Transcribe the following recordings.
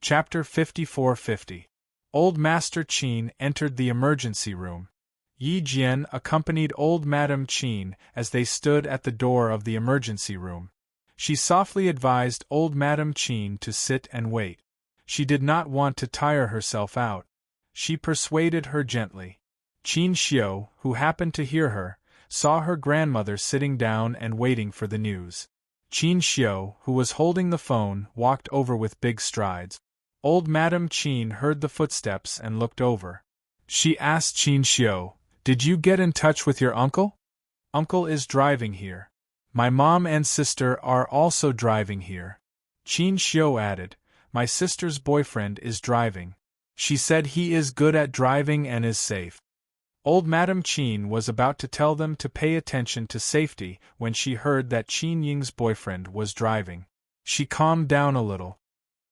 Chapter 5450. Old Master Qin entered the emergency room. Yi Jian accompanied old Madame Qin as they stood at the door of the emergency room. She softly advised old Madame Qin to sit and wait. She did not want to tire herself out. She persuaded her gently. Qin Xiu, who happened to hear her, saw her grandmother sitting down and waiting for the news. Qin Xiu, who was holding the phone, walked over with big strides. Old Madame Qin heard the footsteps and looked over. She asked Qin Xiu, "Did you get in touch with your uncle?" "Uncle is driving here. My mom and sister are also driving here." Qin Xiu added, "My sister's boyfriend is driving. She said he is good at driving and is safe." Old Madame Qin was about to tell them to pay attention to safety when she heard that Qin Ying's boyfriend was driving. She calmed down a little.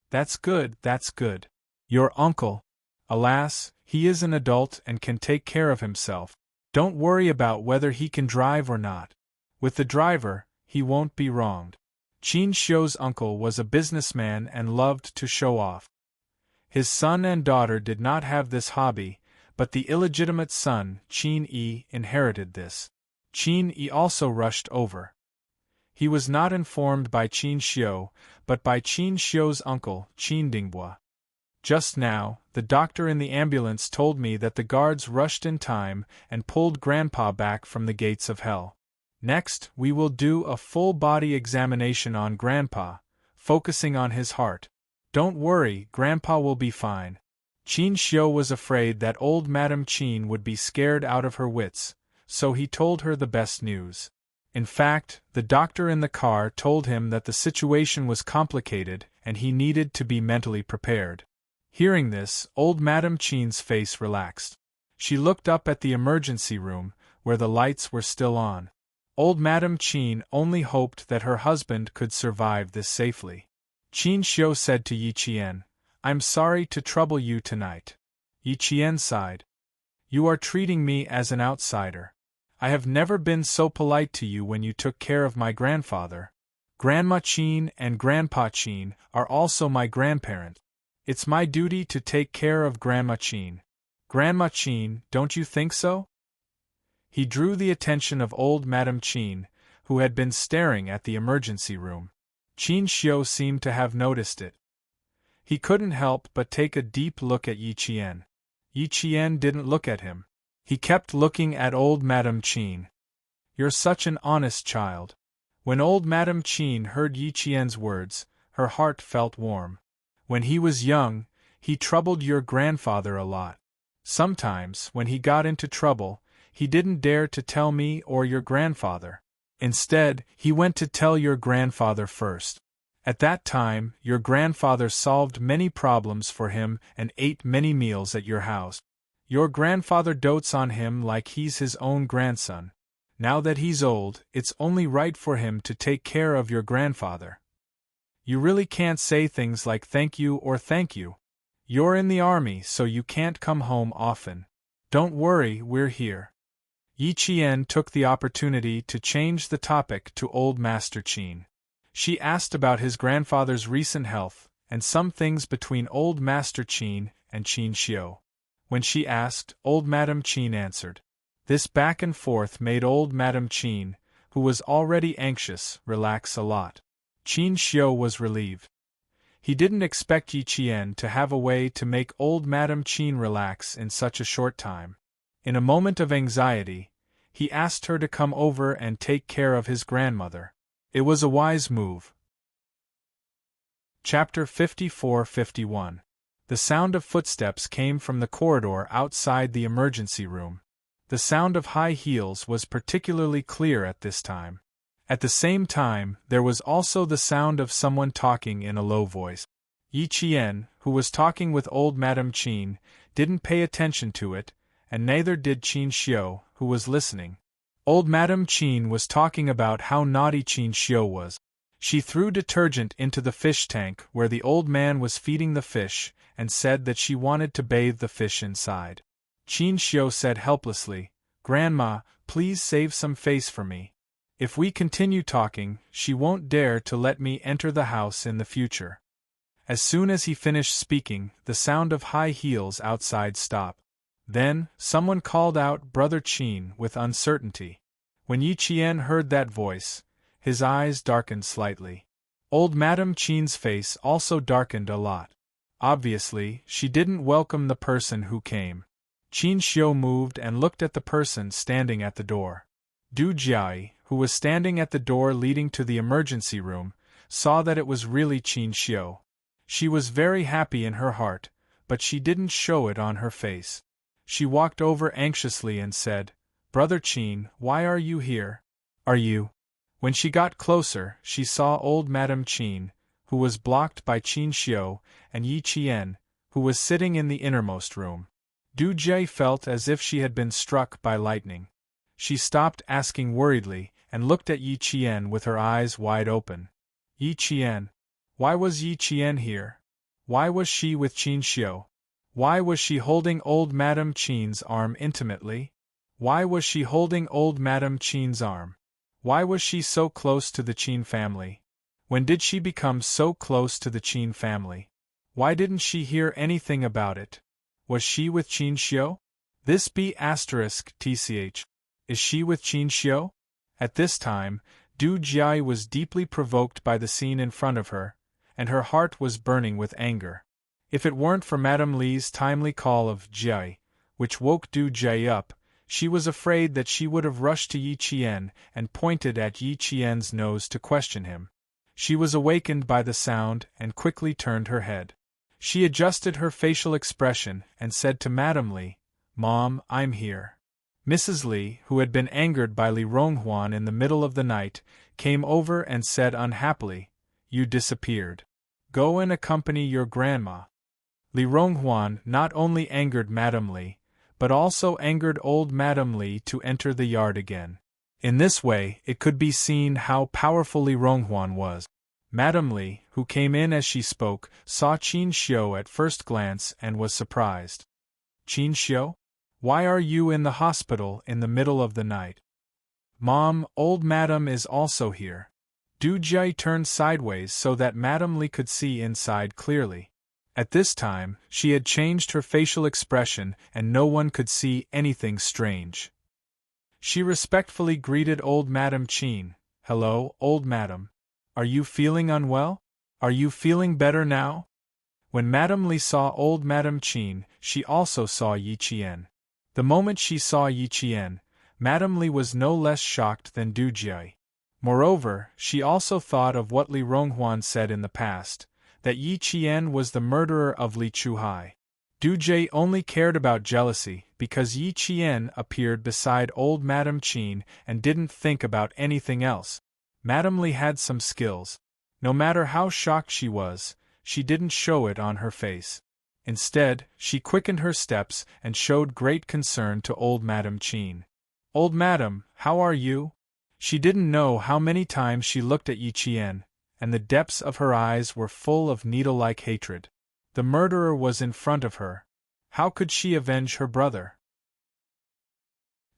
That's good. Your uncle. Alas, he is an adult and can take care of himself. Don't worry about whether he can drive or not. With the driver, he won't be wronged." Qin Xiu's uncle was a businessman and loved to show off. His son and daughter did not have this hobby, but the illegitimate son, Qin Yi, inherited this. Qin Yi also rushed over. He was not informed by Qin Xiu, but by Qin Xiu's uncle, Qin Dingbua. "Just now, the doctor in the ambulance told me that the guards rushed in time and pulled Grandpa back from the gates of hell. Next, we will do a full-body examination on Grandpa, focusing on his heart. Don't worry, Grandpa will be fine." Qin Xiu was afraid that old Madame Qin would be scared out of her wits, so he told her the best news. In fact, the doctor in the car told him that the situation was complicated and he needed to be mentally prepared. Hearing this, old Madame Qin's face relaxed. She looked up at the emergency room, where the lights were still on. Old Madame Qin only hoped that her husband could survive this safely. Qin Xiu said to Yi Qian, "I'm sorry to trouble you tonight." Yi Qian sighed. "You are treating me as an outsider. I have never been so polite to you when you took care of my grandfather. Grandma Qin and Grandpa Qin are also my grandparents. It's my duty to take care of Grandma Qin. Grandma Qin, don't you think so?" He drew the attention of old Madame Qin, who had been staring at the emergency room. Qin Xiu seemed to have noticed it. He couldn't help but take a deep look at Yi Qian. Yi Qian didn't look at him. He kept looking at old Madame Qin. "You're such an honest child." When old Madame Qin heard Yi Qian's words, her heart felt warm. "When he was young, he troubled your grandfather a lot. Sometimes, when he got into trouble, he didn't dare to tell me or your grandfather. Instead, he went to tell your grandfather first. At that time, your grandfather solved many problems for him and ate many meals at your house. Your grandfather dotes on him like he's his own grandson. Now that he's old, it's only right for him to take care of your grandfather. You really can't say things like thank you or thank you. You're in the army, so you can't come home often. Don't worry, we're here." Yi Qian took the opportunity to change the topic to old Master Qin. She asked about his grandfather's recent health, and some things between old Master Qin and Qin Xiu. When she asked, old Madame Qin answered. This back and forth made old Madame Qin, who was already anxious, relax a lot. Qin Xiu was relieved. He didn't expect Yi Qian to have a way to make old Madame Qin relax in such a short time. In a moment of anxiety, he asked her to come over and take care of his grandmother. It was a wise move. Chapter 54-51. The sound of footsteps came from the corridor outside the emergency room. The sound of high heels was particularly clear at this time. At the same time, there was also the sound of someone talking in a low voice. Yi Qian, who was talking with old Madame Qin, didn't pay attention to it, and neither did Qin Xiu, who was listening. Old Madame Qin was talking about how naughty Qin Xiu was. She threw detergent into the fish tank where the old man was feeding the fish, and said that she wanted to bathe the fish inside. Qin Xiu said helplessly, "Grandma, please save some face for me. If we continue talking, she won't dare to let me enter the house in the future." As soon as he finished speaking, the sound of high heels outside stopped. Then, someone called out Brother Qin with uncertainty. When Yi Qian heard that voice, his eyes darkened slightly. Old Madame Qin's face also darkened a lot. Obviously, she didn't welcome the person who came. Qin Xiu moved and looked at the person standing at the door. Du Jiai, who was standing at the door leading to the emergency room, saw that it was really Qin Xiu. She was very happy in her heart, but she didn't show it on her face. She walked over anxiously and said, "Brother Qin, why are you here? Are you?" When she got closer, she saw old Madame Qin, who was blocked by Qin Xiu, and Yi Qian, who was sitting in the innermost room. Du Jie felt as if she had been struck by lightning. She stopped asking worriedly, and looked at Yi Qian with her eyes wide open. Yi Qian. Why was Yi Qian here? Why was she with Qin Xiu? Why was she holding old Madame Qin's arm intimately? Why was she holding old Madame Qin's arm? Why was she so close to the Qin family? When did she become so close to the Qin family? Why didn't she hear anything about it? Was she with Qin Xiu? This B***tch. Is she with Qin Xiu? At this time, Du Jiai was deeply provoked by the scene in front of her, and her heart was burning with anger. If it weren't for Madame Li's timely call of Jiai, which woke Du Jiai up, she was afraid that she would have rushed to Yi Qian and pointed at Yi Qian's nose to question him. She was awakened by the sound and quickly turned her head. She adjusted her facial expression and said to Madame Li, "Mom, I'm here." Mrs. Li, who had been angered by Li Ronghuan in the middle of the night, came over and said unhappily, "You disappeared. Go and accompany your grandma." Li Ronghuan not only angered Madame Li, but also angered old Madame Li to enter the yard again. In this way, it could be seen how powerful Li Ronghuan was. Madame Li, who came in as she spoke, saw Qin Xiu at first glance and was surprised. "Qin Xiu? Why are you in the hospital in the middle of the night?" "Mom, old Madame is also here." Du Jie turned sideways so that Madame Li could see inside clearly. At this time, she had changed her facial expression and no one could see anything strange. She respectfully greeted old Madame Qin. "Hello, old Madame. Are you feeling unwell? Are you feeling better now?" When Madame Li saw old Madame Qin, she also saw Yi Qian. The moment she saw Yi Qian, Madame Li was no less shocked than Du Jie. Moreover, she also thought of what Li Ronghuan said in the past, that Yi Qian was the murderer of Li Chuhai. Du Jie only cared about jealousy because Yi Qian appeared beside old Madame Qin and didn't think about anything else. Madame Li had some skills. No matter how shocked she was, she didn't show it on her face. Instead, she quickened her steps and showed great concern to old Madame Qin. "Old Madame, how are you?" She didn't know how many times she looked at Yi Qian, and the depths of her eyes were full of needle-like hatred. The murderer was in front of her. How could she avenge her brother?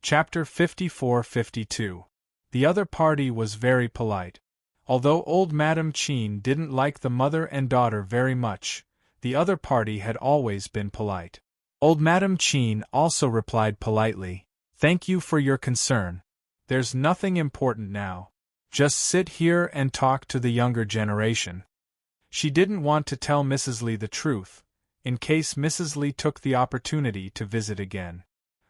Chapter 54-52. The other party was very polite. Although old Madame Qin didn't like the mother and daughter very much, the other party had always been polite. Old Madame Qin also replied politely, "Thank you for your concern. There's nothing important now. Just sit here and talk to the younger generation." She didn't want to tell Mrs. Li the truth, in case Mrs. Li took the opportunity to visit again.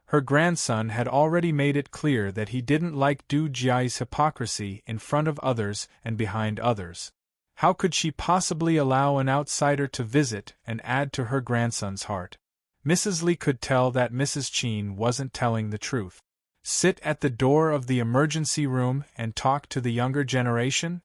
Her grandson had already made it clear that he didn't like Du Jiai's hypocrisy in front of others and behind others. How could she possibly allow an outsider to visit and add to her grandson's heart? Mrs. Li could tell that Mrs. Qin wasn't telling the truth. Sit at the door of the emergency room and talk to the younger generation?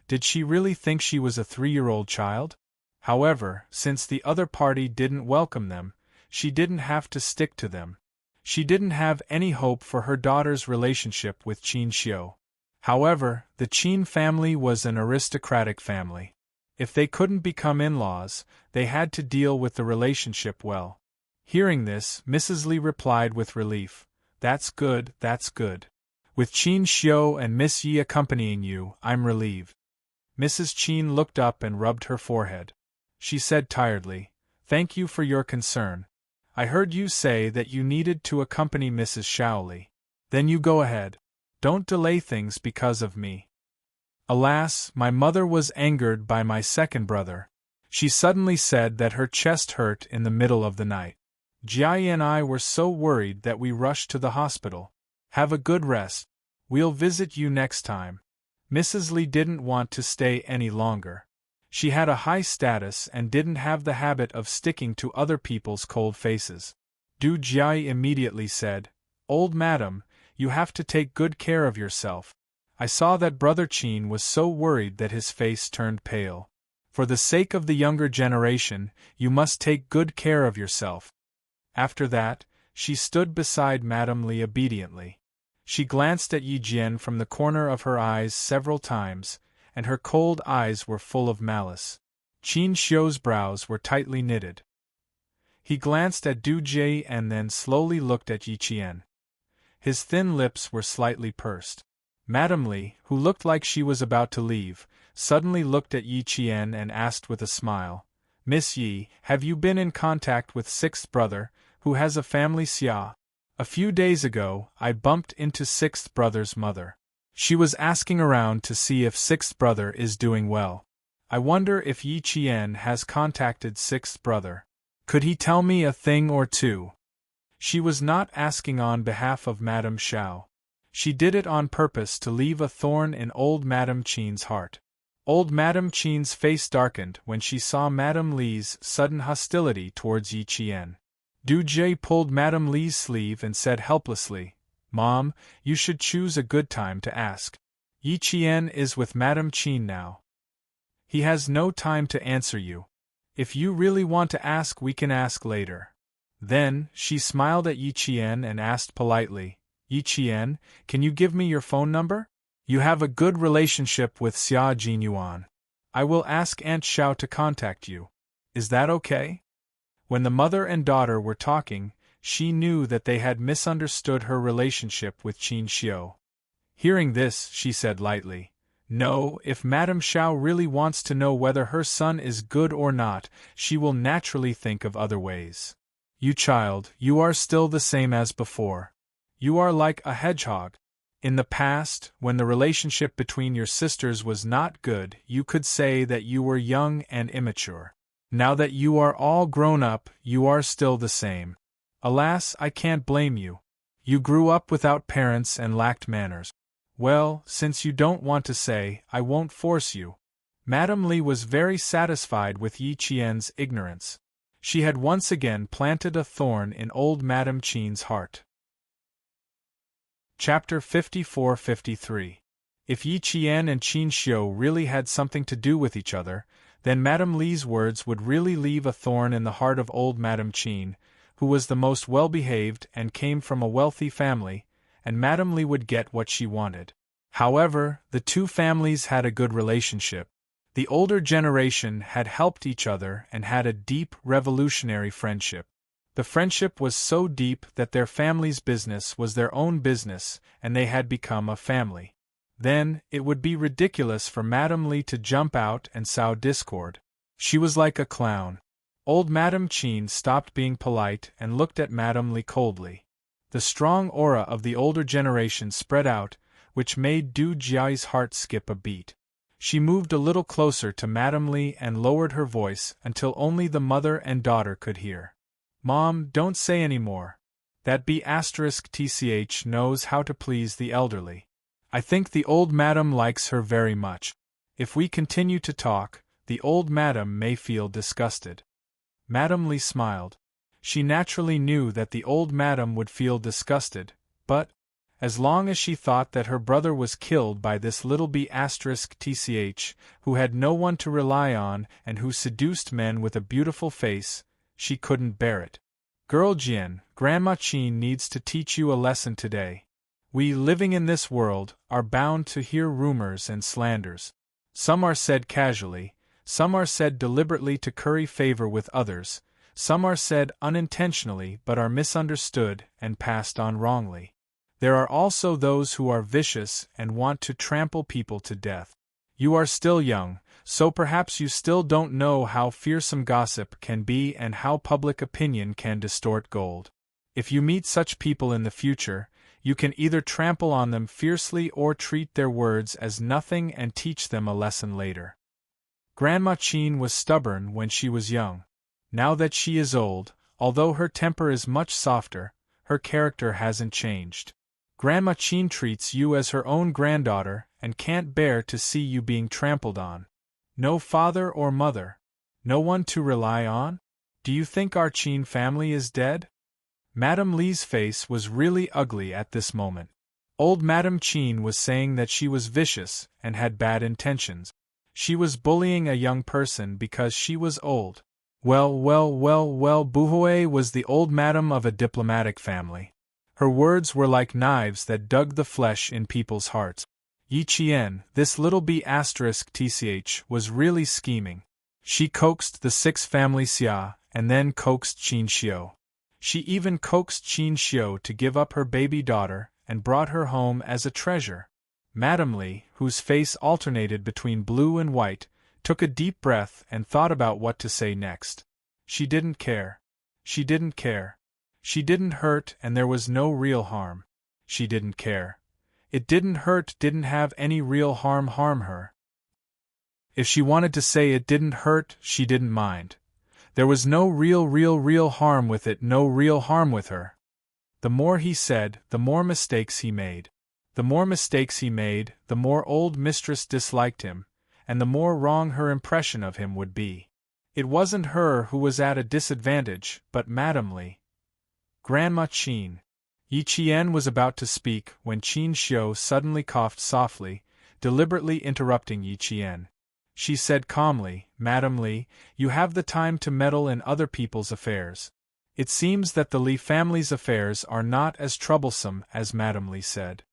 Did she really think she was a 3-year-old child? However, since the other party didn't welcome them, she didn't have to stick to them. She didn't have any hope for her daughter's relationship with Qin Xiu. However, the Qin family was an aristocratic family. If they couldn't become in-laws, they had to deal with the relationship well. Hearing this, Mrs. Li replied with relief, "That's good, that's good. With Qin Xiu and Miss Yi accompanying you, I'm relieved." Mrs. Qin looked up and rubbed her forehead. She said tiredly, "Thank you for your concern. I heard you say that you needed to accompany Mrs. Shaoli. Then you go ahead. Don't delay things because of me." Alas, my mother was angered by my second brother. She suddenly said that her chest hurt in the middle of the night. Jiai and I were so worried that we rushed to the hospital. Have a good rest. We'll visit you next time. Mrs. Li didn't want to stay any longer. She had a high status and didn't have the habit of sticking to other people's cold faces. Du Jiai immediately said, "Old madam, you have to take good care of yourself." I saw that Brother Qin was so worried that his face turned pale. "For the sake of the younger generation, you must take good care of yourself." After that, she stood beside Madame Li obediently. She glanced at Yi Jian from the corner of her eyes several times, and her cold eyes were full of malice. Qin Xiu's brows were tightly knitted. He glanced at Du Jie and then slowly looked at Yi Qian. His thin lips were slightly pursed. Madame Li, who looked like she was about to leave, suddenly looked at Yi Qian and asked with a smile, "Miss Yi, have you been in contact with sixth brother, who has a family xia? A few days ago, I bumped into sixth brother's mother. She was asking around to see if sixth brother is doing well. I wonder if Yi Qian has contacted sixth brother. Could he tell me a thing or two?" She was not asking on behalf of Madame Xiao. She did it on purpose to leave a thorn in old Madame Qin's heart. Old Madame Qin's face darkened when she saw Madame Li's sudden hostility towards Yi Qian. Du Jie pulled Madame Li's sleeve and said helplessly, "Mom, you should choose a good time to ask. Yi Qian is with Madame Qin now. He has no time to answer you. If you really want to ask, we can ask later." Then, she smiled at Yi Qian and asked politely, "Yi Qian, can you give me your phone number? You have a good relationship with Xia Jinyuan. I will ask Aunt Xiao to contact you. Is that okay?" When the mother and daughter were talking, she knew that they had misunderstood her relationship with Qin Xiu. Hearing this, she said lightly, "No, if Madame Xiao really wants to know whether her son is good or not, she will naturally think of other ways. You child, you are still the same as before. You are like a hedgehog. In the past, when the relationship between your sisters was not good, you could say that you were young and immature. Now that you are all grown up, you are still the same. Alas, I can't blame you. You grew up without parents and lacked manners. Well, since you don't want to say, I won't force you." Madame Li was very satisfied with Yi Qian's ignorance. She had once again planted a thorn in old Madame Qin's heart. Chapter 54-53. If Yi Qian and Qin Xiu really had something to do with each other, then Madame Li's words would really leave a thorn in the heart of old Madame Qin, who was the most well-behaved and came from a wealthy family, and Madame Li would get what she wanted. However, the two families had a good relationship. The older generation had helped each other and had a deep, revolutionary friendship. The friendship was so deep that their family's business was their own business, and they had become a family. Then, it would be ridiculous for Madame Li to jump out and sow discord. She was like a clown. Old Madame Qin stopped being polite and looked at Madame Li coldly. The strong aura of the older generation spread out, which made Du Jiai's heart skip a beat. She moved a little closer to Madame Li and lowered her voice until only the mother and daughter could hear. "Mom, don't say any more. That B***tch knows how to please the elderly. I think the old madam likes her very much. If we continue to talk, the old madam may feel disgusted." Madame Li smiled. She naturally knew that the old madam would feel disgusted, but, as long as she thought that her brother was killed by this little B***tch, who had no one to rely on and who seduced men with a beautiful face, she couldn't bear it. "Girl Jian, Grandma Qin needs to teach you a lesson today. We, living in this world, are bound to hear rumors and slanders. Some are said casually, some are said deliberately to curry favor with others, some are said unintentionally but are misunderstood and passed on wrongly. There are also those who are vicious and want to trample people to death. You are still young, so perhaps you still don't know how fearsome gossip can be and how public opinion can distort gold. If you meet such people in the future, you can either trample on them fiercely or treat their words as nothing and teach them a lesson later. Grandma Chin was stubborn when she was young. Now that she is old, although her temper is much softer, her character hasn't changed. Grandma Chin treats you as her own granddaughter and can't bear to see you being trampled on. No father or mother. No one to rely on? Do you think our Chin family is dead? Madame Li's face was really ugly at this moment. Old Madame Chin was saying that she was vicious and had bad intentions. She was bullying a young person because she was old. Well, Buhoe was the old madam of a diplomatic family. Her words were like knives that dug the flesh in people's hearts. Yi Qian, this little b*tch, was really scheming. She coaxed the 6 family Xia, and then coaxed Qin Xiu. She even coaxed Qin Xiu to give up her baby daughter, and brought her home as a treasure. Madame Li, whose face alternated between blue and white, took a deep breath and thought about what to say next. She didn't care. She didn't care. She didn't hurt and there was no real harm. She didn't care. It didn't hurt, didn't have any real harm her. If she wanted to say it didn't hurt, she didn't mind. There was no real harm with it, no real harm with her. The more he said, the more mistakes he made. The more mistakes he made, the more old mistress disliked him, and the more wrong her impression of him would be. It wasn't her who was at a disadvantage, but Madame Li. Grandma Chin. Yi Qian was about to speak when Qin Xiu suddenly coughed softly, deliberately interrupting Yi Qian. She said calmly, Madame Li, you have the time to meddle in other people's affairs. It seems that the Li family's affairs are not as troublesome as Madame Li said.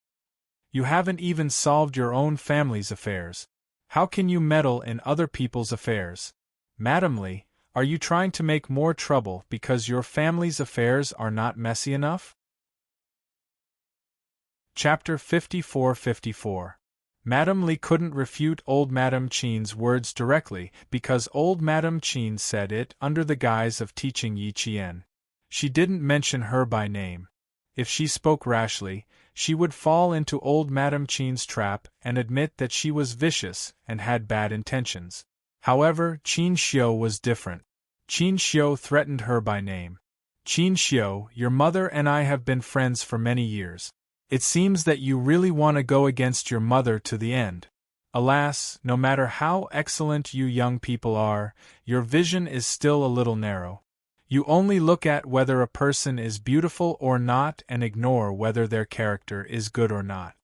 You haven't even solved your own family's affairs. How can you meddle in other people's affairs? Madame Li, are you trying to make more trouble because your family's affairs are not messy enough? Chapter 54. Madame Li couldn't refute old Madame Chin's words directly because old Madame Chin said it under the guise of teaching Yi Qian. She didn't mention her by name. If she spoke rashly, she would fall into old Madame Chin's trap and admit that she was vicious and had bad intentions. However, Qin Xiu was different. Qin Xiu threatened her by name. Qin Xiu, your mother and I have been friends for many years. It seems that you really want to go against your mother to the end. Alas, no matter how excellent you young people are, your vision is still a little narrow. You only look at whether a person is beautiful or not and ignore whether their character is good or not.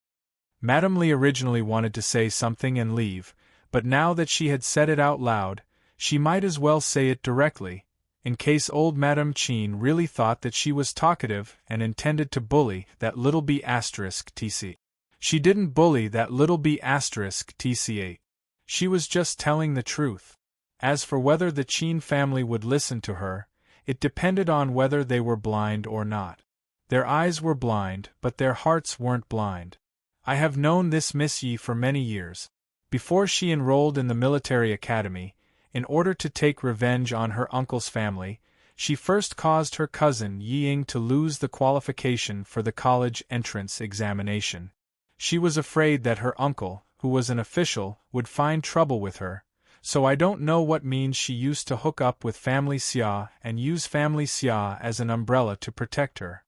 Madame Li originally wanted to say something and leave, but now that she had said it out loud, she might as well say it directly, in case old Madame Chin really thought that she was talkative and intended to bully that little b*tc. She didn't bully that little b*tc. She was just telling the truth. As for whether the Chin family would listen to her, it depended on whether they were blind or not. Their eyes were blind, but their hearts weren't blind. I have known this Miss Yi for many years. Before she enrolled in the military academy, in order to take revenge on her uncle's family, she first caused her cousin Yi Ying to lose the qualification for the college entrance examination. She was afraid that her uncle, who was an official, would find trouble with her, so I don't know what means she used to hook up with family Xia and use family Xia as an umbrella to protect her.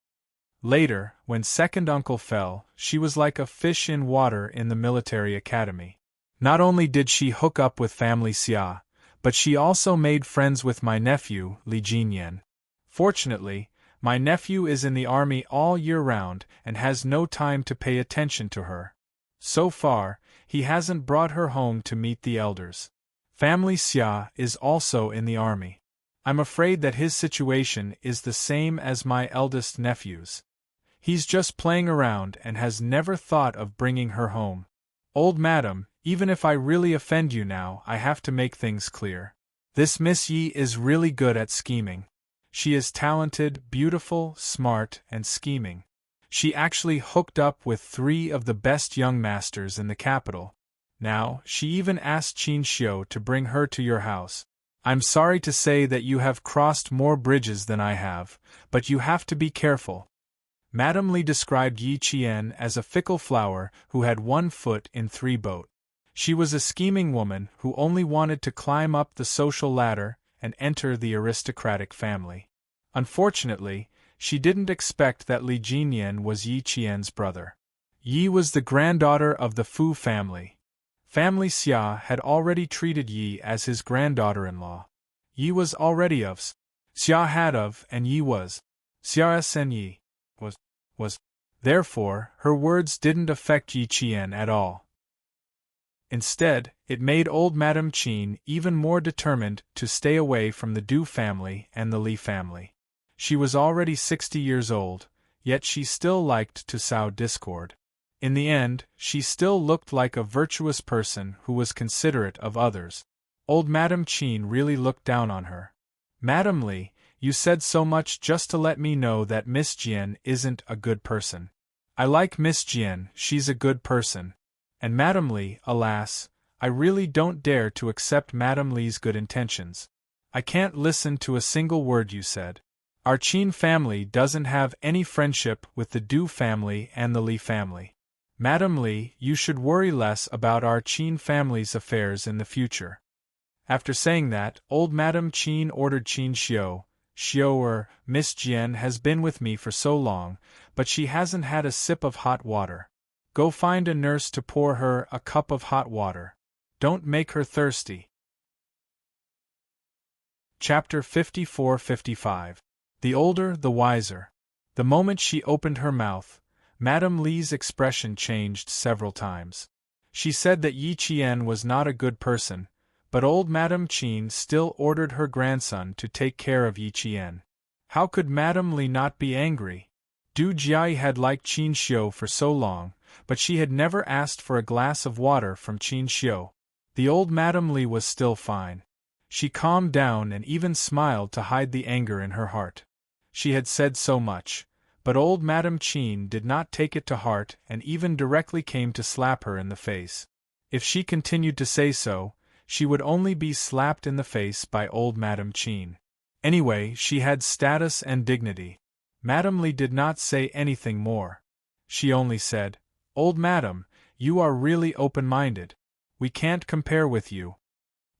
Later, when second uncle fell, she was like a fish in water in the military academy. Not only did she hook up with family Xia, but she also made friends with my nephew, Li Jinyan. Fortunately, my nephew is in the army all year round and has no time to pay attention to her. So far, he hasn't brought her home to meet the elders. Family Xia is also in the army. I'm afraid that his situation is the same as my eldest nephew's. He's just playing around and has never thought of bringing her home. Old madam, even if I really offend you now, I have to make things clear. This Miss Yi is really good at scheming. She is talented, beautiful, smart, and scheming. She actually hooked up with 3 of the best young masters in the capital. Now, she even asked Qin Xiu to bring her to your house. I'm sorry to say that you have crossed more bridges than I have, but you have to be careful. Madame Li described Yi Qian as a fickle flower who had one foot in three boats. She was a scheming woman who only wanted to climb up the social ladder and enter the aristocratic family. Unfortunately, she didn't expect that Li Jinyan was Yi Qian's brother. Yi was the granddaughter of the Fu family. Family Xia had already treated Yi as his granddaughter-in-law. Yi was already of, Xia had of, and Yi was. Xia and Yi was. Therefore, her words didn't affect Yi Qian at all. Instead, it made old Madame Qin even more determined to stay away from the Du family and the Li family. She was already 60 years old, yet she still liked to sow discord. In the end, she still looked like a virtuous person who was considerate of others. Old Madame Qin really looked down on her. Madame Li, you said so much just to let me know that Miss Jian isn't a good person. I like Miss Jian, she's a good person. And Madame Li, alas, I really don't dare to accept Madame Li's good intentions. I can't listen to a single word you said. Our Qin family doesn't have any friendship with the Du family and the Li family. Madame Li, you should worry less about our Qin family's affairs in the future. After saying that, old Madame Qin ordered Qin Xiu, Miss Jian has been with me for so long, but she hasn't had a sip of hot water. Go find a nurse to pour her a cup of hot water. Don't make her thirsty. Chapter 54-55. The older, the wiser. The moment she opened her mouth, Madame Li's expression changed several times. She said that Yi Qian was not a good person, but old Madame Qin still ordered her grandson to take care of Yi Qian. How could Madame Li not be angry? Du Jiai had liked Qin Xiu for so long, but she had never asked for a glass of water from Qin Xiu. The old Madame Li was still fine. She calmed down and even smiled to hide the anger in her heart. She had said so much, but old Madame Qin did not take it to heart and even directly came to slap her in the face. If she continued to say so, she would only be slapped in the face by old Madame Qin. Anyway, she had status and dignity. Madame Li did not say anything more. She only said, "Old Madame, you are really open-minded. We can't compare with you."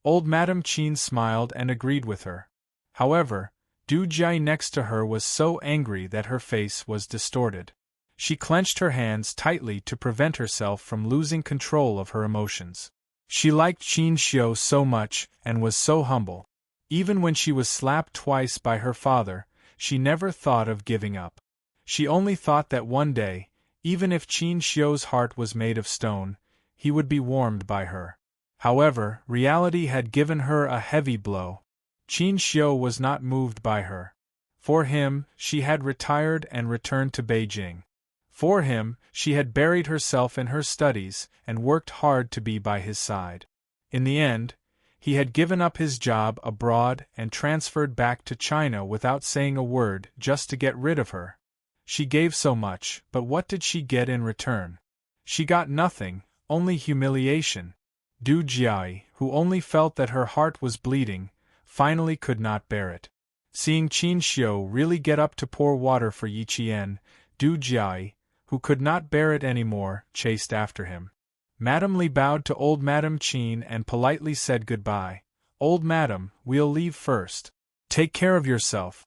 Old Madame Qin smiled and agreed with her. However, Du Jiai next to her was so angry that her face was distorted. She clenched her hands tightly to prevent herself from losing control of her emotions. She liked Qin Xiu so much and was so humble. Even when she was slapped twice by her father, she never thought of giving up. She only thought that one day, even if Qin Xiu's heart was made of stone, he would be warmed by her. However, reality had given her a heavy blow. Qin Xiu was not moved by her. For him, she had retired and returned to Beijing. For him, she had buried herself in her studies and worked hard to be by his side. In the end, he had given up his job abroad and transferred back to China without saying a word, just to get rid of her. She gave so much, but what did she get in return? She got nothing, only humiliation. Du Jiai, who only felt that her heart was bleeding, finally could not bear it. Seeing Qin Xiu really get up to pour water for Yi Qian, Du Jiai, who could not bear it anymore, chased after him. Madame Li bowed to old Madame Qin and politely said goodbye. "Old Madame, we'll leave first. Take care of yourself."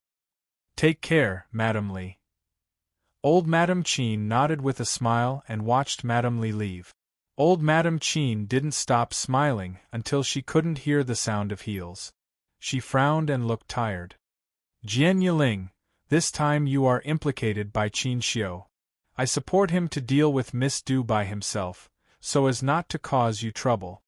"Take care, Madame Li." Old Madame Qin nodded with a smile and watched Madame Li leave. Old Madame Qin didn't stop smiling until she couldn't hear the sound of heels. She frowned and looked tired. "Unyielding, this time you are implicated by Qin Xiu. I support him to deal with Miss Du by himself, so as not to cause you trouble."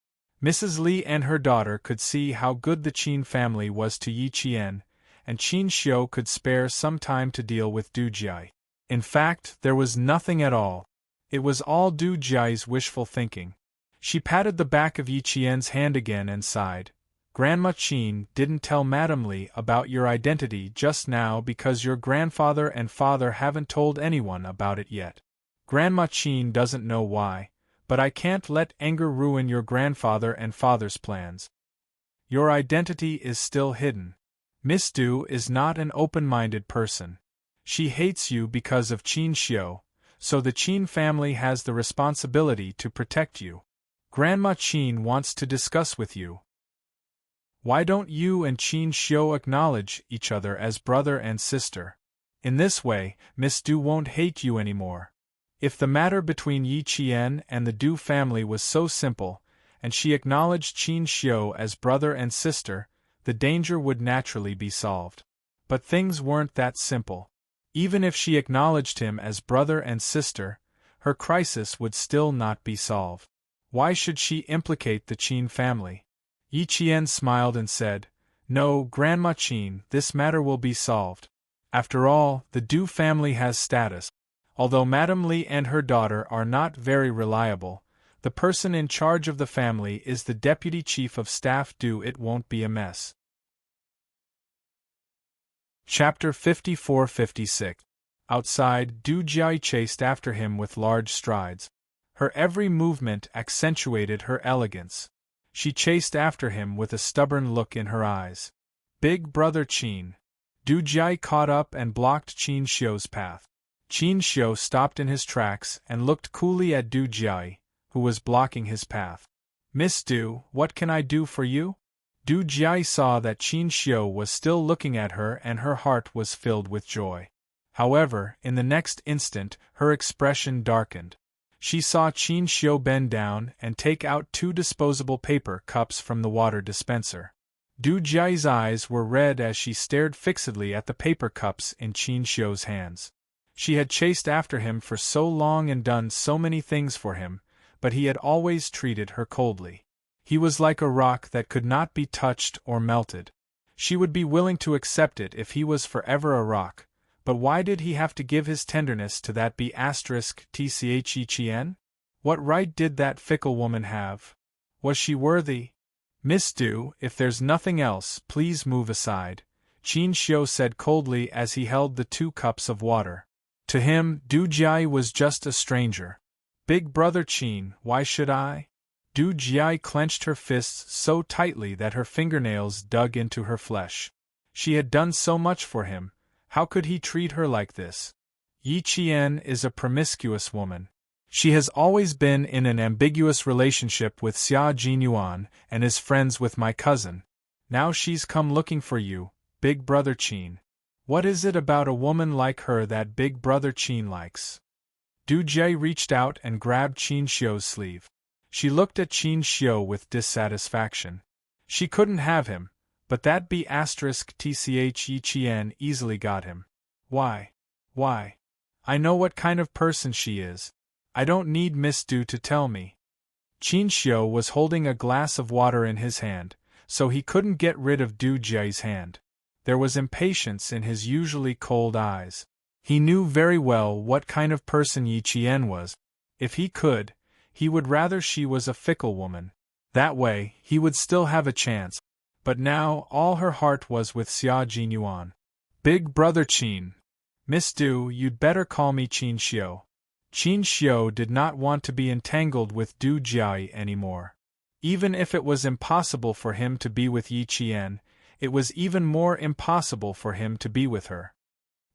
Mrs. Li and her daughter could see how good the Qin family was to Yi Qian, and Qin Xiu could spare some time to deal with Du Jiai. In fact, there was nothing at all. It was all Du Jiai's wishful thinking. She patted the back of Yi Qian's hand again and sighed. "Grandma Qin didn't tell Madame Li about your identity just now because your grandfather and father haven't told anyone about it yet. Grandma Qin doesn't know why, But I can't let anger ruin your grandfather and father's plans. Your identity is still hidden. Miss Du is not an open-minded person. She hates you because of Qin Xiu, so the Qin family has the responsibility to protect you. Grandma Qin wants to discuss with you. Why don't you and Qin Xiu acknowledge each other as brother and sister? In this way, Miss Du won't hate you anymore. If the matter between Yi Qian and the Du family was so simple, and she acknowledged Qin Xiu as brother and sister, the danger would naturally be solved. But things weren't that simple. Even if she acknowledged him as brother and sister, her crisis would still not be solved. Why should she implicate the Qin family? Yi Qian smiled and said, "No, Grandma Qin, this matter will be solved. After all, the Du family has status. Although Madame Li and her daughter are not very reliable, the person in charge of the family is the Deputy Chief of Staff Du. It won't be a mess." Chapter 54-56. Outside, Du Jiai chased after him with large strides. Her every movement accentuated her elegance. She chased after him with a stubborn look in her eyes. "Big brother Qin." Du Jiai caught up and blocked Qin Xiu's path. Qin Xiu stopped in his tracks and looked coolly at Du Jiai, who was blocking his path. "Miss Du, what can I do for you?" Du Jiai saw that Qin Xiu was still looking at her and her heart was filled with joy. However, in the next instant, her expression darkened. She saw Qin Xiu bend down and take out 2 disposable paper cups from the water dispenser. Du Jiai's eyes were red as she stared fixedly at the paper cups in Qin Xiu's hands. She had chased after him for so long and done so many things for him, but he had always treated her coldly. He was like a rock that could not be touched or melted. She would be willing to accept it if he was forever a rock, but why did he have to give his tenderness to that Yi? What right did that fickle woman have? Was she worthy? "Miss Du, if there's nothing else, please move aside," Qin Xiu said coldly as he held the 2 cups of water. To him, Du Jiai was just a stranger. "Big brother Qin, why should I?" Du Jiai clenched her fists so tightly that her fingernails dug into her flesh. She had done so much for him, how could he treat her like this? Yi Qian is a promiscuous woman. She has always been in an ambiguous relationship with Xia Jinyuan and is friends with my cousin. Now she's come looking for you, Big brother Qin. What is it about a woman like her that Big brother Qin likes? Du Jiai reached out and grabbed Qin Xiu's sleeve. She looked at Qin Xiu with dissatisfaction. She couldn't have him, but that Yi Qian easily got him. Why? I know what kind of person she is. I don't need Miss Du to tell me. Qin Xiu was holding a glass of water in his hand, so he couldn't get rid of Du Jiai's hand. There was impatience in his usually cold eyes. He knew very well what kind of person Yi Qian was. If he could, he would rather she was a fickle woman. That way, he would still have a chance. But now, all her heart was with Xia Jinyuan. "Big brother Qin. Miss Du, you'd better call me Qin Xiu." Qin Xiu did not want to be entangled with Du Jiai anymore. Even if it was impossible for him to be with Yi Qian, it was even more impossible for him to be with her.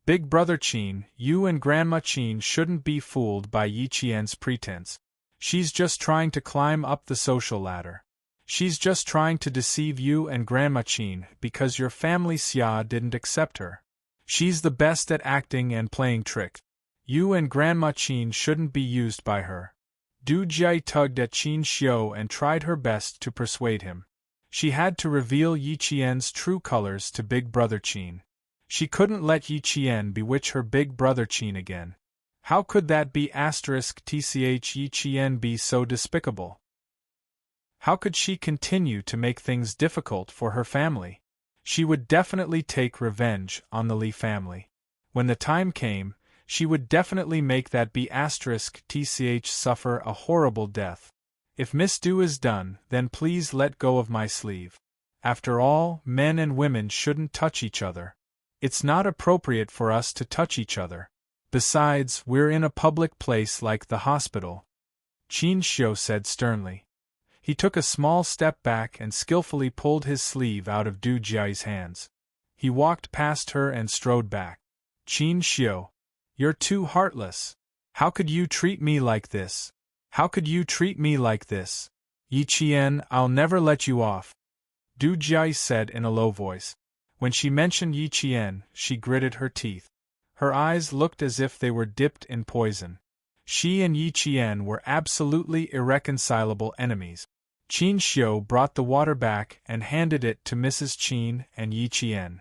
"Big brother Qin, you and Grandma Qin shouldn't be fooled by Yi Qian's pretense. She's just trying to climb up the social ladder. She's just trying to deceive you and Grandma Qin because your family Xia didn't accept her. She's the best at acting and playing tricks. You and Grandma Qin shouldn't be used by her." Du Jiai tugged at Qin Xiu and tried her best to persuade him. She had to reveal Yi Qian's true colors to Big brother Qin. She couldn't let Yi Qian bewitch her Big brother Qin again. How could that Yi Qian be so despicable? How could she continue to make things difficult for her family? She would definitely take revenge on the Li family. When the time came, she would definitely make that Yi suffer a horrible death. If Miss Du is done, then please let go of my sleeve. After all, men and women shouldn't touch each other. It's not appropriate for us to touch each other. Besides, we're in a public place like the hospital. Qin Xiu said sternly. He took a small step back and skillfully pulled his sleeve out of Du Jiai's hands. He walked past her and strode back. Qin Xiu. You're too heartless. How could you treat me like this? How could you treat me like this? Yi Qian, I'll never let you off. Du Jiai said in a low voice. When she mentioned Yi Qian, she gritted her teeth. Her eyes looked as if they were dipped in poison. She and Yi Qian were absolutely irreconcilable enemies. Qin Xiu brought the water back and handed it to Mrs. Qin and Yi Qian.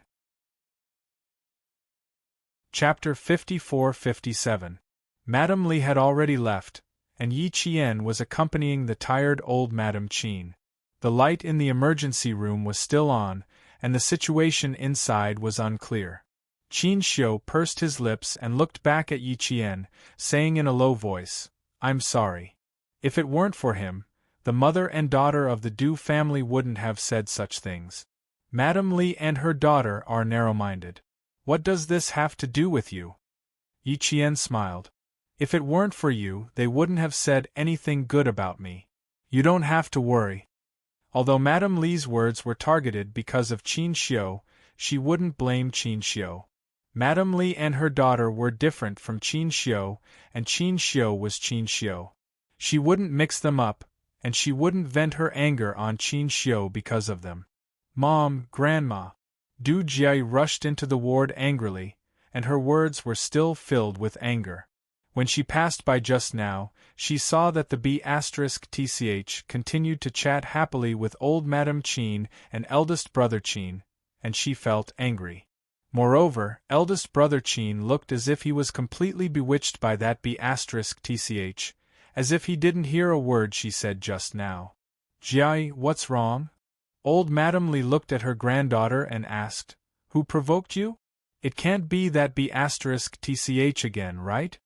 Chapter 54-57. Madame Li had already left, and Yi Qian was accompanying the tired old Madame Qin. The light in the emergency room was still on, and the situation inside was unclear. Qin Xiu pursed his lips and looked back at Yi Qian, saying in a low voice, I'm sorry. If it weren't for him, the mother and daughter of the Du family wouldn't have said such things. Madame Li and her daughter are narrow-minded. What does this have to do with you? Yi Qian smiled. If it weren't for you, they wouldn't have said anything good about me. You don't have to worry. Although Madame Li's words were targeted because of Qin Xiu, she wouldn't blame Qin Xiu. Madame Li and her daughter were different from Qin Xiu, and Qin Xiu was Qin Xiu. She wouldn't mix them up, and she wouldn't vent her anger on Qin Xiu because of them. Mom, Grandma. Du Jiai rushed into the ward angrily, and her words were still filled with anger. When she passed by just now, she saw that the B*TCH continued to chat happily with old Madame Qin and eldest brother Qin, and she felt angry. Moreover, eldest brother Qin looked as if he was completely bewitched by that B*TCH, as if he didn't hear a word she said just now. Jiai, what's wrong? Old Madame Li looked at her granddaughter and asked, Who provoked you? It can't be that B*TCH again, right?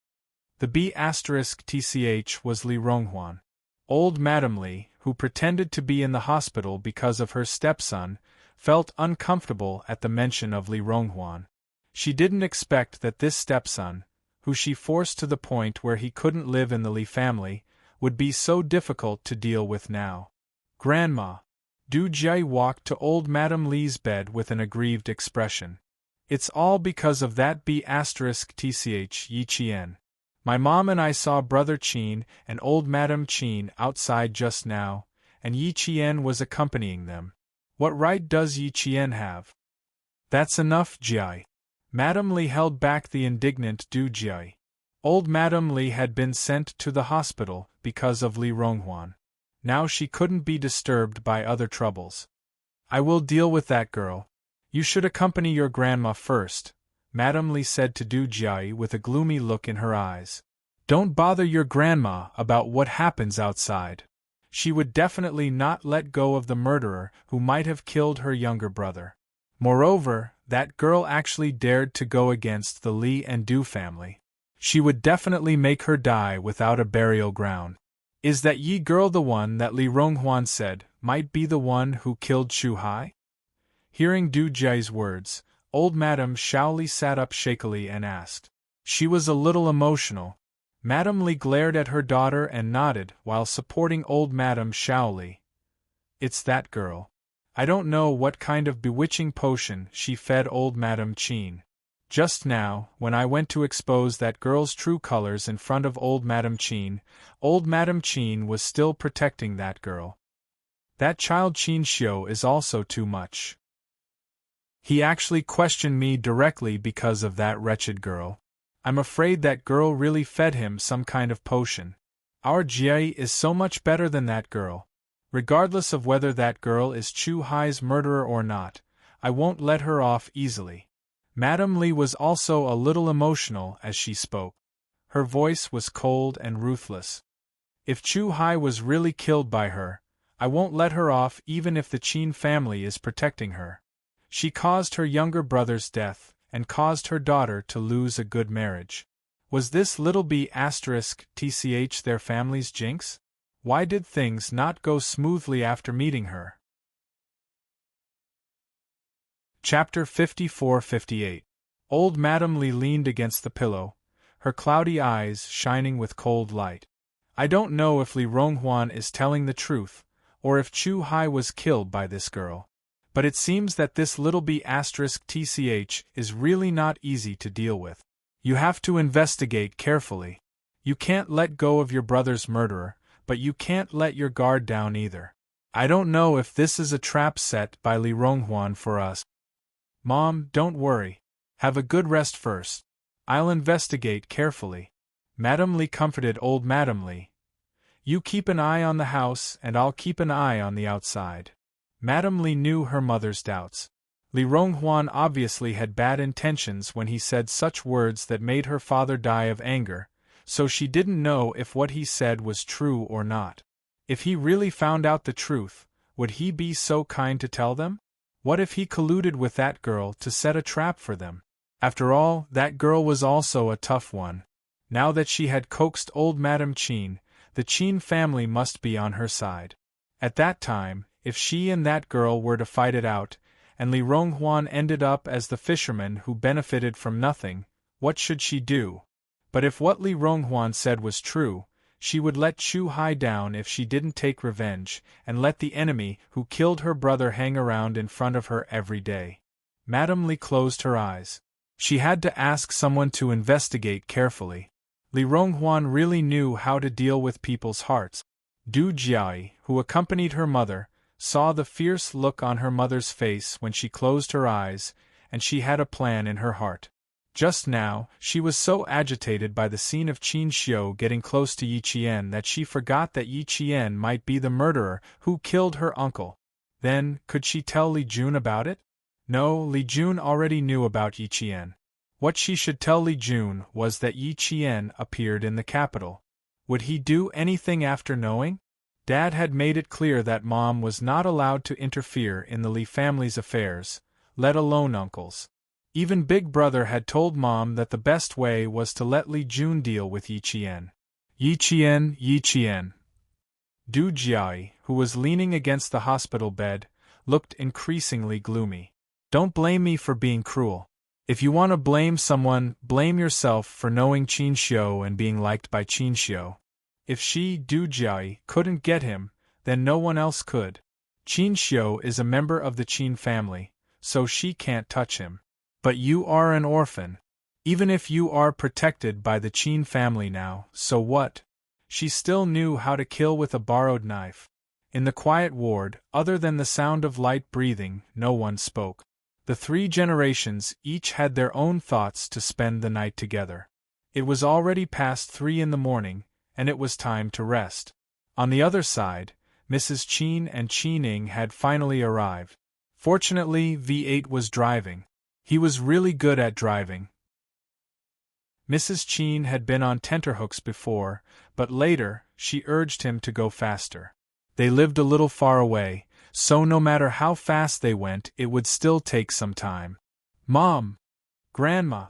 The B*TCH was Li Ronghuan. Old Madame Li, who pretended to be in the hospital because of her stepson, felt uncomfortable at the mention of Li Ronghuan. She didn't expect that this stepson, who she forced to the point where he couldn't live in the Li family, would be so difficult to deal with now. Grandma. Du Jiai walked to old Madame Li's bed with an aggrieved expression. It's all because of that B*TCH Yi Qian. My mom and I saw Brother Qin and old Madame Qin outside just now, and Yi Qian was accompanying them. What right does Yi Qian have? That's enough, Jiai. Madame Li held back the indignant Du Jiai. Old Madame Li had been sent to the hospital because of Li Ronghuan. Now she couldn't be disturbed by other troubles. I will deal with that girl. You should accompany your grandma first, Madame Li said to Du Jiai with a gloomy look in her eyes. Don't bother your grandma about what happens outside. She would definitely not let go of the murderer who might have killed her younger brother. Moreover, that girl actually dared to go against the Li and Du family. She would definitely make her die without a burial ground. Is that Yi girl the one that Li Ronghuan said might be the one who killed Chu Hai? Hearing Du Jiai's words, old Madame Shaoli sat up shakily and asked. She was a little emotional. Madame Li glared at her daughter and nodded while supporting old Madame Shaoli. It's that girl. I don't know what kind of bewitching potion she fed old Madame Qin. Just now, when I went to expose that girl's true colors in front of old Madame Qin was still protecting that girl. That child Qin Xiu is also too much. He actually questioned me directly because of that wretched girl. I'm afraid that girl really fed him some kind of potion. Our Jiai is so much better than that girl. Regardless of whether that girl is Chu Hai's murderer or not, I won't let her off easily. Madame Li was also a little emotional as she spoke. Her voice was cold and ruthless. If Chu Hai was really killed by her, I won't let her off even if the Qin family is protecting her. She caused her younger brother's death, and caused her daughter to lose a good marriage. Was this little B*TCH their family's jinx? Why did things not go smoothly after meeting her? Chapter 54-58. Old Madame Li leaned against the pillow, her cloudy eyes shining with cold light. I don't know if Li Ronghuan is telling the truth, or if Chu Hai was killed by this girl. But it seems that this little B***TCH is really not easy to deal with. You have to investigate carefully. You can't let go of your brother's murderer, but you can't let your guard down either. I don't know if this is a trap set by Li Ronghuan for us. Mom, don't worry. Have a good rest first. I'll investigate carefully. Madame Li comforted old Madame Li. You keep an eye on the house and I'll keep an eye on the outside. Madame Li knew her mother's doubts. Li Ronghuan obviously had bad intentions when he said such words that made her father die of anger, so she didn't know if what he said was true or not. If he really found out the truth, would he be so kind to tell them? What if he colluded with that girl to set a trap for them? After all, that girl was also a tough one. Now that she had coaxed old Madame Qin, the Qin family must be on her side. At that time, if she and that girl were to fight it out, and Li Ronghuan ended up as the fisherman who benefited from nothing, what should she do? But if what Li Ronghuan said was true, she would let Chu Hai down if she didn't take revenge, and let the enemy who killed her brother hang around in front of her every day. Madame Li closed her eyes. She had to ask someone to investigate carefully. Li Ronghuan really knew how to deal with people's hearts. Du Jiai, who accompanied her mother, saw the fierce look on her mother's face when she closed her eyes, and she had a plan in her heart. Just now, she was so agitated by the scene of Qin Xiu getting close to Yi Qian that she forgot that Yi Qian might be the murderer who killed her uncle. Then, could she tell Li Jun about it? No, Li Jun already knew about Yi Qian. What she should tell Li Jun was that Yi Qian appeared in the capital. Would he do anything after knowing? Dad had made it clear that Mom was not allowed to interfere in the Li family's affairs, let alone uncle's. Even Big Brother had told Mom that the best way was to let Li Jun deal with Yi Qian. Yi Qian, Yi Qian. Du Jiai, who was leaning against the hospital bed, looked increasingly gloomy. Don't blame me for being cruel. If you want to blame someone, blame yourself for knowing Qin Xiu and being liked by Qin Xiu. If she, Du Jiai, couldn't get him, then no one else could. Qin Xiu is a member of the Qin family, so she can't touch him. But you are an orphan. Even if you are protected by the Qin family now, so what? She still knew how to kill with a borrowed knife. In the quiet ward, other than the sound of light breathing, no one spoke. The 3 generations each had their own thoughts to spend the night together. It was already past 3 in the morning, and it was time to rest. On the other side, Mrs. Qin and Qining had finally arrived. Fortunately, V8 was driving. He was really good at driving. Mrs. Qin had been on tenterhooks before, but later, she urged him to go faster. They lived a little far away, so no matter how fast they went, it would still take some time. Mom! Grandma!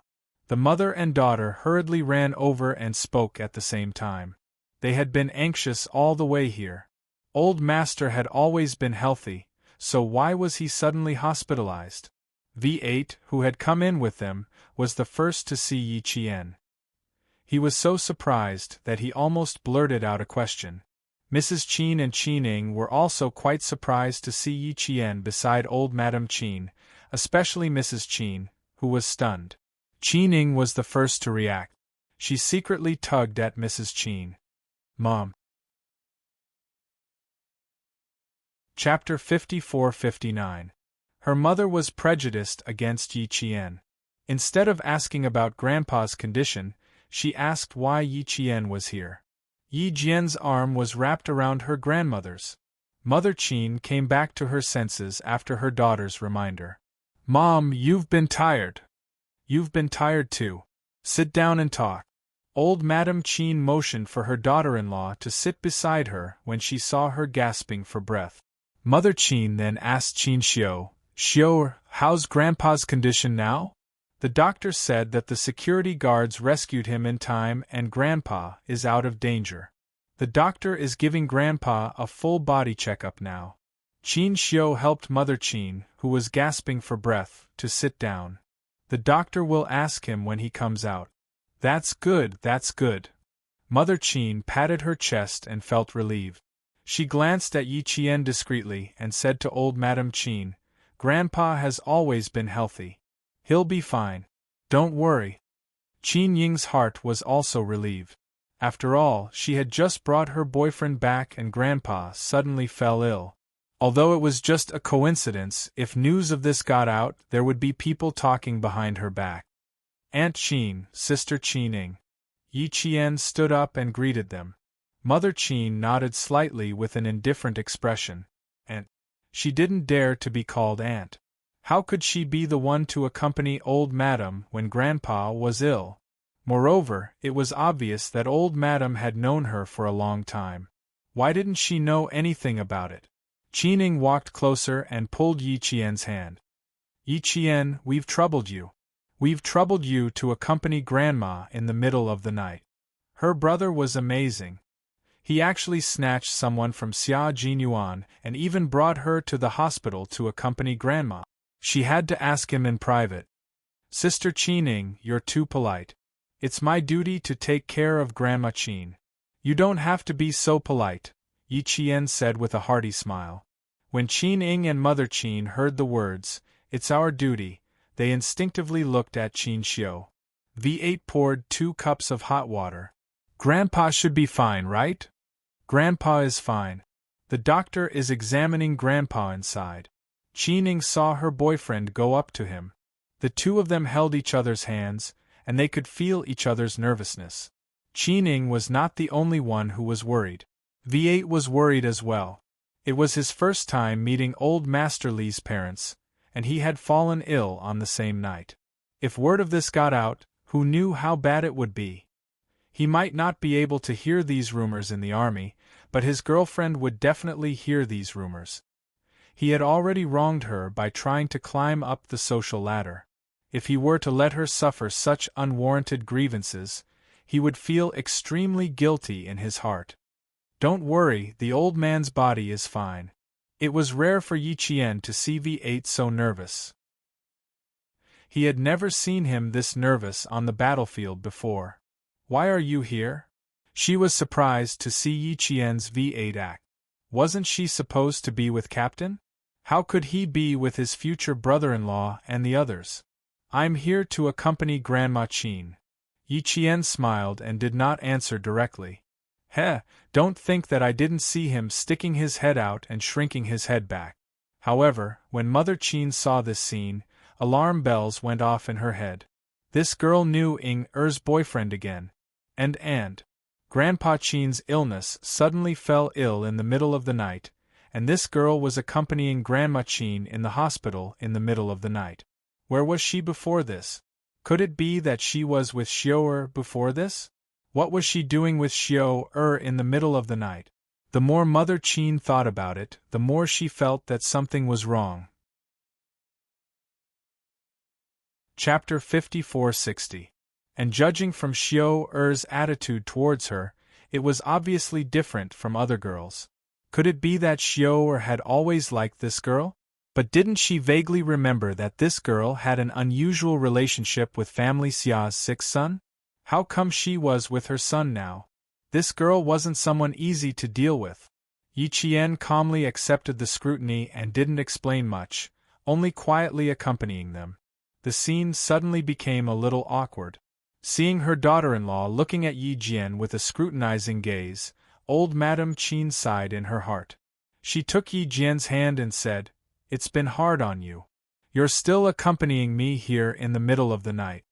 The mother and daughter hurriedly ran over and spoke at the same time. They had been anxious all the way here. Old Master had always been healthy, so why was he suddenly hospitalized? V8, who had come in with them, was the first to see Yi Qian. He was so surprised that he almost blurted out a question. Mrs. Qin and Qining were also quite surprised to see Yi Qian beside old Madame Qin, especially Mrs. Qin, who was stunned. Qining was the first to react. She secretly tugged at Mrs. Qin. Mom. Chapter 54-59. Her mother was prejudiced against Yi Qian. Instead of asking about Grandpa's condition, she asked why Yi Qian was here. Yi Jian's arm was wrapped around her grandmother's. Mother Qin came back to her senses after her daughter's reminder. Mom, you've been tired. You've been tired too. Sit down and talk. Old Madame Qin motioned for her daughter-in-law to sit beside her when she saw her gasping for breath. Mother Qin then asked Qin Xiu, Xiu, how's Grandpa's condition now? The doctor said that the security guards rescued him in time and Grandpa is out of danger. The doctor is giving Grandpa a full body checkup now. Qin Xiu helped Mother Qin, who was gasping for breath, to sit down. The doctor will ask him when he comes out. That's good, that's good. Mother Qin patted her chest and felt relieved. She glanced at Yi Qian discreetly and said to old Madame Qin, "Grandpa has always been healthy. He'll be fine. Don't worry." Qin Ying's heart was also relieved. After all, she had just brought her boyfriend back and Grandpa suddenly fell ill. Although it was just a coincidence, if news of this got out, there would be people talking behind her back. Aunt Qin, Sister Qin Ying. Yi Qian stood up and greeted them. Mother Qin nodded slightly with an indifferent expression. Aunt. She didn't dare to be called Aunt. How could she be the one to accompany old Madam when Grandpa was ill? Moreover, it was obvious that old Madam had known her for a long time. Why didn't she know anything about it? Qin Ying walked closer and pulled Yi Qian's hand. "Yi Qian, we've troubled you. We've troubled you to accompany Grandma in the middle of the night." Her brother was amazing. He actually snatched someone from Xia Jinyuan and even brought her to the hospital to accompany Grandma. She had to ask him in private. "Sister Qin Ying, you're too polite. It's my duty to take care of Grandma Qin." "You don't have to be so polite," Yi Qian said with a hearty smile. When Qin Ying and Mother Qin heard the words, "It's our duty," they instinctively looked at Qin Xiu. V8 poured 2 cups of hot water. "Grandpa should be fine, right?" "Grandpa is fine. The doctor is examining Grandpa inside." Qin Ying saw her boyfriend go up to him. The two of them held each other's hands, and they could feel each other's nervousness. Qin Ying was not the only one who was worried. V8 was worried as well. It was his first time meeting old Master Li's parents, and he had fallen ill on the same night. If word of this got out, who knew how bad it would be? He might not be able to hear these rumors in the army, but his girlfriend would definitely hear these rumors. He had already wronged her by trying to climb up the social ladder. If he were to let her suffer such unwarranted grievances, he would feel extremely guilty in his heart. "Don't worry, the old man's body is fine." It was rare for Yi Qian to see V8 so nervous. He had never seen him this nervous on the battlefield before. "Why are you here?" She was surprised to see Yi Qian's V8 act. Wasn't she supposed to be with Captain? How could he be with his future brother-in-law and the others? "I'm here to accompany Grandma Qin." Yi Qian smiled and did not answer directly. Don't think that I didn't see him sticking his head out and shrinking his head back." However, when Mother Qin saw this scene, alarm bells went off in her head. This girl knew Ying Er's boyfriend again. And Grandpa Qin's illness suddenly fell ill in the middle of the night, and this girl was accompanying Grandma Qin in the hospital in the middle of the night. Where was she before this? Could it be that she was with Xiu before this? What was she doing with Xiu in the middle of the night? The more Mother Qin thought about it, the more she felt that something was wrong. Chapter 5460. And judging from Xiu's attitude towards her, it was obviously different from other girls. Could it be that Xiu had always liked this girl? But didn't she vaguely remember that this girl had an unusual relationship with family Xia's sixth son? How come she was with her son now? This girl wasn't someone easy to deal with. Yi Qian calmly accepted the scrutiny and didn't explain much, only quietly accompanying them. The scene suddenly became a little awkward. Seeing her daughter-in-law looking at Yi Jian with a scrutinizing gaze, old Madame Qin sighed in her heart. She took Yi Jian's hand and said, "It's been hard on you. You're still accompanying me here in the middle of the night."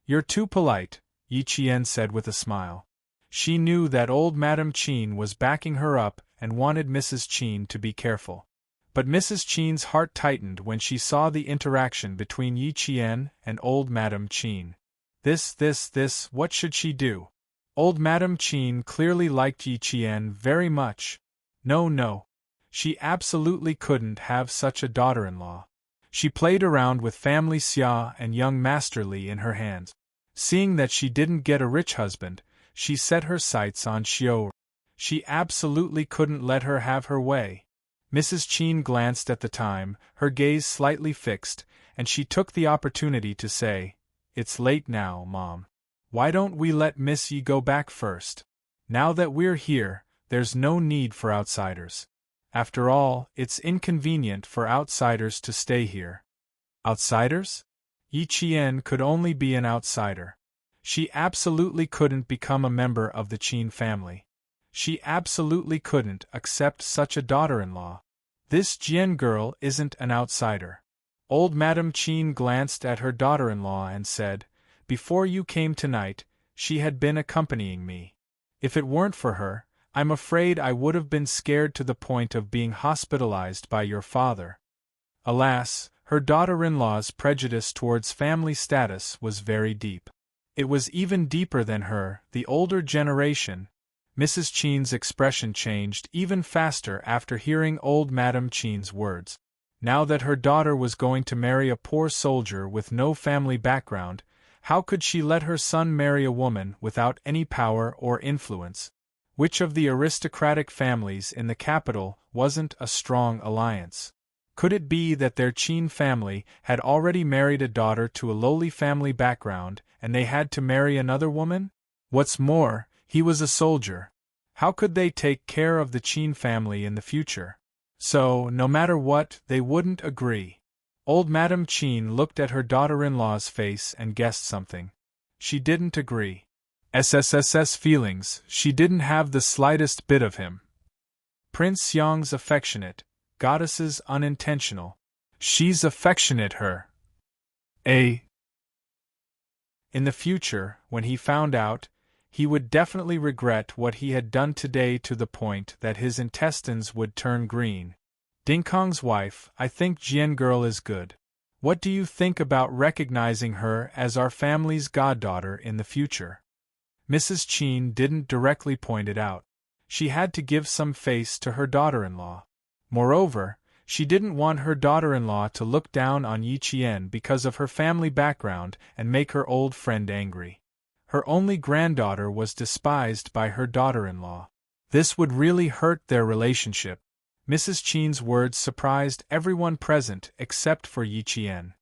"You're too polite," Yi Qian said with a smile. She knew that old Madame Qin was backing her up and wanted Mrs. Qin to be careful. But Mrs. Qin's heart tightened when she saw the interaction between Yi Qian and old Madame Qin. What should she do? Old Madame Qin clearly liked Yi Qian very much. No. She absolutely couldn't have such a daughter-in-law. She played around with family Xia and young Master Li in her hands. Seeing that she didn't get a rich husband, she set her sights on Xiu. She absolutely couldn't let her have her way. Mrs. Qin glanced at the time, her gaze slightly fixed, and she took the opportunity to say, "It's late now, Mom. Why don't we let Miss Yi go back first? Now that we're here, there's no need for outsiders. After all, it's inconvenient for outsiders to stay here. Outsiders? Yi Qian could only be an outsider. She absolutely couldn't become a member of the Qin family. She absolutely couldn't accept such a daughter-in-law. This Jian girl isn't an outsider. Old Madame Qin glanced at her daughter-in-law and said, "Before you came tonight, she had been accompanying me. If it weren't for her, I'm afraid I would have been scared to the point of being hospitalized by your father." Alas, her daughter-in-law's prejudice towards family status was very deep. It was even deeper than her, the older generation. Mrs. Qin's expression changed even faster after hearing old Madame Qin's words. Now that her daughter was going to marry a poor soldier with no family background, how could she let her son marry a woman without any power or influence? Which of the aristocratic families in the capital wasn't a strong alliance? Could it be that their Qin family had already married a daughter to a lowly family background, and they had to marry another woman? What's more, he was a soldier. How could they take care of the Qin family in the future? So, no matter what, they wouldn't agree. Old Madame Qin looked at her daughter-in-law's face and guessed something. She didn't agree. SSS's feelings, she didn't have the slightest bit of him. Prince Yang's affectionate, goddess's unintentional. She's affectionate her. In the future, when he found out, he would definitely regret what he had done today to the point that his intestines would turn green. Dingkong's wife, I think Jian girl is good. What do you think about recognizing her as our family's goddaughter in the future? Mrs. Qin didn't directly point it out. She had to give some face to her daughter-in-law. Moreover, she didn't want her daughter-in-law to look down on Yi Qian because of her family background and make her old friend angry. Her only granddaughter was despised by her daughter-in-law. This would really hurt their relationship. Mrs. Qin's words surprised everyone present except for Yi Qian.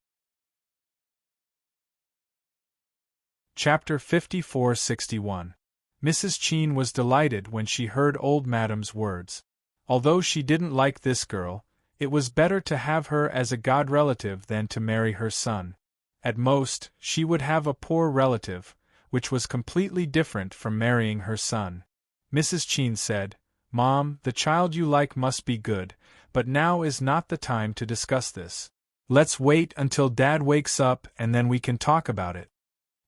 Chapter 5461. Mrs. Qin was delighted when she heard old Madame's words. Although she didn't like this girl, it was better to have her as a god relative than to marry her son. At most, she would have a poor relative, which was completely different from marrying her son. Mrs. Qin said, "Mom, the child you like must be good, but now is not the time to discuss this. Let's wait until Dad wakes up and then we can talk about it."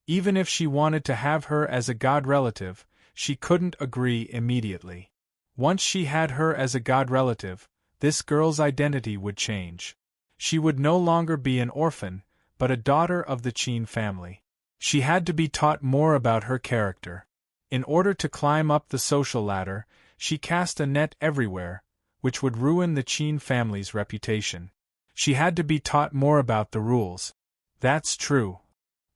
Even if she wanted to have her as a god relative, she couldn't agree immediately. Once she had her as a god relative, this girl's identity would change. She would no longer be an orphan, but a daughter of the Qin family. She had to be taught more about her character. In order to climb up the social ladder, she cast a net everywhere, which would ruin the Qin family's reputation. She had to be taught more about the rules. That's true.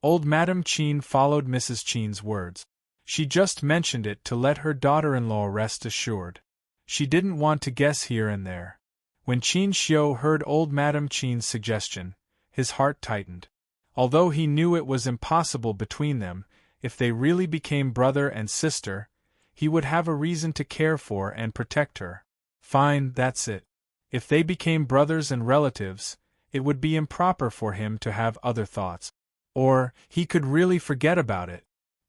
Old Madame Qin followed Mrs. Qin's words. She just mentioned it to let her daughter-in-law rest assured. She didn't want to guess here and there. When Qin Xiu heard old Madame Qin's suggestion, his heart tightened. Although he knew it was impossible between them, if they really became brother and sister, he would have a reason to care for and protect her. Fine, that's it. If they became brothers and relatives, it would be improper for him to have other thoughts. Or, he could really forget about it.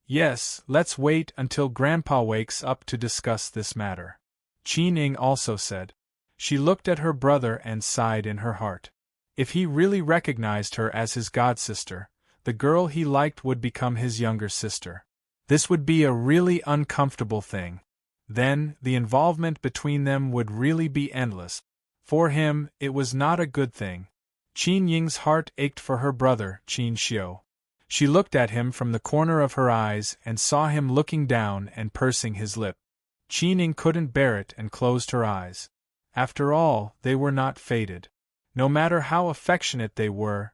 Yes, let's wait until Grandpa wakes up to discuss this matter. Qin Ning also said. She looked at her brother and sighed in her heart. If he really recognized her as his godsister, the girl he liked would become his younger sister. This would be a really uncomfortable thing. Then, the involvement between them would really be endless. For him, it was not a good thing. Qin Ying's heart ached for her brother, Qin Xiu. She looked at him from the corner of her eyes and saw him looking down and pursing his lip. Qin Ying couldn't bear it and closed her eyes. After all, they were not fated. No matter how affectionate they were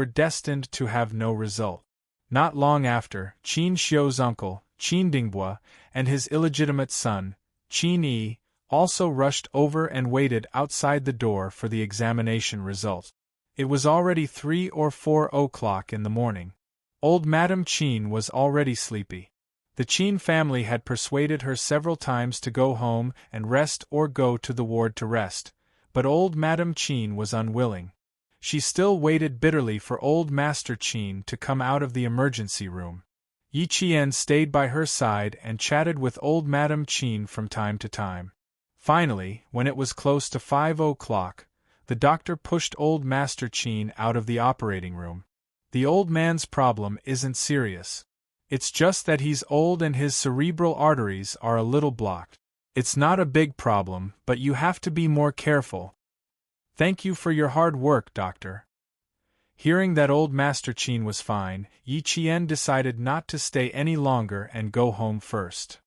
destined to have no result. Not long after, Qin Xiu's uncle, Qin Dingbua, and his illegitimate son, Qin Yi, also rushed over and waited outside the door for the examination results. It was already 3 or 4 o'clock in the morning. Old Madame Qin was already sleepy. The Qin family had persuaded her several times to go home and rest or go to the ward to rest, but old Madame Qin was unwilling. She still waited bitterly for old Master Qin to come out of the emergency room. Yi Qian stayed by her side and chatted with old Madame Qin from time to time. Finally, when it was close to 5 o'clock, the doctor pushed old Master Qin out of the operating room. The old man's problem isn't serious. It's just that he's old and his cerebral arteries are a little blocked. It's not a big problem, but you have to be more careful. Thank you for your hard work, doctor. Hearing that old Master Qin was fine, Yi Qian decided not to stay any longer and go home first.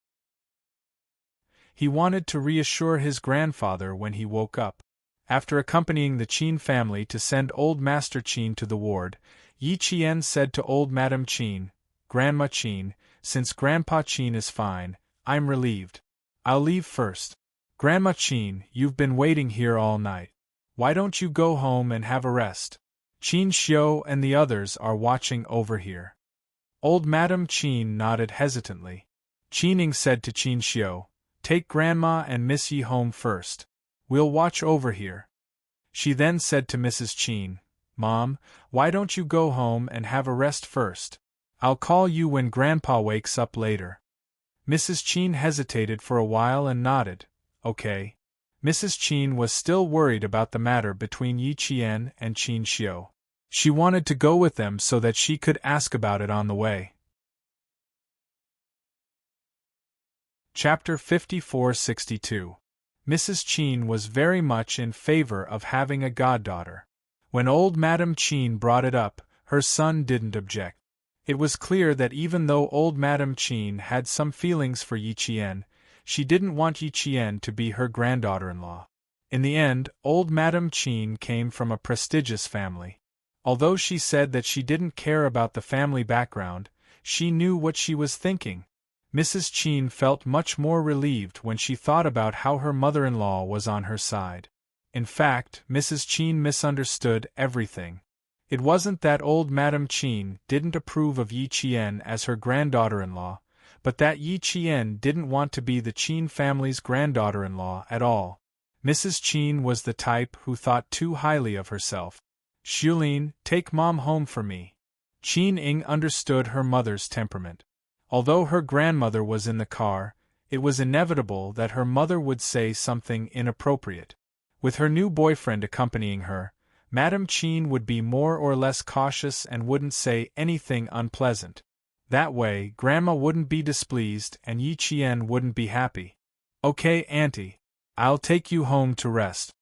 He wanted to reassure his grandfather when he woke up. After accompanying the Qin family to send old Master Qin to the ward, Yi Qian said to old Madame Qin, "Grandma Qin, since Grandpa Qin is fine, I'm relieved. I'll leave first. Grandma Qin, you've been waiting here all night. Why don't you go home and have a rest? Qin Xiu and the others are watching over here." Old Madame Qin nodded hesitantly. Qining said to Qin Xiu, "Take Grandma and Miss Yi home first. We'll watch over here." She then said to Mrs. Qin, "Mom, why don't you go home and have a rest first? I'll call you when Grandpa wakes up later." Mrs. Qin hesitated for a while and nodded, "Okay." Mrs. Qin was still worried about the matter between Yi Qian and Qin Xiu. She wanted to go with them so that she could ask about it on the way. Chapter 5462. Mrs. Qin was very much in favor of having a goddaughter. When old Madame Qin brought it up, her son didn't object. It was clear that even though old Madame Qin had some feelings for Yi Qian, she didn't want Yi Qian to be her granddaughter-in-law. In the end, old Madame Qin came from a prestigious family. Although she said that she didn't care about the family background, she knew what she was thinking. Mrs. Qin felt much more relieved when she thought about how her mother-in-law was on her side. In fact, Mrs. Qin misunderstood everything. It wasn't that old Madame Qin didn't approve of Yi Qian as her granddaughter-in-law, but that Yi Qian didn't want to be the Qin family's granddaughter-in-law at all. Mrs. Qin was the type who thought too highly of herself. "Xulin, take Mom home for me." Qin Ing understood her mother's temperament. Although her grandmother was in the car, it was inevitable that her mother would say something inappropriate. With her new boyfriend accompanying her, Madame Qin would be more or less cautious and wouldn't say anything unpleasant. That way, Grandma wouldn't be displeased and Yi Qian wouldn't be happy. "Okay, Auntie. I'll take you home to rest."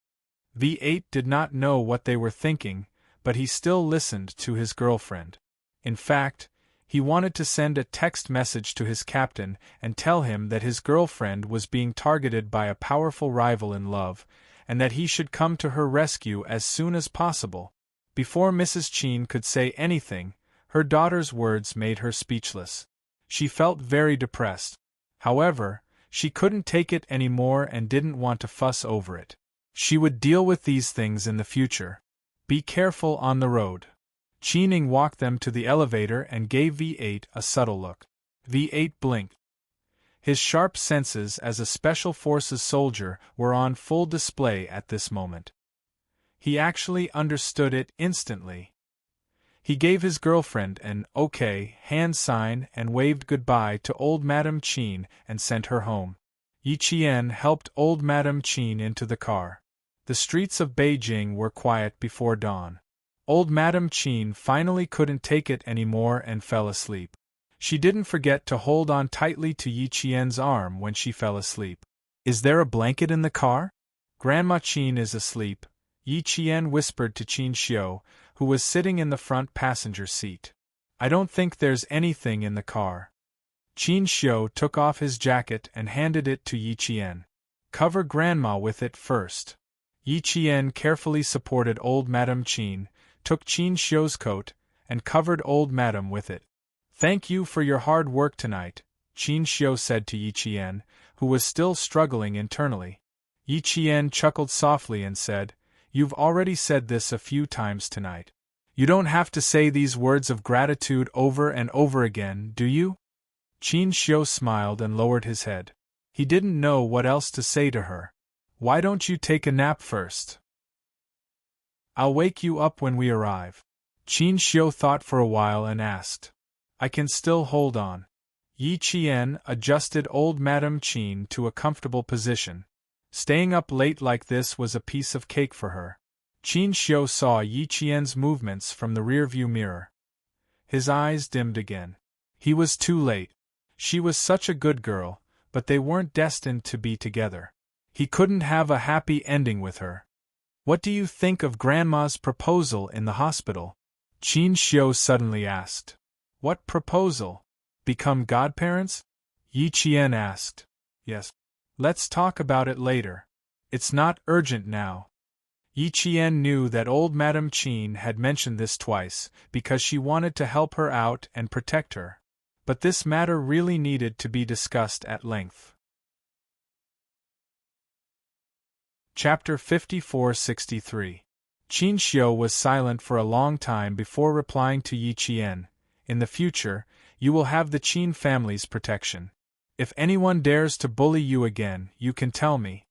V8 did not know what they were thinking, but he still listened to his girlfriend. In fact, he wanted to send a text message to his captain and tell him that his girlfriend was being targeted by a powerful rival in love, and that he should come to her rescue as soon as possible. Before Mrs. Qin could say anything, her daughter's words made her speechless. She felt very depressed. However, she couldn't take it anymore and didn't want to fuss over it. She would deal with these things in the future. "Be careful on the road." Qining walked them to the elevator and gave V8 a subtle look. V8 blinked. His sharp senses as a Special Forces soldier were on full display at this moment. He actually understood it instantly. He gave his girlfriend an "okay" hand sign and waved goodbye to old Madame Qin and sent her home. Yi Qian helped old Madame Qin into the car. The streets of Beijing were quiet before dawn. Old Madame Qin finally couldn't take it anymore and fell asleep. She didn't forget to hold on tightly to Yi Qian's arm when she fell asleep. "Is there a blanket in the car?" "Grandma Qin is asleep," Yi Qian whispered to Qin Xiu, who was sitting in the front passenger seat. "I don't think there's anything in the car." Qin Xiu took off his jacket and handed it to Yi Qian. "Cover Grandma with it first." Yi Qian carefully supported old Madame Qin, took Qin Xiu's coat, and covered old Madame with it. "Thank you for your hard work tonight," Qin Xiu said to Yi Qian, who was still struggling internally. Yi Qian chuckled softly and said, "You've already said this a few times tonight. You don't have to say these words of gratitude over and over again, do you? Qin Xiu smiled and lowered his head. He didn't know what else to say to her. Why don't you take a nap first? I'll wake you up when we arrive. Qin Xiu thought for a while and asked. I can still hold on. Yi Qian adjusted old Madame Qin to a comfortable position. Staying up late like this was a piece of cake for her. Qin Xiu saw Yi Qian's movements from the rearview mirror. His eyes dimmed again. He was too late. She was such a good girl, but they weren't destined to be together. He couldn't have a happy ending with her. What do you think of Grandma's proposal in the hospital? Qin Xiu suddenly asked. What proposal? Become godparents? Yi Qian asked. Yes. Let's talk about it later. It's not urgent now. Yi Qian knew that old Madame Qin had mentioned this twice, because she wanted to help her out and protect her. But this matter really needed to be discussed at length. Chapter 5463. Qin Xiu was silent for a long time before replying to Yi Qian. In the future, you will have the Qin family's protection. If anyone dares to bully you again, you can tell me.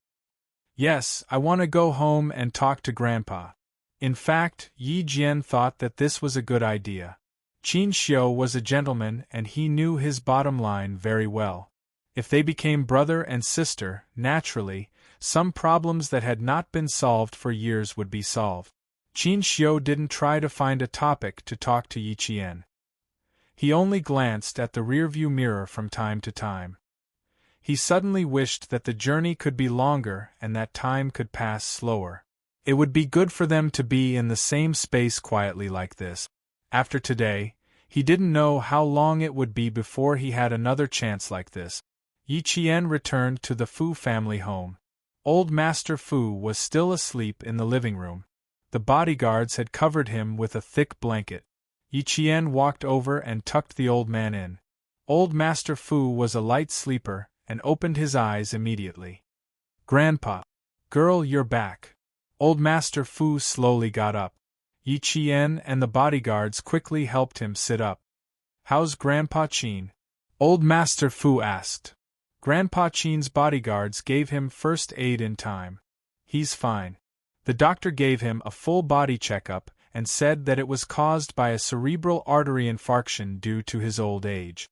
Yes, I want to go home and talk to Grandpa. In fact, Yi Jian thought that this was a good idea. Qin Xiu was a gentleman and he knew his bottom line very well. If they became brother and sister, naturally, some problems that had not been solved for years would be solved. Qin Xiu didn't try to find a topic to talk to Yi Qian. He only glanced at the rearview mirror from time to time. He suddenly wished that the journey could be longer and that time could pass slower. It would be good for them to be in the same space quietly like this. After today, he didn't know how long it would be before he had another chance like this. Yi Qian returned to the Fu family home. Old Master Fu was still asleep in the living room. The bodyguards had covered him with a thick blanket. Yi Qian walked over and tucked the old man in. Old Master Fu was a light sleeper and opened his eyes immediately. Grandpa. Girl, you're back. Old Master Fu slowly got up. Yi Qian and the bodyguards quickly helped him sit up. How's Grandpa Qin? Old Master Fu asked. Grandpa Qin's bodyguards gave him first aid in time. He's fine. The doctor gave him a full body checkup and said that it was caused by a cerebral artery infarction due to his old age.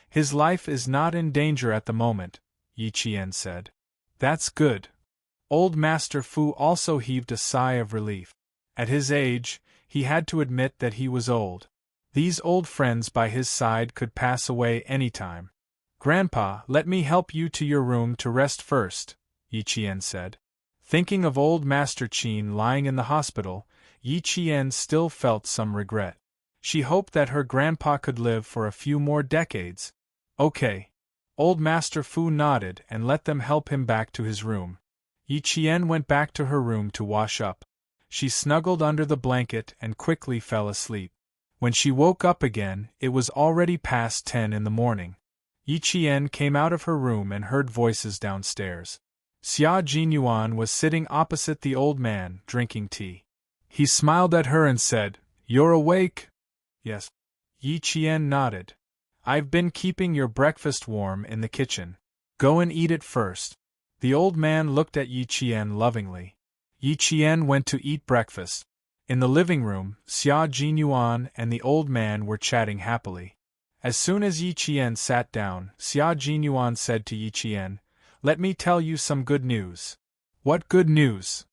His life is not in danger at the moment, Yi Qian said. That's good. Old Master Fu also heaved a sigh of relief. At his age, he had to admit that he was old. These old friends by his side could pass away any time. Grandpa, let me help you to your room to rest first, Yi Qian said. Thinking of old Master Qin lying in the hospital, Yi Qian still felt some regret. She hoped that her grandpa could live for a few more decades. Okay. Old Master Fu nodded and let them help him back to his room. Yi Qian went back to her room to wash up. She snuggled under the blanket and quickly fell asleep. When she woke up again, it was already past 10 in the morning. Yi Qian came out of her room and heard voices downstairs. Xia Jinyuan was sitting opposite the old man, drinking tea. He smiled at her and said, You're awake? Yes. Yi Qian nodded. I've been keeping your breakfast warm in the kitchen. Go and eat it first. The old man looked at Yi Qian lovingly. Yi Qian went to eat breakfast. In the living room, Xia Jinyuan and the old man were chatting happily. As soon as Yi Qian sat down, Xia Jinyuan said to Yi Qian, Let me tell you some good news. What good news?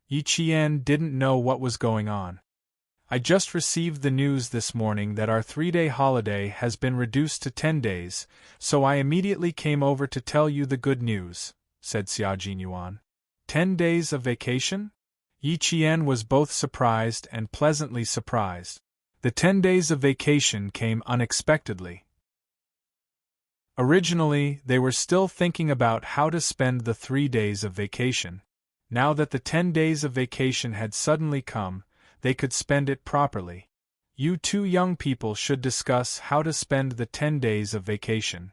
Yi Qian didn't know what was going on. I just received the news this morning that our 3-day holiday has been reduced to 10 days, so I immediately came over to tell you the good news, said Xia Jinyuan. 10 days of vacation? Yi Qian was both surprised and pleasantly surprised. The 10 days of vacation came unexpectedly. Originally, they were still thinking about how to spend the 3 days of vacation. Now that the 10 days of vacation had suddenly come, they could spend it properly. You two young people should discuss how to spend the 10 days of vacation.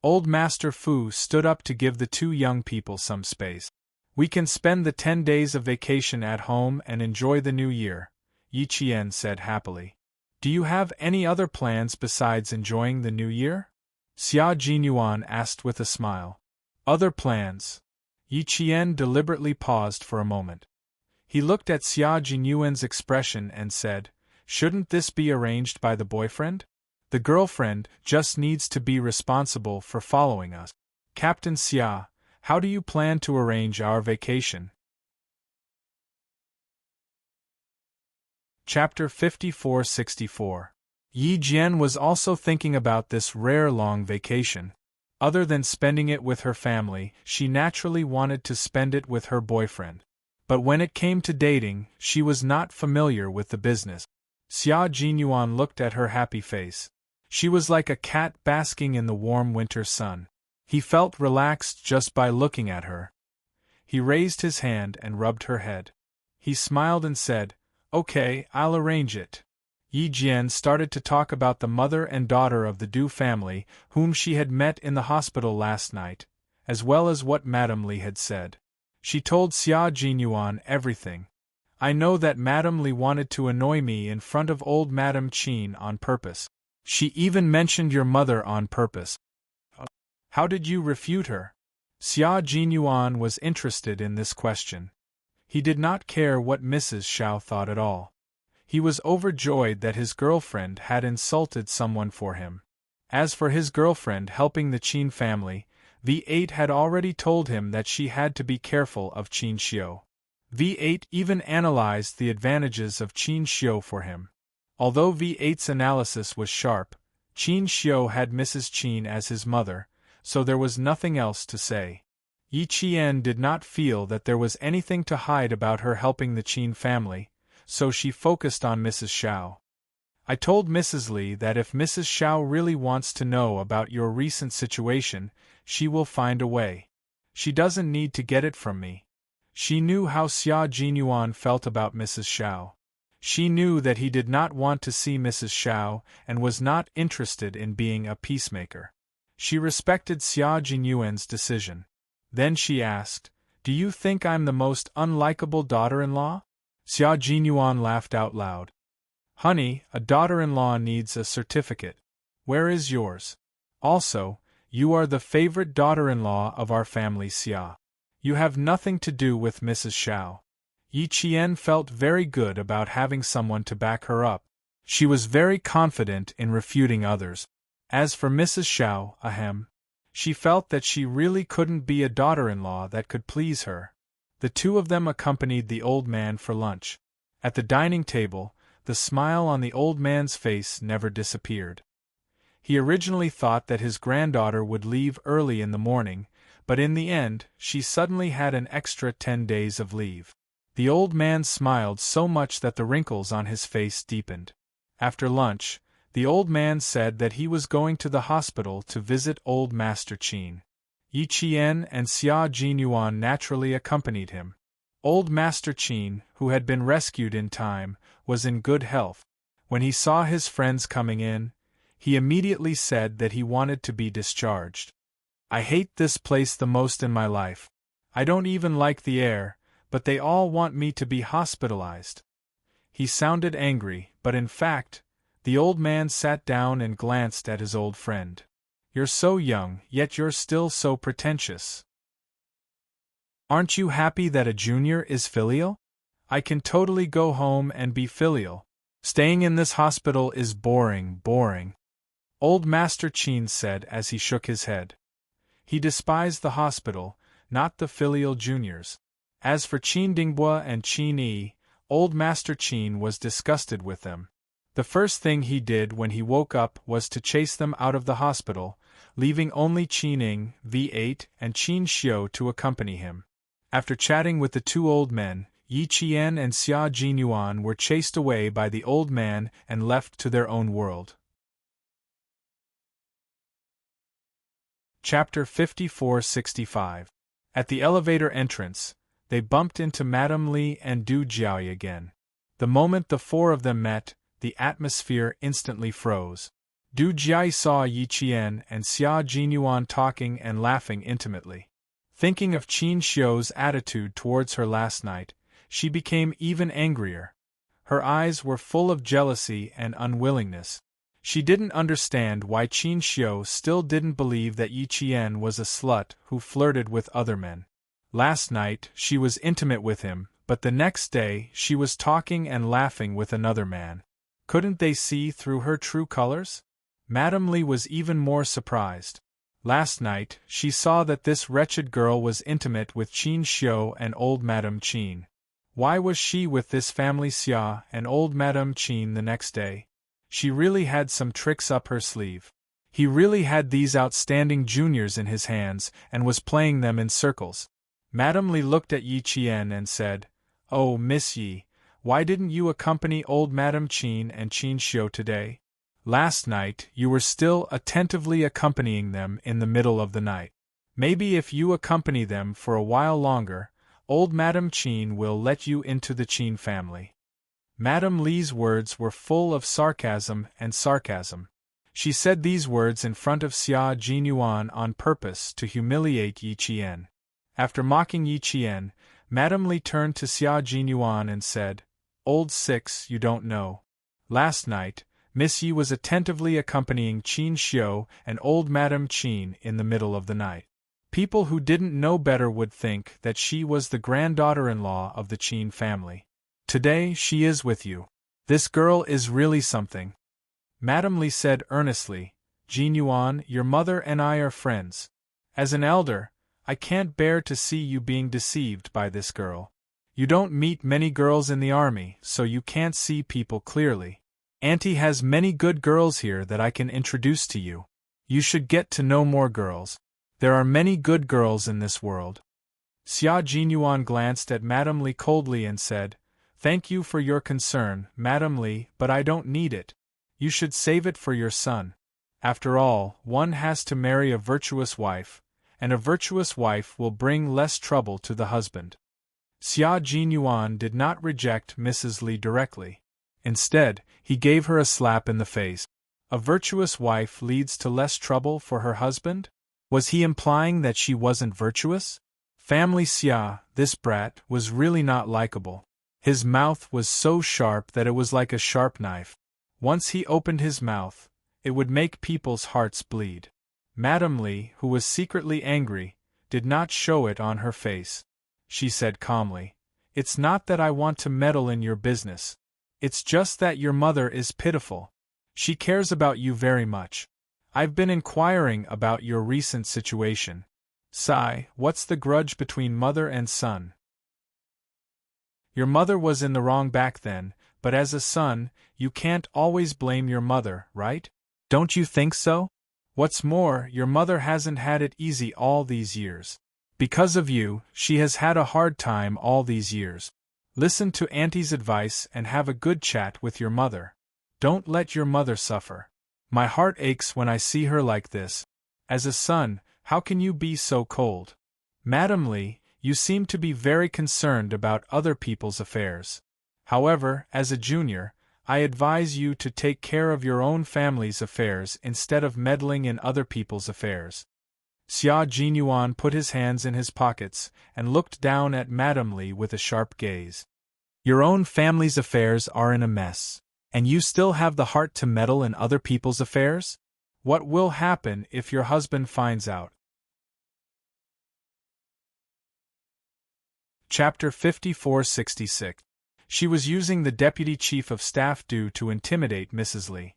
Old Master Fu stood up to give the two young people some space. We can spend the 10 days of vacation at home and enjoy the new year, Yi Qian said happily. Do you have any other plans besides enjoying the new year? Xia Jinyuan asked with a smile. Other plans? Yi Qian deliberately paused for a moment. He looked at Xia Jinyuan's expression and said, shouldn't this be arranged by the boyfriend? The girlfriend just needs to be responsible for following us. Captain Xia, how do you plan to arrange our vacation? Chapter 54-64. Yi Jian was also thinking about this rare long vacation. Other than spending it with her family, she naturally wanted to spend it with her boyfriend. But when it came to dating, she was not familiar with the business. Xia Jinyuan looked at her happy face. She was like a cat basking in the warm winter sun. He felt relaxed just by looking at her. He raised his hand and rubbed her head. He smiled and said, okay, I'll arrange it. Yi Jian started to talk about the mother and daughter of the Du family, whom she had met in the hospital last night, as well as what Madame Li had said. She told Xia Jinyuan everything. I know that Madame Li wanted to annoy me in front of old Madame Qin on purpose. She even mentioned your mother on purpose. How did you refute her? Xia Jinyuan was interested in this question. He did not care what Mrs. Xiao thought at all. He was overjoyed that his girlfriend had insulted someone for him. As for his girlfriend helping the Qin family, V8 had already told him that she had to be careful of Qin Xiu. V8 even analyzed the advantages of Qin Xiu for him. Although V8's analysis was sharp, Qin Xiu had Mrs. Qin as his mother, so there was nothing else to say. Yi Qian did not feel that there was anything to hide about her helping the Qin family, so she focused on Mrs. Xiao. I told Mrs. Li that if Mrs. Xiao really wants to know about your recent situation, she will find a way. She doesn't need to get it from me. She knew how Xia Jinyuan felt about Mrs. Xiao. She knew that he did not want to see Mrs. Xiao and was not interested in being a peacemaker. She respected Xia Jinyuan's decision. Then she asked, do you think I'm the most unlikable daughter-in-law? Xia Jinyuan laughed out loud. Honey, a daughter-in-law needs a certificate. Where is yours? Also, you are the favorite daughter-in-law of our family Xia. You have nothing to do with Mrs. Xiao. Yi Qian felt very good about having someone to back her up. She was very confident in refuting others. As for Mrs. Xiao, she felt that she really couldn't be a daughter-in-law that could please her. The two of them accompanied the old man for lunch. At the dining table, the smile on the old man's face never disappeared. He originally thought that his granddaughter would leave early in the morning, but in the end, she suddenly had an extra 10 days of leave. The old man smiled so much that the wrinkles on his face deepened. After lunch, the old man said that he was going to the hospital to visit old Master Qin. Yi Qian and Xia Jinyuan naturally accompanied him. Old Master Qin, who had been rescued in time, was in good health. When he saw his friends coming in, he immediately said that he wanted to be discharged. I hate this place the most in my life. I don't even like the air, but they all want me to be hospitalized. He sounded angry, but in fact, the old man sat down and glanced at his old friend. You're so young, yet you're still so pretentious. Aren't you happy that a junior is filial? I can totally go home and be filial. Staying in this hospital is boring. Old Master Qin said as he shook his head. He despised the hospital, not the filial juniors. As for Qin Dingbua and Qin Yi, old Master Qin was disgusted with them. The first thing he did when he woke up was to chase them out of the hospital, leaving only Qin Ying, V8, and Qin Xiu to accompany him. After chatting with the two old men, Yi Qian and Xia Jinyuan were chased away by the old man and left to their own world. Chapter 54-65. At the elevator entrance, they bumped into Madame Li and Du Jiaoyi again. The moment the four of them met, the atmosphere instantly froze. Du Jiaoyi saw Yi Qian and Xia Jinyuan talking and laughing intimately. Thinking of Qin Xiu's attitude towards her last night, she became even angrier. Her eyes were full of jealousy and unwillingness. She didn't understand why Qin Xiu still didn't believe that Yi Qian was a slut who flirted with other men. Last night she was intimate with him, but the next day she was talking and laughing with another man. Couldn't they see through her true colors? Madame Li was even more surprised. Last night she saw that this wretched girl was intimate with Qin Xiu and old Madame Qin. Why was she with this family Xia and old Madame Qin the next day? She really had some tricks up her sleeve. He really had these outstanding juniors in his hands and was playing them in circles. Madame Li looked at Yi Qian and said, "Oh, Miss Yi, why didn't you accompany old Madame Qin and Qin Xiu today? Last night you were still attentively accompanying them in the middle of the night. Maybe if you accompany them for a while longer, old Madame Qin will let you into the Qin family." Madame Li's words were full of sarcasm and sarcasm. She said these words in front of Xia Jinyuan on purpose to humiliate Yi Qian. After mocking Yi Qian, Madame Li turned to Xia Jinyuan and said, "Old Six, you don't know. Last night, Miss Yi was attentively accompanying Qin Xiu and old Madame Qin in the middle of the night. People who didn't know better would think that she was the granddaughter-in-law of the Qin family. Today she is with you. This girl is really something." Madame Li said earnestly, "Jinyuan, your mother and I are friends. As an elder, I can't bear to see you being deceived by this girl. You don't meet many girls in the army, so you can't see people clearly. Auntie has many good girls here that I can introduce to you. You should get to know more girls. There are many good girls in this world." Xia Jinyuan glanced at Madame Li coldly and said, "Thank you for your concern, Madame Li, but I don't need it. You should save it for your son. After all, one has to marry a virtuous wife, and a virtuous wife will bring less trouble to the husband." Xia Jinyuan did not reject Mrs. Li directly. Instead, he gave her a slap in the face. A virtuous wife leads to less trouble for her husband? Was he implying that she wasn't virtuous? Family Xia, this brat, was really not likable. His mouth was so sharp that it was like a sharp knife. Once he opened his mouth, it would make people's hearts bleed. Madame Li, who was secretly angry, did not show it on her face. She said calmly, "It's not that I want to meddle in your business. It's just that your mother is pitiful. She cares about you very much. I've been inquiring about your recent situation. Sigh, what's the grudge between mother and son? Your mother was in the wrong back then, but as a son, you can't always blame your mother, right? Don't you think so? What's more, your mother hasn't had it easy all these years. Because of you, she has had a hard time all these years. Listen to Auntie's advice and have a good chat with your mother. Don't let your mother suffer. My heart aches when I see her like this. As a son, how can you be so cold? Madame Li, you seem to be very concerned about other people's affairs. However, as a junior, I advise you to take care of your own family's affairs instead of meddling in other people's affairs." Xia Jinyuan put his hands in his pockets and looked down at Madame Li with a sharp gaze. "Your own family's affairs are in a mess, and you still have the heart to meddle in other people's affairs? What will happen if your husband finds out?" Chapter 5466. She was using the Deputy Chief of Staff due to intimidate Mrs. Li.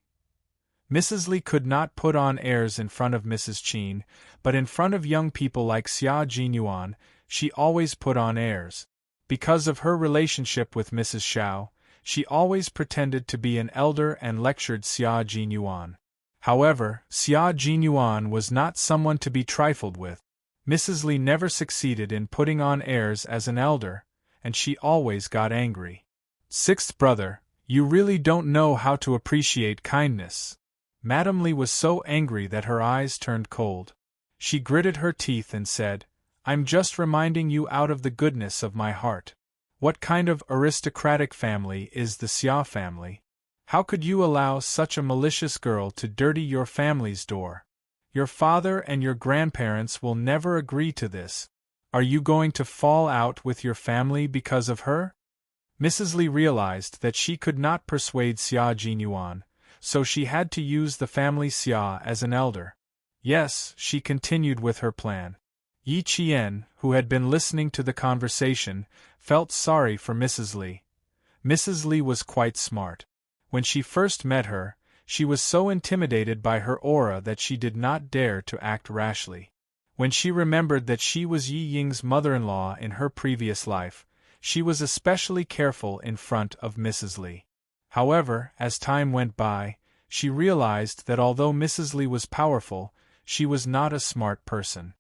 Mrs. Li could not put on airs in front of Mrs. Qin, but in front of young people like Xia Jinyuan, she always put on airs. Because of her relationship with Mrs. Xiao, she always pretended to be an elder and lectured Xia Jinyuan. However, Xia Jinyuan was not someone to be trifled with. Mrs. Li never succeeded in putting on airs as an elder, and she always got angry. "Sixth brother, you really don't know how to appreciate kindness." Madame Li was so angry that her eyes turned cold. She gritted her teeth and said, "I'm just reminding you out of the goodness of my heart. What kind of aristocratic family is the Xia family? How could you allow such a malicious girl to dirty your family's door? Your father and your grandparents will never agree to this. Are you going to fall out with your family because of her?" Mrs. Li realized that she could not persuade Xia Jinyuan, so she had to use the family Xia as an elder. Yes, she continued with her plan. Yi Qian, who had been listening to the conversation, felt sorry for Mrs. Li. Mrs. Li was quite smart. When she first met her, she was so intimidated by her aura that she did not dare to act rashly. When she remembered that she was Yi Ying's mother-in-law in her previous life, she was especially careful in front of Mrs. Li. However, as time went by, she realized that although Mrs. Li was powerful, she was not a smart person.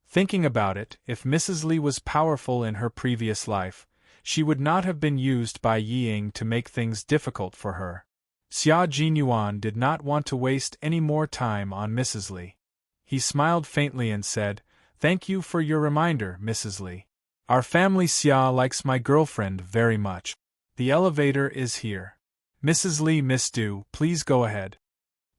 Thinking about it, if Mrs. Li was powerful in her previous life, she would not have been used by Yi Ying to make things difficult for her. Xia Jinyuan did not want to waste any more time on Mrs. Li. He smiled faintly and said, "Thank you for your reminder, Mrs. Li. Our family Xia likes my girlfriend very much. The elevator is here. Mrs. Li, Miss Du, please go ahead."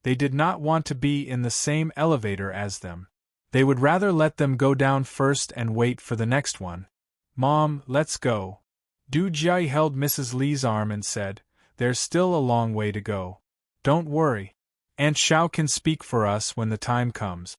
They did not want to be in the same elevator as them. They would rather let them go down first and wait for the next one. "Mom, let's go." Du Jia held Mrs. Li's arm and said, "There's still a long way to go. Don't worry. Aunt Xiao can speak for us when the time comes."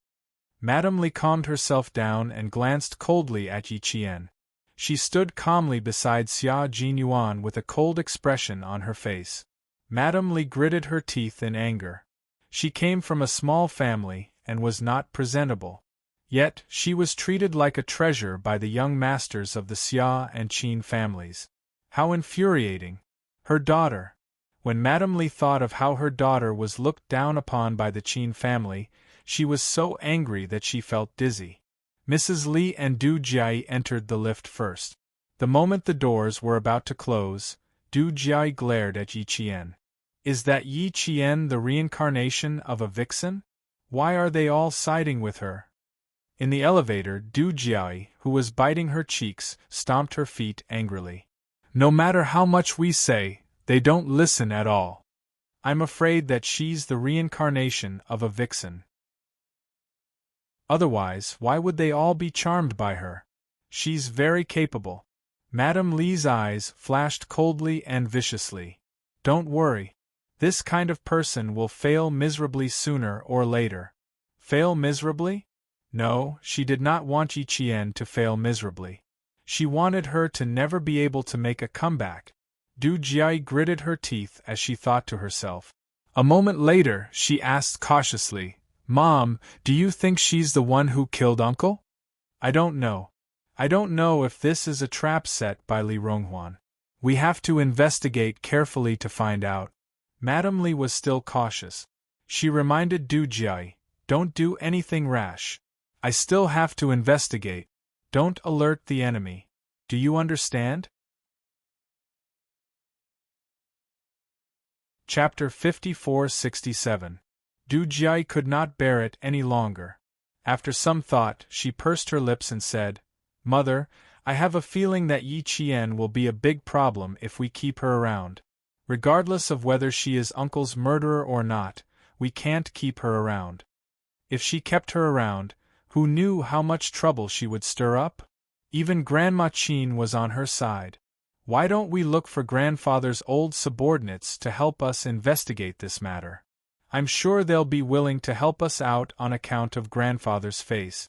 Madame Li calmed herself down and glanced coldly at Yi Qian. She stood calmly beside Xia Jinyuan with a cold expression on her face. Madame Li gritted her teeth in anger. She came from a small family and was not presentable. Yet, she was treated like a treasure by the young masters of the Xia and Qin families. How infuriating! Her daughter. When Madame Li thought of how her daughter was looked down upon by the Qin family, she was so angry that she felt dizzy. Mrs. Li and Du Jia entered the lift first. The moment the doors were about to close, Du Jia glared at Yi Qian. Is that Yi Qian the reincarnation of a vixen? Why are they all siding with her? In the elevator, Du Jia, who was biting her cheeks, stomped her feet angrily. No matter how much we say, they don't listen at all. I'm afraid that she's the reincarnation of a vixen. Otherwise, why would they all be charmed by her? She's very capable. Madame Li's eyes flashed coldly and viciously. Don't worry. This kind of person will fail miserably sooner or later. Fail miserably? No, she did not want Yi Qian to fail miserably. She wanted her to never be able to make a comeback. Du Jia gritted her teeth as she thought to herself. A moment later, she asked cautiously, "Mom, do you think she's the one who killed Uncle?" "I don't know. I don't know if this is a trap set by Li Ronghuan. We have to investigate carefully to find out." Madame Li was still cautious. She reminded Du Jia, "Don't do anything rash. I still have to investigate. Don't alert the enemy. Do you understand?" Chapter 5467. Du Jia could not bear it any longer. After some thought, she pursed her lips and said, "Mother, I have a feeling that Yi Qian will be a big problem if we keep her around. Regardless of whether she is Uncle's murderer or not, we can't keep her around. If she kept her around, who knew how much trouble she would stir up? Even Grandma Qin was on her side. Why don't we look for grandfather's old subordinates to help us investigate this matter? I'm sure they'll be willing to help us out on account of grandfather's face."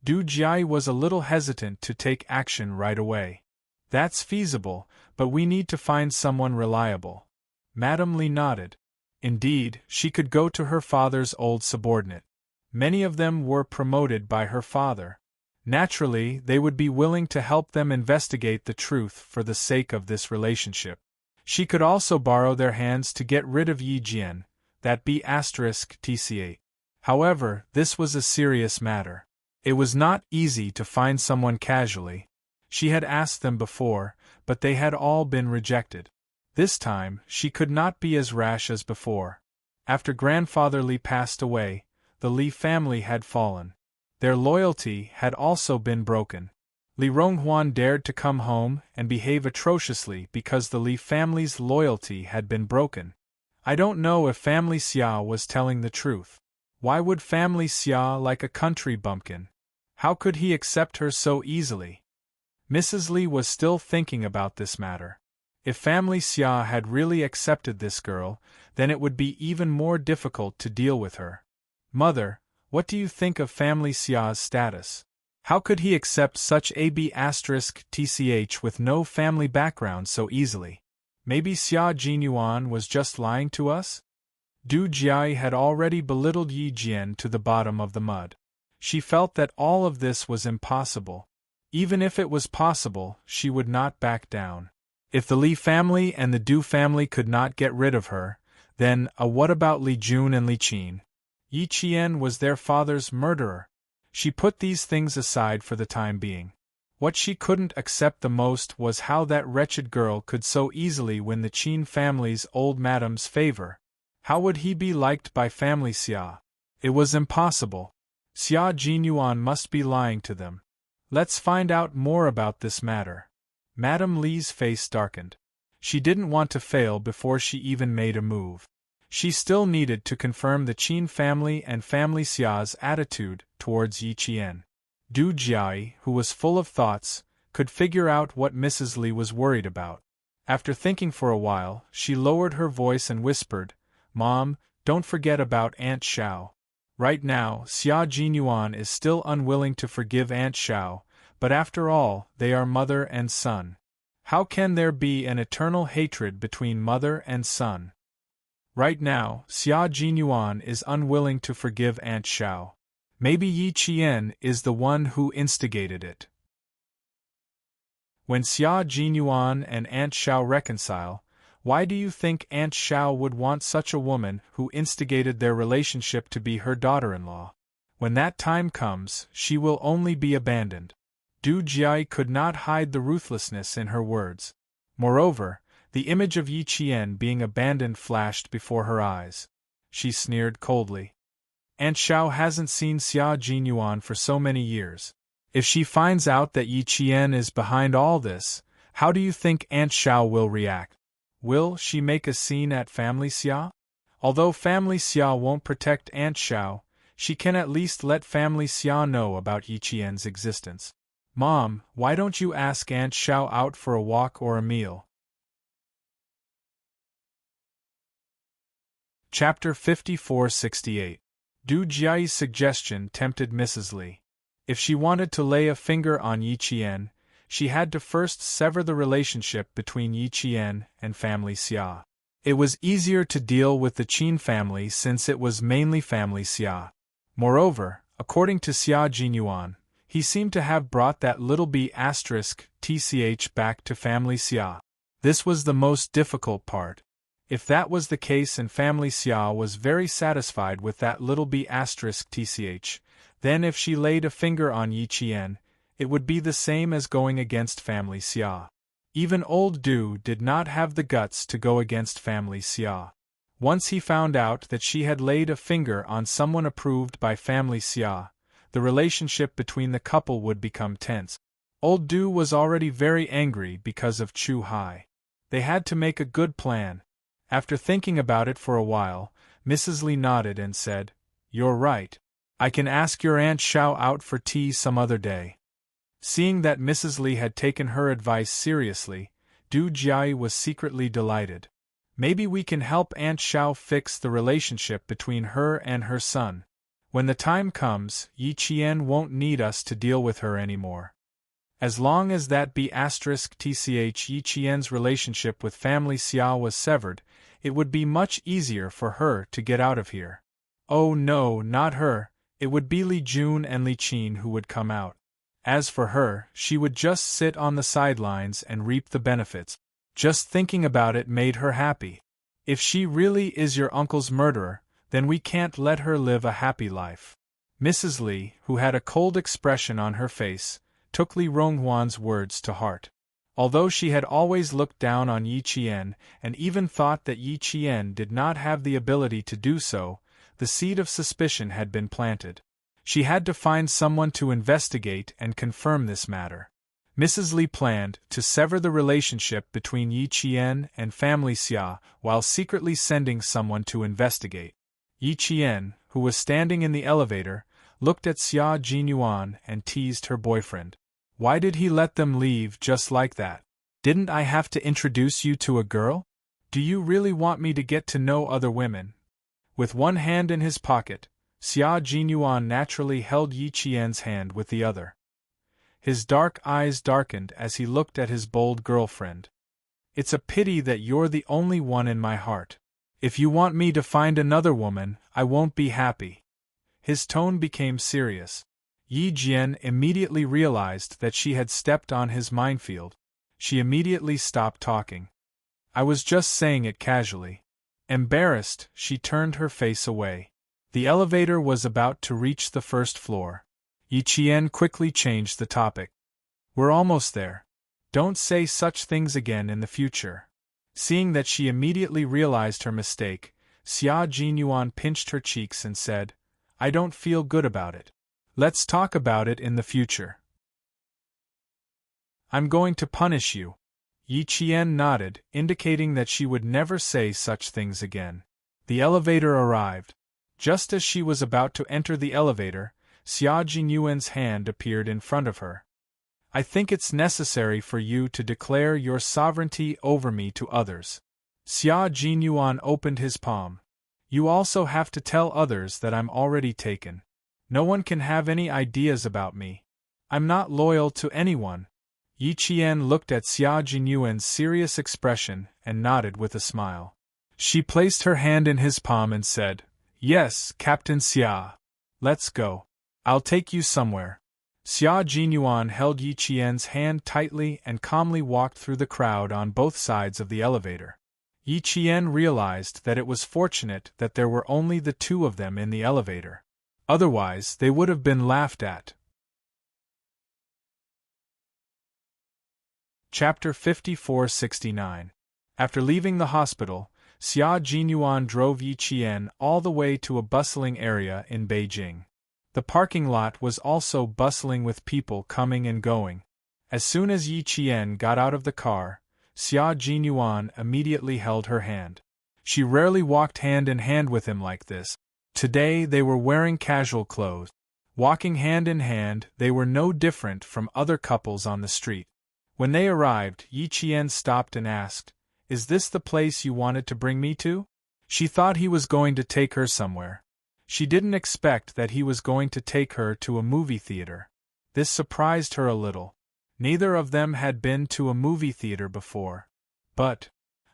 Du Jia was a little hesitant to take action right away. "That's feasible, but we need to find someone reliable." Madame Li nodded. Indeed, she could go to her father's old subordinate. Many of them were promoted by her father. Naturally, they would be willing to help them investigate the truth for the sake of this relationship. She could also borrow their hands to get rid of Yi Jian, that **TCA. However, this was a serious matter. It was not easy to find someone casually. She had asked them before, but they had all been rejected. This time, she could not be as rash as before. After Grandfather Li passed away, the Li family had fallen. Their loyalty had also been broken. Li Ronghuan dared to come home and behave atrociously because the Li family's loyalty had been broken. I don't know if family Xia was telling the truth. Why would family Xia like a country bumpkin? How could he accept her so easily? Mrs. Li was still thinking about this matter. If family Xia had really accepted this girl, then it would be even more difficult to deal with her. Mother, what do you think of family Xia's status? How could he accept such a b***tch with no family background so easily? Maybe Xia Jinyuan was just lying to us? Du Jiai had already belittled Yi Jian to the bottom of the mud. She felt that all of this was impossible. Even if it was possible, she would not back down. If the Li family and the Du family could not get rid of her, then, what about Li Jun and Li Qin? Yi Qian was their father's murderer. She put these things aside for the time being. What she couldn't accept the most was how that wretched girl could so easily win the Qin family's old madam's favor. How would he be liked by family Xia? It was impossible. Xia Jinyuan must be lying to them. Let's find out more about this matter. Madame Li's face darkened. She didn't want to fail before she even made a move. She still needed to confirm the Qin family and family Xia's attitude towards Yi Qian. Du Jiai, who was full of thoughts, could figure out what Mrs. Li was worried about. After thinking for a while, she lowered her voice and whispered, "Mom, don't forget about Aunt Xiao. Right now, Xia Jinyuan is still unwilling to forgive Aunt Xiao, but after all, they are mother and son. How can there be an eternal hatred between mother and son? Right now, Xia Jinyuan is unwilling to forgive Aunt Xiao. Maybe Yi Qian is the one who instigated it." When Xia Jinyuan and Aunt Xiao reconcile, why do you think Aunt Xiao would want such a woman who instigated their relationship to be her daughter-in-law? When that time comes, she will only be abandoned. Du Jiai could not hide the ruthlessness in her words. Moreover, the image of Yi Qian being abandoned flashed before her eyes. She sneered coldly. Aunt Xiao hasn't seen Xia Jinyuan for so many years. If she finds out that Yi Qian is behind all this, how do you think Aunt Xiao will react? Will she make a scene at family Xia? Although family Xia won't protect Aunt Xiao, she can at least let family Xia know about Yi Qian's existence. Mom, why don't you ask Aunt Xiao out for a walk or a meal? Chapter 5468. Du Jiai's suggestion tempted Mrs. Li. If she wanted to lay a finger on Yi Qian, she had to first sever the relationship between Yi Qian and family Xia. It was easier to deal with the Qin family since it was mainly family Xia. Moreover, according to Xia Jinyuan, he seemed to have brought that little b***tch back to family Xia. This was the most difficult part. If that was the case and family Xia was very satisfied with that little b***tch, then if she laid a finger on Yi Qian, it would be the same as going against family Xia. Even old Du did not have the guts to go against family Xia. Once he found out that she had laid a finger on someone approved by family Xia, the relationship between the couple would become tense. Old Du was already very angry because of Chu Hai. They had to make a good plan. After thinking about it for a while, Mrs. Li nodded and said, "You're right. I can ask your Aunt Xiao out for tea some other day." Seeing that Mrs. Li had taken her advice seriously, Du Jiai was secretly delighted. Maybe we can help Aunt Xiao fix the relationship between her and her son. When the time comes, Yi Qian won't need us to deal with her anymore. As long as that b***tch Yi Qian's relationship with family Xia was severed, it would be much easier for her to get out of here. Oh no, not her, it would be Li Jun and Li Qin who would come out. As for her, she would just sit on the sidelines and reap the benefits. Just thinking about it made her happy. If she really is your uncle's murderer, then we can't let her live a happy life. Mrs. Li, who had a cold expression on her face, took Li Ronghuan's words to heart. Although she had always looked down on Yi Qian and even thought that Yi Qian did not have the ability to do so, the seed of suspicion had been planted. She had to find someone to investigate and confirm this matter. Mrs. Li planned to sever the relationship between Yi Qian and family Xia while secretly sending someone to investigate. Yi Qian, who was standing in the elevator, looked at Xia Jinyuan and teased her boyfriend. Why did he let them leave just like that? Didn't I have to introduce you to a girl? Do you really want me to get to know other women? With one hand in his pocket, Xia Jinyuan naturally held Yi Qian's hand with the other. His dark eyes darkened as he looked at his bold girlfriend. It's a pity that you're the only one in my heart. If you want me to find another woman, I won't be happy. His tone became serious. Yi Jian immediately realized that she had stepped on his minefield. She immediately stopped talking. I was just saying it casually. Embarrassed, she turned her face away. The elevator was about to reach the first floor. Yi Qian quickly changed the topic. We're almost there. Don't say such things again in the future. Seeing that she immediately realized her mistake, Xia Jinyuan pinched her cheeks and said, I don't feel good about it. Let's talk about it in the future. I'm going to punish you. Yi Qian nodded, indicating that she would never say such things again. The elevator arrived. Just as she was about to enter the elevator, Xia Jinyuan's hand appeared in front of her. I think it's necessary for you to declare your sovereignty over me to others. Xia Jinyuan opened his palm. You also have to tell others that I'm already taken. No one can have any ideas about me. I'm not loyal to anyone. Yi Qian looked at Xia Jinyuan's serious expression and nodded with a smile. She placed her hand in his palm and said, Yes, Captain Xia. Let's go. I'll take you somewhere. Xia Jinyuan held Yi Qian's hand tightly and calmly walked through the crowd on both sides of the elevator. Yi Qian realized that it was fortunate that there were only the two of them in the elevator. Otherwise, they would have been laughed at. Chapter 5469. After leaving the hospital, Xia Jinyuan drove Yi Qian all the way to a bustling area in Beijing. The parking lot was also bustling with people coming and going. As soon as Yi Qian got out of the car, Xia Jinyuan immediately held her hand. She rarely walked hand in hand with him like this. Today they were wearing casual clothes. Walking hand in hand, they were no different from other couples on the street. When they arrived, Yi Qian stopped and asked, Is this the place you wanted to bring me to? She thought he was going to take her somewhere. She didn't expect that he was going to take her to a movie theater. This surprised her a little. Neither of them had been to a movie theater before. But,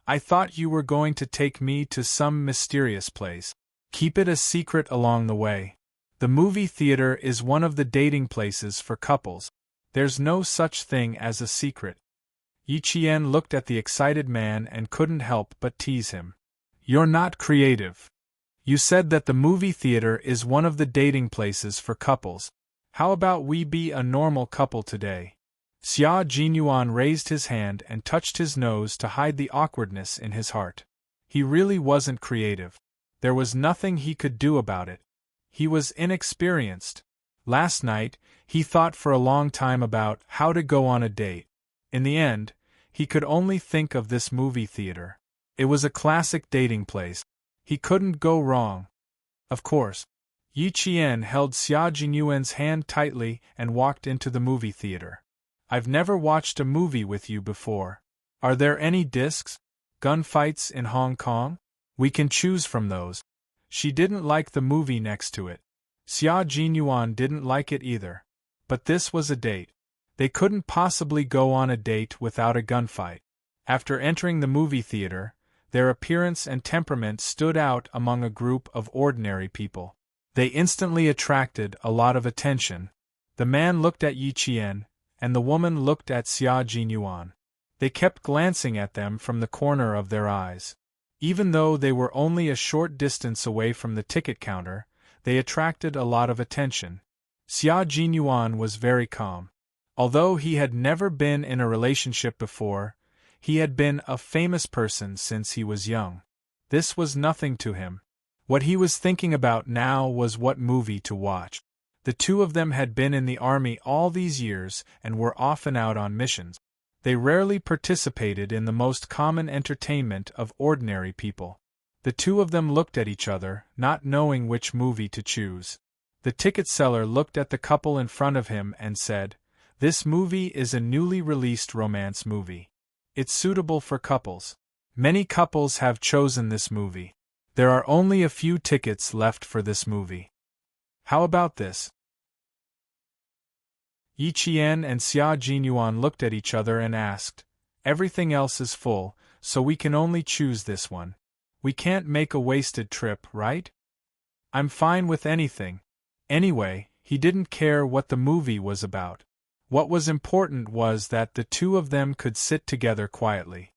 I thought you were going to take me to some mysterious place. Keep it a secret along the way. The movie theater is one of the dating places for couples. There's no such thing as a secret. Yi Qian looked at the excited man and couldn't help but tease him. You're not creative. You said that the movie theater is one of the dating places for couples. How about we be a normal couple today? Xia Jinyuan raised his hand and touched his nose to hide the awkwardness in his heart. He really wasn't creative. There was nothing he could do about it. He was inexperienced. Last night, he thought for a long time about how to go on a date. In the end, he could only think of this movie theater. It was a classic dating place. He couldn't go wrong. Of course. Yi Qian held Xia Jinyuan's hand tightly and walked into the movie theater. I've never watched a movie with you before. Are there any discs? Gunfights in Hong Kong? We can choose from those. She didn't like the movie next to it. Xia Jinyuan didn't like it either. But this was a date. They couldn't possibly go on a date without a gunfight. After entering the movie theater, their appearance and temperament stood out among a group of ordinary people. They instantly attracted a lot of attention. The man looked at Yi Qian, and the woman looked at Xia Jinyuan. They kept glancing at them from the corner of their eyes. Even though they were only a short distance away from the ticket counter, they attracted a lot of attention. Xia Jinyuan was very calm. Although he had never been in a relationship before, he had been a famous person since he was young. This was nothing to him. What he was thinking about now was what movie to watch. The two of them had been in the army all these years and were often out on missions. They rarely participated in the most common entertainment of ordinary people. The two of them looked at each other, not knowing which movie to choose. The ticket seller looked at the couple in front of him and said, "This movie is a newly released romance movie. It's suitable for couples. Many couples have chosen this movie. There are only a few tickets left for this movie. How about this? Yi Qian and Xia Jinyuan looked at each other and asked, "Everything else is full, so we can only choose this one. We can't make a wasted trip, right?" "I'm fine with anything." Anyway, he didn't care what the movie was about. What was important was that the two of them could sit together quietly.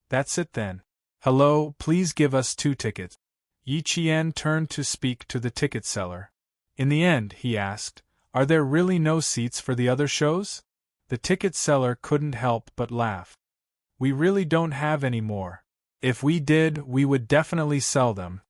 "That's it then. Hello, please give us 2 tickets." Yi Qian turned to speak to the ticket seller. In the end, he asked, "Are there really no seats for the other shows?" The ticket seller couldn't help but laugh. "We really don't have any more. If we did, we would definitely sell them."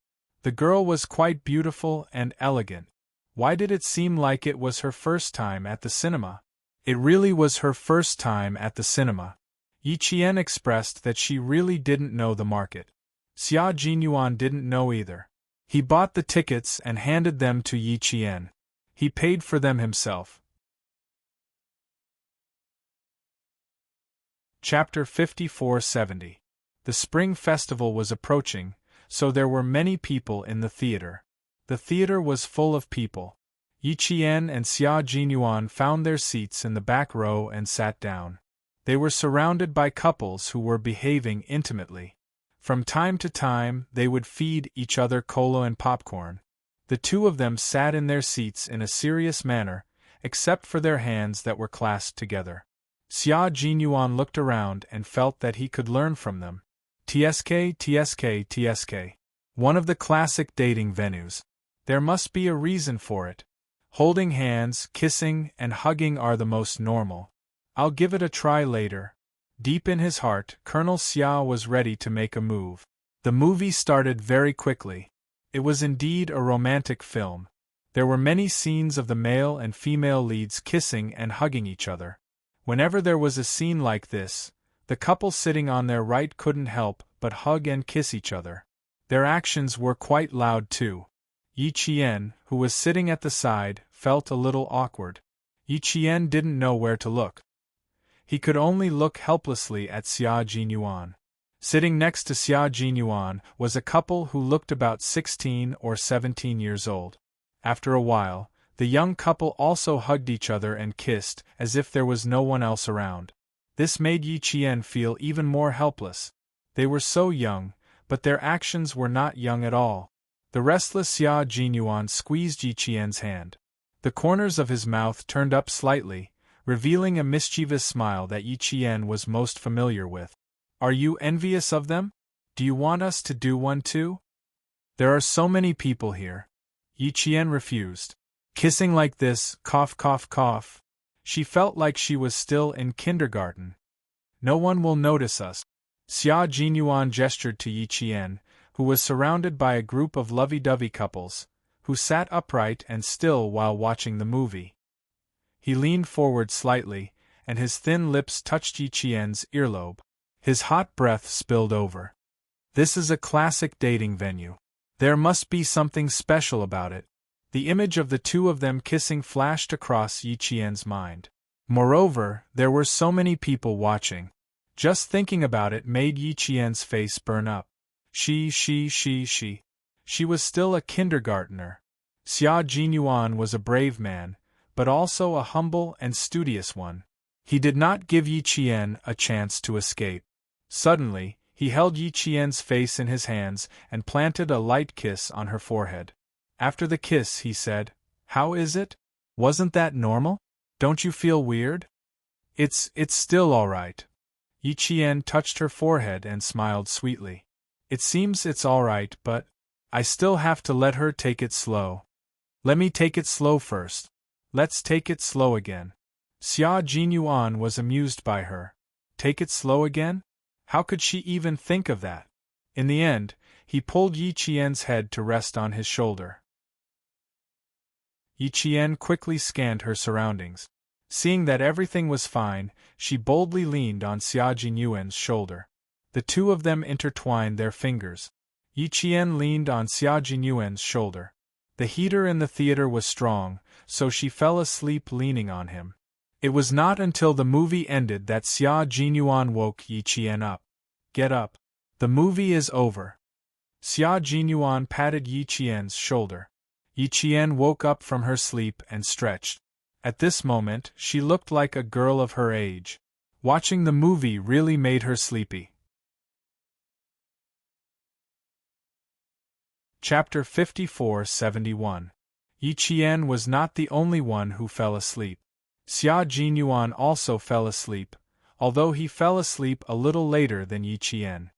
The girl was quite beautiful and elegant. Why did it seem like it was her first time at the cinema? It really was her first time at the cinema. Yi Qian expressed that she really didn't know the market. Xia Jinyuan didn't know either. He bought the tickets and handed them to Yi Qian. He paid for them himself. Chapter 5470. The Spring Festival was approaching, so there were many people in the theater. The theater was full of people. Yi Qian and Xia Jinyuan found their seats in the back row and sat down. They were surrounded by couples who were behaving intimately. From time to time, they would feed each other cola and popcorn. The two of them sat in their seats in a serious manner, except for their hands that were clasped together. Xia Jinyuan looked around and felt that he could learn from them. TSK, TSK, TSK. One of the classic dating venues. There must be a reason for it. Holding hands, kissing, and hugging are the most normal. I'll give it a try later. Deep in his heart, Colonel Xia was ready to make a move. The movie started very quickly. It was indeed a romantic film. There were many scenes of the male and female leads kissing and hugging each other. Whenever there was a scene like this, the couple sitting on their right couldn't help but hug and kiss each other. Their actions were quite loud too. Yi Qian, who was sitting at the side, felt a little awkward. Yi Qian didn't know where to look. He could only look helplessly at Xia Jinyuan. Sitting next to Xia Jinyuan was a couple who looked about 16 or 17 years old. After a while, the young couple also hugged each other and kissed, as if there was no one else around. This made Yi Qian feel even more helpless. They were so young, but their actions were not young at all. The restless Xia Jinyuan squeezed Yi Qian's hand. The corners of his mouth turned up slightly, revealing a mischievous smile that Yi Qian was most familiar with. "Are you envious of them? Do you want us to do one too? There are so many people here." Yi Qian refused. Kissing like this, cough cough cough. She felt like she was still in kindergarten. "No one will notice us." Xia Jinyuan gestured to Yi Qian, who was surrounded by a group of lovey-dovey couples, who sat upright and still while watching the movie. He leaned forward slightly, and his thin lips touched Yi Qian's earlobe. His hot breath spilled over. This is a classic dating venue. There must be something special about it. The image of the two of them kissing flashed across Yi Qian's mind. Moreover, there were so many people watching. Just thinking about it made Yi Qian's face burn up. She was still a kindergartner. Xia Jinyuan was a brave man, but also a humble and studious one. He did not give Yi Qian a chance to escape. Suddenly, he held Yi Qian's face in his hands and planted a light kiss on her forehead. After the kiss, he said, "How is it? Wasn't that normal? Don't you feel weird?" It's still all right." Yi Qian touched her forehead and smiled sweetly. "It seems it's all right, but I still have to let her take it slow." "Let me take it slow first." "Let's take it slow again." Xia Jinyuan was amused by her. Take it slow again? How could she even think of that? In the end, he pulled Yi Qian's head to rest on his shoulder. Yi Qian quickly scanned her surroundings. Seeing that everything was fine, she boldly leaned on Xia Jinyuan's shoulder. The two of them intertwined their fingers. Yi Qian leaned on Xia Jinyuan's shoulder. The heater in the theater was strong, so she fell asleep leaning on him. It was not until the movie ended that Xia Jinyuan woke Yi Qian up. Get up. The movie is over. Xia Jinyuan patted Yi Qian's shoulder. Yi Qian woke up from her sleep and stretched. At this moment, she looked like a girl of her age. Watching the movie really made her sleepy. Chapter 54-71. Yi Qian was not the only one who fell asleep. Xia Jinyuan also fell asleep, although he fell asleep a little later than Yi Qian.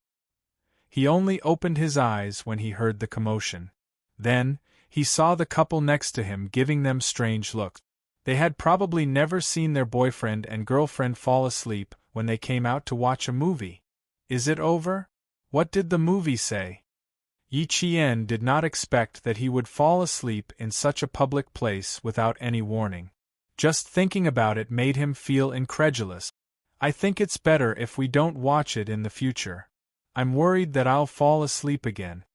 He only opened his eyes when he heard the commotion. Then, he saw the couple next to him giving them strange looks. They had probably never seen their boyfriend and girlfriend fall asleep when they came out to watch a movie. Is it over? What did the movie say? Yi Qian did not expect that he would fall asleep in such a public place without any warning. Just thinking about it made him feel incredulous. I think it's better if we don't watch it in the future. I'm worried that I'll fall asleep again.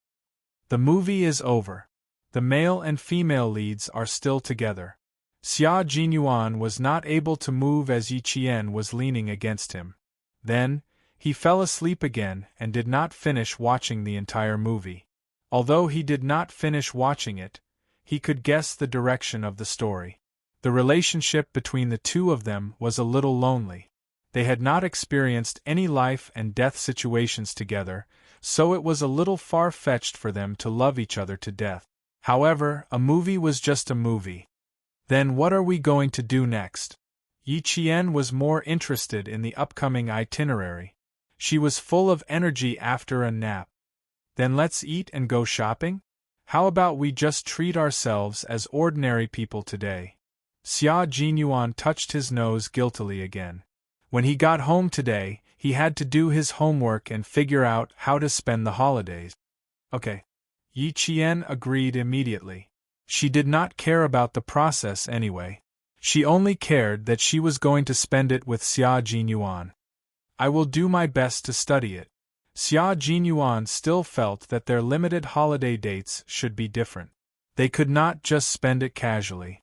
The movie is over. The male and female leads are still together. Xia Jinyuan was not able to move as Yi Qian was leaning against him. Then, he fell asleep again and did not finish watching the entire movie. Although he did not finish watching it, he could guess the direction of the story. The relationship between the two of them was a little lonely. They had not experienced any life and death situations together, so it was a little far-fetched for them to love each other to death. However, a movie was just a movie. Then what are we going to do next? Yi Qian was more interested in the upcoming itinerary. She was full of energy after a nap. Then let's eat and go shopping? How about we just treat ourselves as ordinary people today? Xia Jinyuan touched his nose guiltily again. When he got home today, he had to do his homework and figure out how to spend the holidays. Okay. Yi Qian agreed immediately. She did not care about the process anyway. She only cared that she was going to spend it with Xia Jinyuan. I will do my best to study it. Xia Jinyuan still felt that their limited holiday dates should be different. They could not just spend it casually.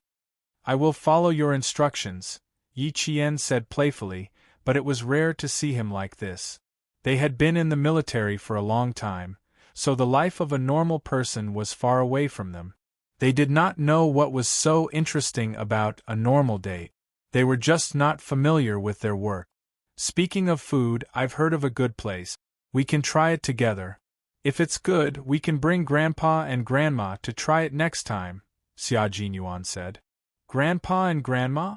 I will follow your instructions, Yi Qian said playfully, but it was rare to see him like this. They had been in the military for a long time, so the life of a normal person was far away from them. They did not know what was so interesting about a normal date. They were just not familiar with their work. Speaking of food, I've heard of a good place. We can try it together. If it's good, we can bring Grandpa and Grandma to try it next time, Xia Jinyuan said. Grandpa and Grandma?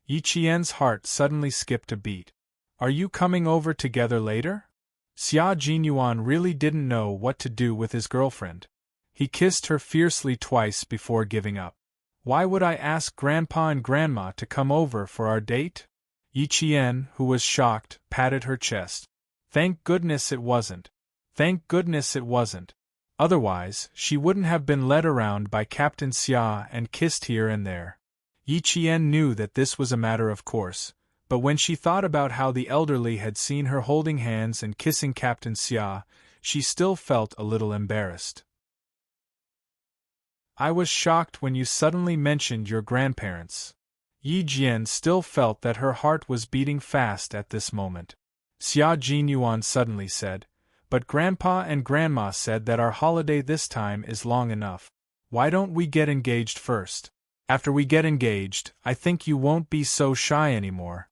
Yi Qian's heart suddenly skipped a beat. Are you coming over together later? Xia Jinyuan really didn't know what to do with his girlfriend. He kissed her fiercely twice before giving up. Why would I ask Grandpa and Grandma to come over for our date? Yi Qian, who was shocked, patted her chest. Thank goodness it wasn't. Thank goodness it wasn't. Otherwise, she wouldn't have been led around by Captain Xia and kissed here and there. Yi Qian knew that this was a matter of course, but when she thought about how the elderly had seen her holding hands and kissing Captain Xia, she still felt a little embarrassed. I was shocked when you suddenly mentioned your grandparents. Yi Jian still felt that her heart was beating fast at this moment. Xia Jinyuan suddenly said, but Grandpa and Grandma said that our holiday this time is long enough. Why don't we get engaged first? After we get engaged, I think you won't be so shy anymore.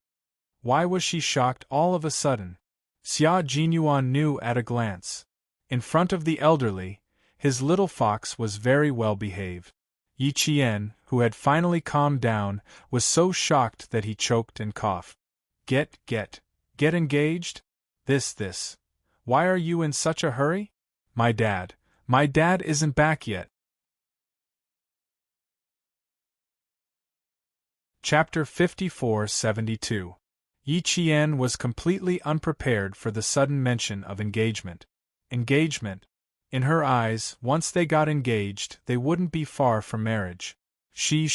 Why was she shocked all of a sudden? Xia Jinyuan knew at a glance. In front of the elderly, his little fox was very well behaved. Yi Qian, who had finally calmed down, was so shocked that he choked and coughed. Get engaged? This. Why are you in such a hurry? My dad isn't back yet. Chapter 54-72. Yi Qian was completely unprepared for the sudden mention of engagement. Engagement. In her eyes, once they got engaged, they wouldn't be far from marriage. She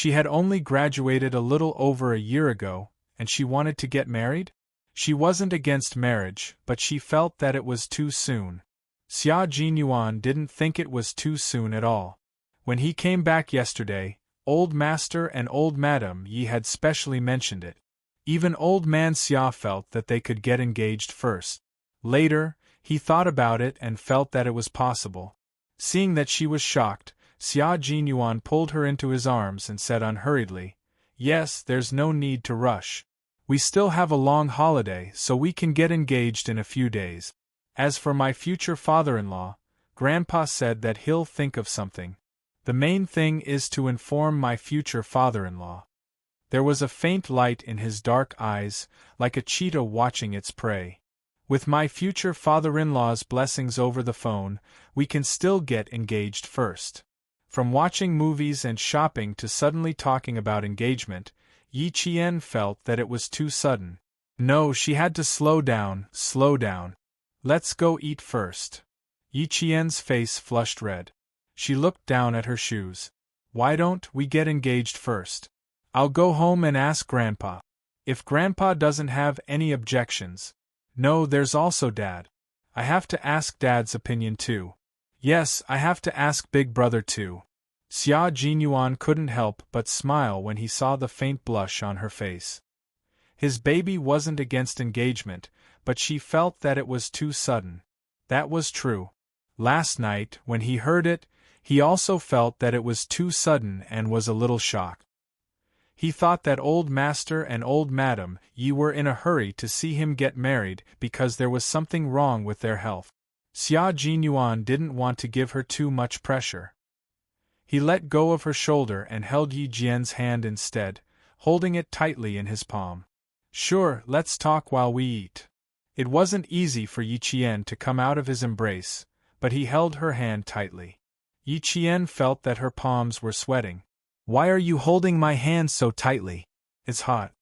had only graduated a little over a year ago, and she wanted to get married? She wasn't against marriage, but she felt that it was too soon. Xia Jinyuan didn't think it was too soon at all. When he came back yesterday, Old Master and Old Madam Yi had specially mentioned it. Even Old Man Xia felt that they could get engaged first. Later, he thought about it and felt that it was possible. Seeing that she was shocked, Xia Jinyuan pulled her into his arms and said unhurriedly, "Yes, there's no need to rush. We still have a long holiday, so we can get engaged in a few days. As for my future father-in-law, Grandpa said that he'll think of something. The main thing is to inform my future father-in-law." There was a faint light in his dark eyes, like a cheetah watching its prey. "With my future father-in-law's blessings over the phone, we can still get engaged first." From watching movies and shopping to suddenly talking about engagement, Yi Qian felt that it was too sudden. No, she had to slow down, slow down. "Let's go eat first." Yi Qian's face flushed red. She looked down at her shoes. "Why don't we get engaged first? I'll go home and ask Grandpa. If Grandpa doesn't have any objections. No, there's also Dad. I have to ask Dad's opinion too. Yes, I have to ask Big Brother too." Xia Jinyuan couldn't help but smile when he saw the faint blush on her face. His baby wasn't against engagement, but she felt that it was too sudden. That was true. Last night, when he heard it, he also felt that it was too sudden and was a little shocked. He thought that Old Master and Old Madam Yi were in a hurry to see him get married because there was something wrong with their health. Xia Jinyuan didn't want to give her too much pressure. He let go of her shoulder and held Yi Jian's hand instead, holding it tightly in his palm. "Sure, let's talk while we eat." It wasn't easy for Yi Qian to come out of his embrace, but he held her hand tightly. Yi Qian felt that her palms were sweating. "Why are you holding my hand so tightly? It's hot.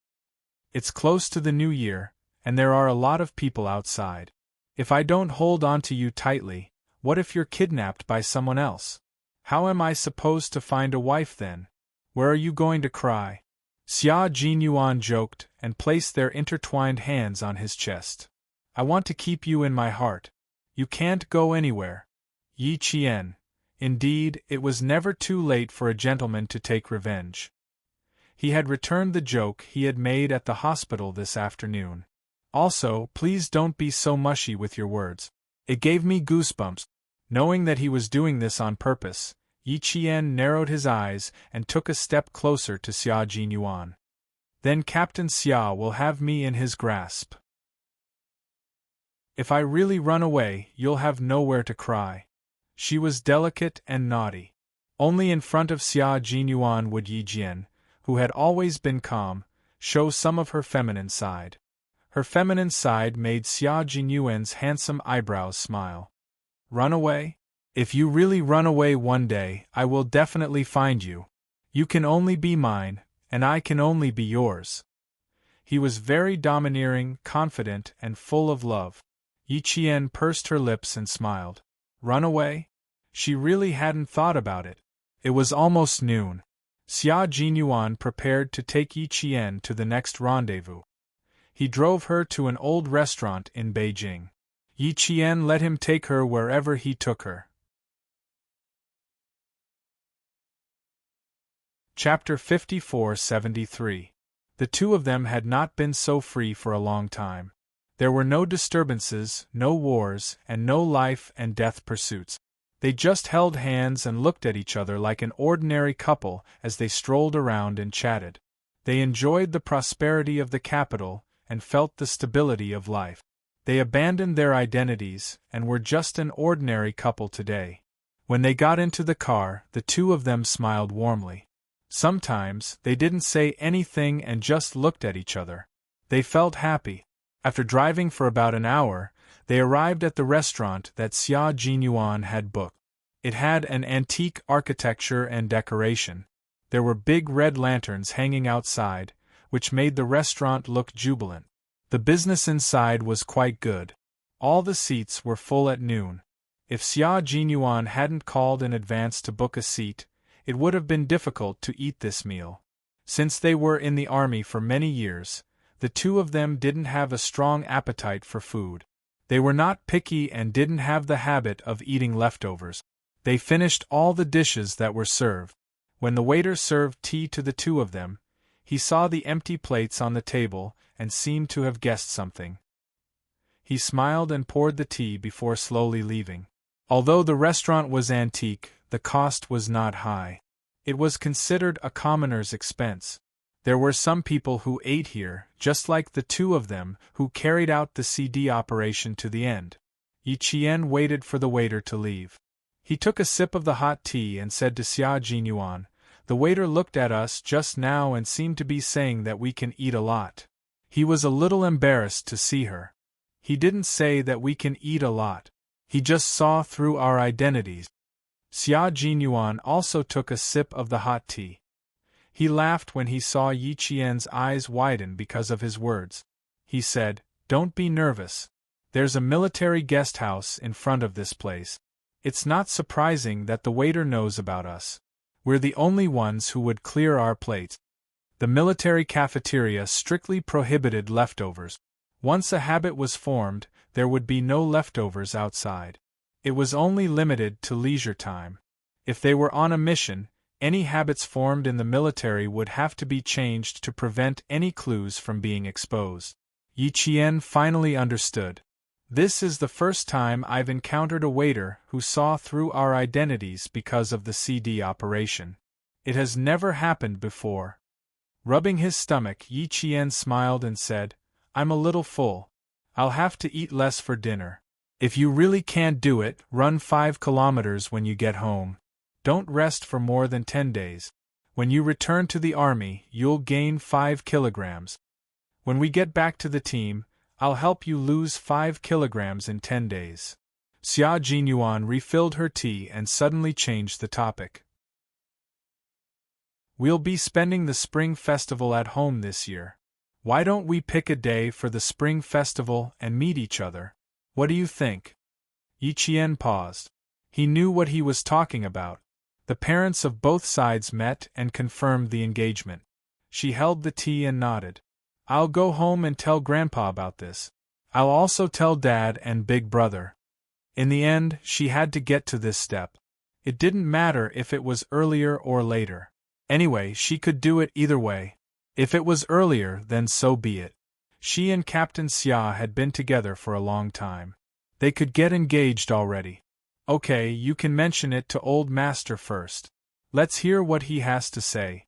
It's close to the new year, and there are a lot of people outside. If I don't hold on to you tightly, what if you're kidnapped by someone else? How am I supposed to find a wife then? Where are you going to cry?" Xia Jinyuan joked and placed their intertwined hands on his chest. "I want to keep you in my heart. You can't go anywhere." Yi Qian. Indeed, it was never too late for a gentleman to take revenge. He had returned the joke he had made at the hospital this afternoon. "Also, please don't be so mushy with your words." It gave me goosebumps. Knowing that he was doing this on purpose, Yi Qian narrowed his eyes and took a step closer to Xia Jinyuan. "Then Captain Xia will have me in his grasp. If I really run away, you'll have nowhere to cry." She was delicate and naughty. Only in front of Xia Jinyuan would Yi Jian, who had always been calm, show some of her feminine side. Her feminine side made Xia Jinyuan's handsome eyebrows smile. "Run away? If you really run away one day, I will definitely find you. You can only be mine, and I can only be yours." He was very domineering, confident, and full of love. Yi Qian pursed her lips and smiled. Run away? She really hadn't thought about it. It was almost noon. Xia Jinyuan prepared to take Yi Qian to the next rendezvous. He drove her to an old restaurant in Beijing. Yi Qian let him take her wherever he took her. Chapter 54-73. The two of them had not been so free for a long time. There were no disturbances, no wars, and no life and death pursuits. They just held hands and looked at each other like an ordinary couple as they strolled around and chatted. They enjoyed the prosperity of the capital and felt the stability of life. They abandoned their identities and were just an ordinary couple today. When they got into the car, the two of them smiled warmly. Sometimes, they didn't say anything and just looked at each other. They felt happy. After driving for about an hour, they arrived at the restaurant that Xia Jinyuan had booked. It had an antique architecture and decoration. There were big red lanterns hanging outside, which made the restaurant look jubilant. The business inside was quite good. All the seats were full at noon. If Xia Jinyuan hadn't called in advance to book a seat, it would have been difficult to eat this meal. Since they were in the army for many years, the two of them didn't have a strong appetite for food. They were not picky and didn't have the habit of eating leftovers. They finished all the dishes that were served. When the waiter served tea to the two of them, he saw the empty plates on the table and seemed to have guessed something. He smiled and poured the tea before slowly leaving. Although the restaurant was antique, the cost was not high. It was considered a commoner's expense. There were some people who ate here, just like the two of them, who carried out the CD operation to the end. Yi Qian waited for the waiter to leave. He took a sip of the hot tea and said to Xia Jinyuan, "The waiter looked at us just now and seemed to be saying that we can eat a lot." He was a little embarrassed to see her. He didn't say that we can eat a lot. He just saw through our identities. Xia Jinyuan also took a sip of the hot tea. He laughed when he saw Yi Qian's eyes widen because of his words. He said, "Don't be nervous. There's a military guest house in front of this place. It's not surprising that the waiter knows about us. We're the only ones who would clear our plates." The military cafeteria strictly prohibited leftovers. Once a habit was formed, there would be no leftovers outside. It was only limited to leisure time. If they were on a mission, any habits formed in the military would have to be changed to prevent any clues from being exposed. Yi Qian finally understood. This is the first time I've encountered a waiter who saw through our identities because of the CD operation. It has never happened before. Rubbing his stomach, Yi Qian smiled and said, "I'm a little full. I'll have to eat less for dinner. If you really can't do it, run 5 kilometers when you get home. Don't rest for more than 10 days. When you return to the army, you'll gain 5 kilograms. When we get back to the team, I'll help you lose 5 kilograms in 10 days. Xia Jinyuan refilled her tea and suddenly changed the topic. We'll be spending the Spring Festival at home this year. Why don't we pick a day for the Spring Festival and meet each other? What do you think? Yi Qian paused. He knew what he was talking about. The parents of both sides met and confirmed the engagement. She held the tea and nodded. I'll go home and tell Grandpa about this. I'll also tell Dad and Big Brother. In the end, she had to get to this step. It didn't matter if it was earlier or later. Anyway, she could do it either way. If it was earlier, then so be it. She and Captain Xia had been together for a long time. They could get engaged already. Okay, you can mention it to Old Master first. Let's hear what he has to say.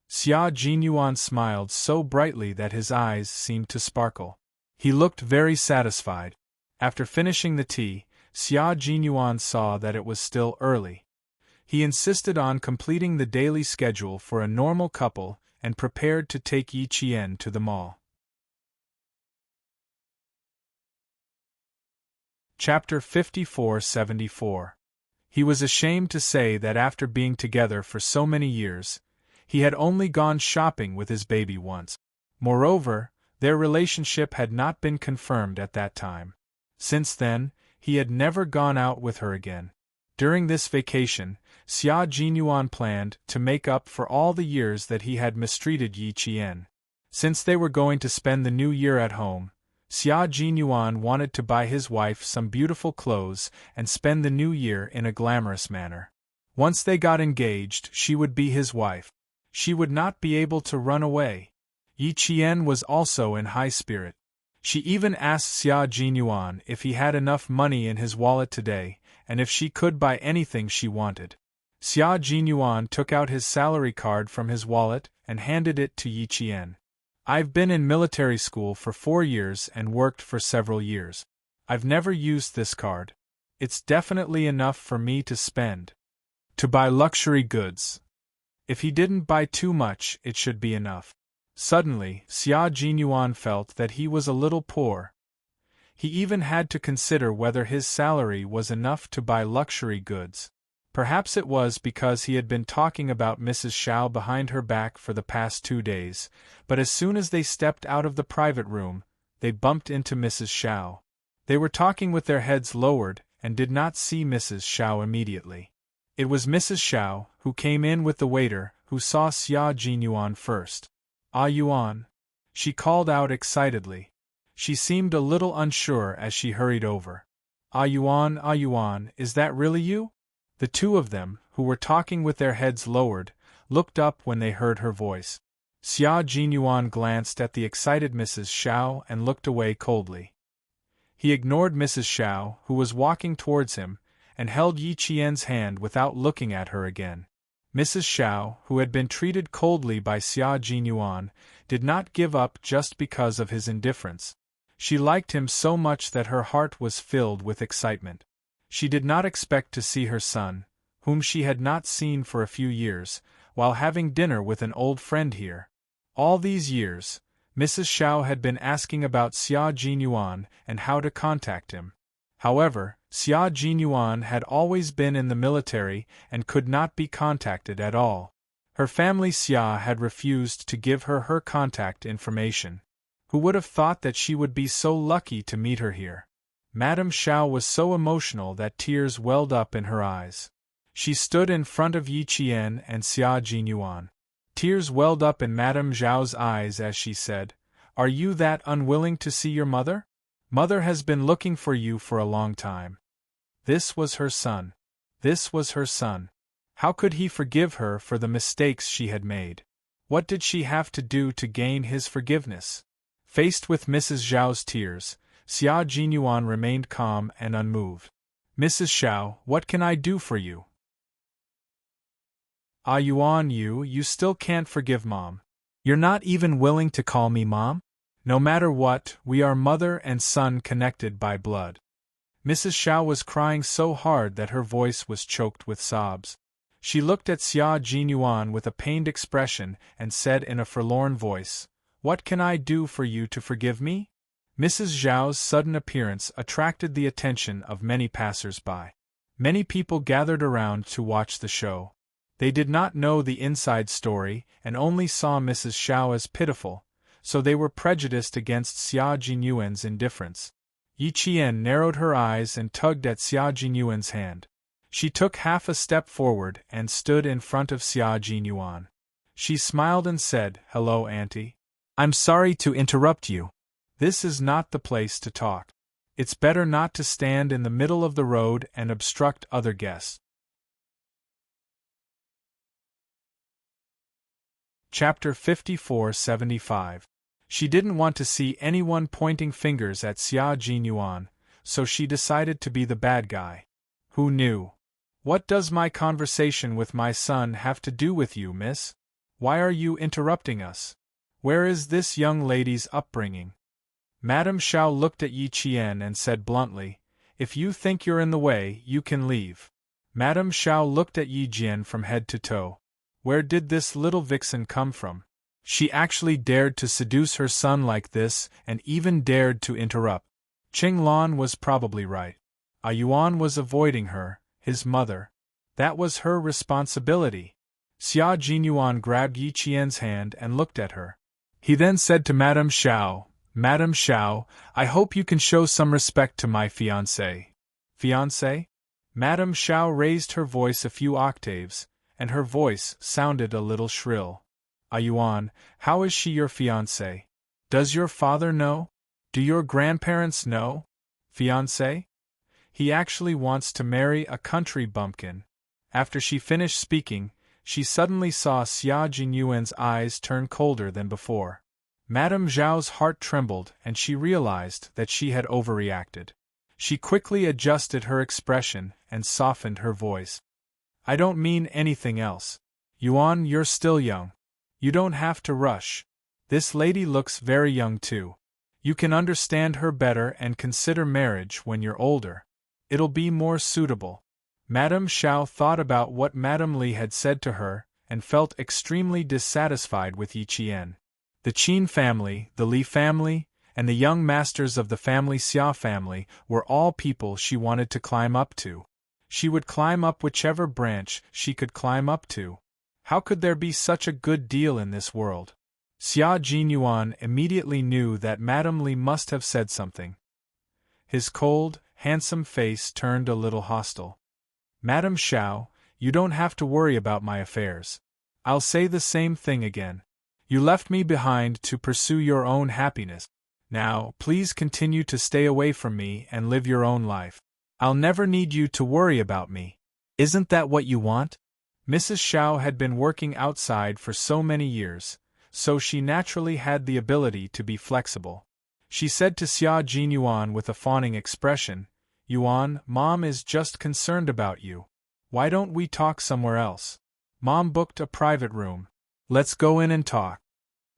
Xia Jinyuan smiled so brightly that his eyes seemed to sparkle. He looked very satisfied. After finishing the tea, Xia Jinyuan saw that it was still early. He insisted on completing the daily schedule for a normal couple and prepared to take Yi Qian to the mall. Chapter 54-74. He was ashamed to say that after being together for so many years, he had only gone shopping with his baby once. Moreover, their relationship had not been confirmed at that time. Since then, he had never gone out with her again. During this vacation, Xia Jinyuan planned to make up for all the years that he had mistreated Yi Qian. Since they were going to spend the new year at home, Xia Jinyuan wanted to buy his wife some beautiful clothes and spend the new year in a glamorous manner. Once they got engaged, she would be his wife. She would not be able to run away. Yi Qian was also in high spirit. She even asked Xia Jinyuan if he had enough money in his wallet today, and if she could buy anything she wanted. Xia Jinyuan took out his salary card from his wallet and handed it to Yi Qian. I've been in military school for 4 years and worked for several years. I've never used this card. It's definitely enough for me to spend. To buy luxury goods. If he didn't buy too much, it should be enough. Suddenly, Xia Jinyuan felt that he was a little poor. He even had to consider whether his salary was enough to buy luxury goods. Perhaps it was because he had been talking about Mrs. Shao behind her back for the past 2 days, but as soon as they stepped out of the private room, they bumped into Mrs. Shao. They were talking with their heads lowered and did not see Mrs. Shao immediately. It was Mrs. Shao, who came in with the waiter, who saw Xia Jinyuan first. "Ah Yuan," she called out excitedly. She seemed a little unsure as she hurried over. Ah Yuan, is that really you?" The two of them, who were talking with their heads lowered, looked up when they heard her voice. Xia Jinyuan glanced at the excited Mrs. Xiao and looked away coldly. He ignored Mrs. Xiao, who was walking towards him, and held Yi Qian's hand without looking at her again. Mrs. Xiao, who had been treated coldly by Xia Jinyuan, did not give up just because of his indifference. She liked him so much that her heart was filled with excitement. She did not expect to see her son, whom she had not seen for a few years, while having dinner with an old friend here. All these years, Mrs. Xiao had been asking about Xia Jinyuan and how to contact him. However, Xia Jinyuan had always been in the military and could not be contacted at all. Her family Xia had refused to give her contact information. Who would have thought that she would be so lucky to meet her here? Madame Xiao was so emotional that tears welled up in her eyes. She stood in front of Yi Qian and Xia Jinyuan. Tears welled up in Madame Zhao's eyes as she said, "Are you that unwilling to see your mother? Mother has been looking for you for a long time." This was her son. This was her son. How could he forgive her for the mistakes she had made? What did she have to do to gain his forgiveness? Faced with Mrs. Zhao's tears, Xia Jinyuan remained calm and unmoved. "Mrs. Xiao, what can I do for you?" "Ah Yuan, you still can't forgive Mom. You're not even willing to call me Mom? No matter what, we are mother and son connected by blood." Mrs. Xiao was crying so hard that her voice was choked with sobs. She looked at Xia Jinyuan with a pained expression and said in a forlorn voice, "What can I do for you to forgive me?" Mrs. Zhao's sudden appearance attracted the attention of many passers-by. Many people gathered around to watch the show. They did not know the inside story and only saw Mrs. Xiao as pitiful, so they were prejudiced against Xia Jinyuan's indifference. Yi Qian narrowed her eyes and tugged at Xia Jinyuan's hand. She took half a step forward and stood in front of Xia Jinyuan. She smiled and said, "Hello, Auntie. I'm sorry to interrupt you. This is not the place to talk. It's better not to stand in the middle of the road and obstruct other guests." Chapter 54-75. She didn't want to see anyone pointing fingers at Xia Jinyuan, so she decided to be the bad guy. Who knew? "What does my conversation with my son have to do with you, miss? Why are you interrupting us? Where is this young lady's upbringing?" Madame Xiao looked at Yi Qian and said bluntly, "If you think you're in the way, you can leave." Madame Xiao looked at Yi Jian from head to toe. Where did this little vixen come from? She actually dared to seduce her son like this and even dared to interrupt. Qing Lan was probably right. Ah Yuan was avoiding her, his mother. That was her responsibility. Xia Jinyuan grabbed Yi Qian's hand and looked at her. He then said to Madame Xiao, "Madame Xiao, I hope you can show some respect to my fiancé." "Fiancé?" Madame Xiao raised her voice a few octaves, and her voice sounded a little shrill. "Ah Yuan, how is she your fiancé? Does your father know? Do your grandparents know? Fiancé? He actually wants to marry a country bumpkin." After she finished speaking, she suddenly saw Xia Jinyuan's eyes turn colder than before. Madame Zhao's heart trembled and she realized that she had overreacted. She quickly adjusted her expression and softened her voice. "I don't mean anything else. Yuan, you're still young. You don't have to rush. This lady looks very young too. You can understand her better and consider marriage when you're older. It'll be more suitable." Madame Xiao thought about what Madame Li had said to her and felt extremely dissatisfied with Yi Qian. The Qin family, the Li family, and the young masters of the family Xia family were all people she wanted to climb up to. She would climb up whichever branch she could climb up to. How could there be such a good deal in this world? Xia Jinyuan immediately knew that Madame Li must have said something. His cold, handsome face turned a little hostile. "Madame Xiao, you don't have to worry about my affairs. I'll say the same thing again. You left me behind to pursue your own happiness. Now, please continue to stay away from me and live your own life. I'll never need you to worry about me. Isn't that what you want?" Mrs. Xiao had been working outside for so many years, so she naturally had the ability to be flexible. She said to Xia Jinyuan with a fawning expression, "Yuan, Mom is just concerned about you. Why don't we talk somewhere else? Mom booked a private room. Let's go in and talk."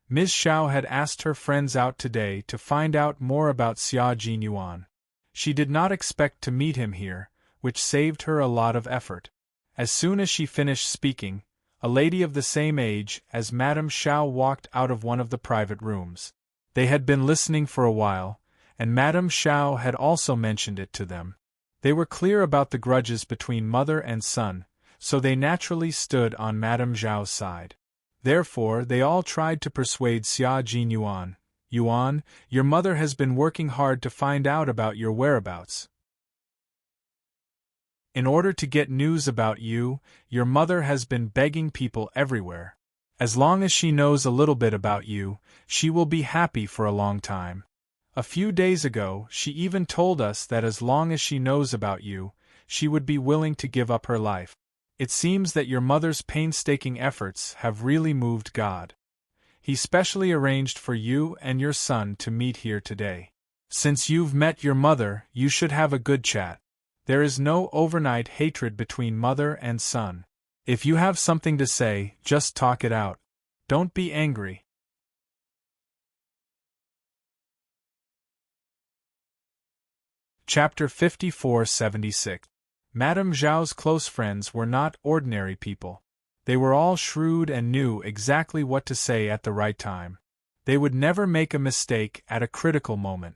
Ms. Xiao had asked her friends out today to find out more about Xia Jinyuan. She did not expect to meet him here, which saved her a lot of effort. As soon as she finished speaking, a lady of the same age as Madame Xiao walked out of one of the private rooms. They had been listening for a while, and Madame Xiao had also mentioned it to them. They were clear about the grudges between mother and son, so they naturally stood on Madame Xiao's side. Therefore, they all tried to persuade Xia Jinyuan, "Yuan, your mother has been working hard to find out about your whereabouts. In order to get news about you, your mother has been begging people everywhere. As long as she knows a little bit about you, she will be happy for a long time. A few days ago, she even told us that as long as she knows about you, she would be willing to give up her life. It seems that your mother's painstaking efforts have really moved God. He specially arranged for you and your son to meet here today. Since you've met your mother, you should have a good chat. There is no overnight hatred between mother and son. If you have something to say, just talk it out. Don't be angry." Chapter 54-76. Madame Zhao's close friends were not ordinary people. They were all shrewd and knew exactly what to say at the right time. They would never make a mistake at a critical moment.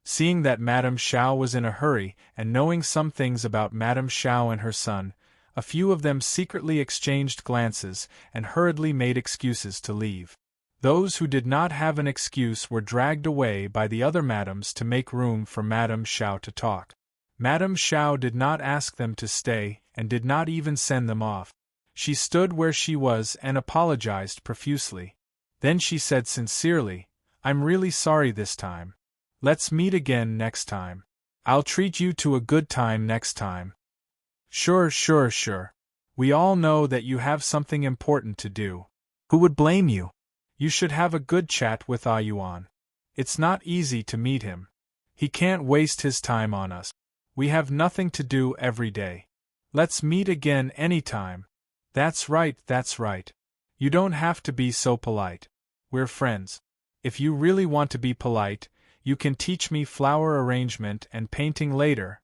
Seeing that Madame Xiao was in a hurry and knowing some things about Madame Xiao and her son, a few of them secretly exchanged glances and hurriedly made excuses to leave. Those who did not have an excuse were dragged away by the other madams to make room for Madame Xiao to talk. Madame Xiao did not ask them to stay and did not even send them off. She stood where she was and apologized profusely. Then she said sincerely, "I'm really sorry this time. Let's meet again next time. I'll treat you to a good time next time." Sure. We all know that you have something important to do. Who would blame you? You should have a good chat with Yuan. It's not easy to meet him. He can't waste his time on us. We have nothing to do every day. Let's meet again anytime. That's right. You don't have to be so polite. We're friends. If you really want to be polite, you can teach me flower arrangement and painting later.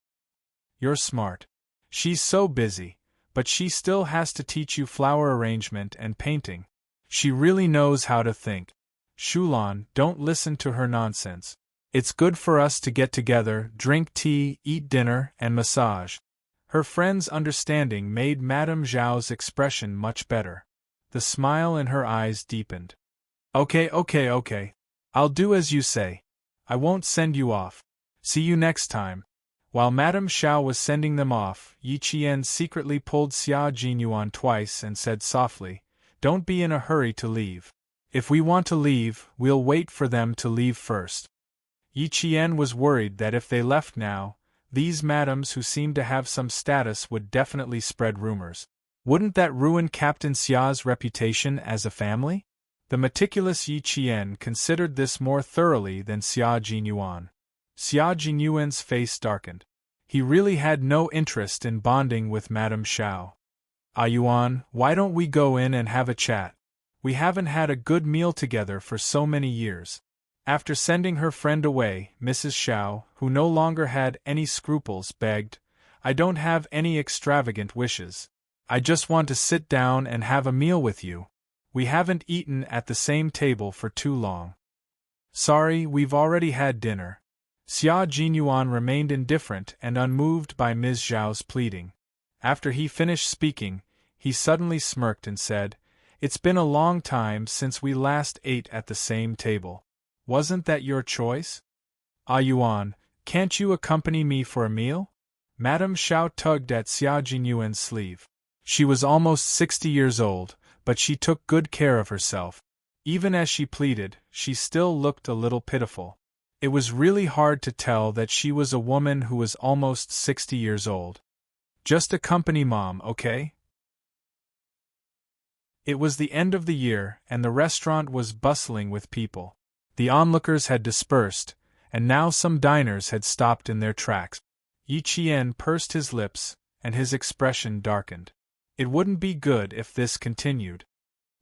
You're smart. She's so busy, but she still has to teach you flower arrangement and painting. She really knows how to think. Shulan, don't listen to her nonsense. It's good for us to get together, drink tea, eat dinner, and massage. Her friend's understanding made Madame Zhao's expression much better. The smile in her eyes deepened. Okay. I'll do as you say. I won't send you off. See you next time. While Madame Xiao was sending them off, Yi Qian secretly pulled Xia Jinyuan twice and said softly, "Don't be in a hurry to leave. If we want to leave, we'll wait for them to leave first." Yi Qian was worried that if they left now, these madams who seemed to have some status would definitely spread rumors. Wouldn't that ruin Captain Xia's reputation as a family? The meticulous Yi Qian considered this more thoroughly than Xia Jinyuan. Xia Jinyuan's face darkened. He really had no interest in bonding with Madame Xiao. "Yuan, why don't we go in and have a chat? We haven't had a good meal together for so many years." After sending her friend away, Mrs. Xiao, who no longer had any scruples, begged, "I don't have any extravagant wishes. I just want to sit down and have a meal with you. We haven't eaten at the same table for too long." "Sorry, we've already had dinner." Xia Jinyuan remained indifferent and unmoved by Ms. Zhao's pleading. After he finished speaking, he suddenly smirked and said, "It's been a long time since we last ate at the same table. Wasn't that your choice? Yuan, can't you accompany me for a meal?" Madame Xiao tugged at Xia Jinyuan's sleeve. She was almost 60 years old, but she took good care of herself. Even as she pleaded, she still looked a little pitiful. It was really hard to tell that she was a woman who was almost 60 years old. "Just accompany Mom, okay?" It was the end of the year, and the restaurant was bustling with people. The onlookers had dispersed, and now some diners had stopped in their tracks. Yi Qian pursed his lips, and his expression darkened. It wouldn't be good if this continued.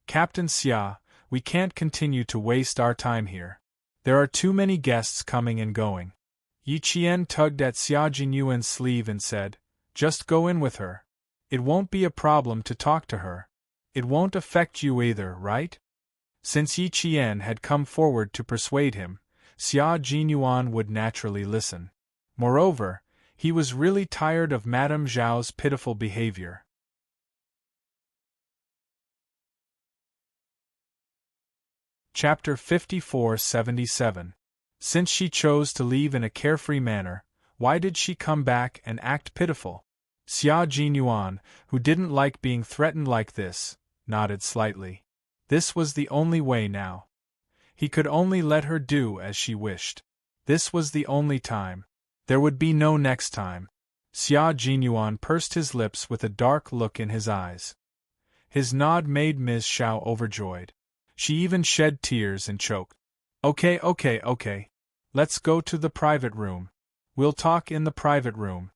Captain Xia, we can't continue to waste our time here. There are too many guests coming and going. Yi Qian tugged at Xia Jinyuan's sleeve and said, just go in with her. It won't be a problem to talk to her. It won't affect you either, right? Since Yi Qian had come forward to persuade him, Xia Jinyuan would naturally listen. Moreover, he was really tired of Madame Zhao's pitiful behavior. Chapter 54-77. Since she chose to leave in a carefree manner, why did she come back and act pitiful? Xia Jinyuan, who didn't like being threatened like this, nodded slightly. This was the only way now. He could only let her do as she wished. This was the only time. There would be no next time. Xia Jinyuan pursed his lips with a dark look in his eyes. His nod made Ms. Xiao overjoyed. She even shed tears and choked. Okay. Let's go to the private room. We'll talk in the private room.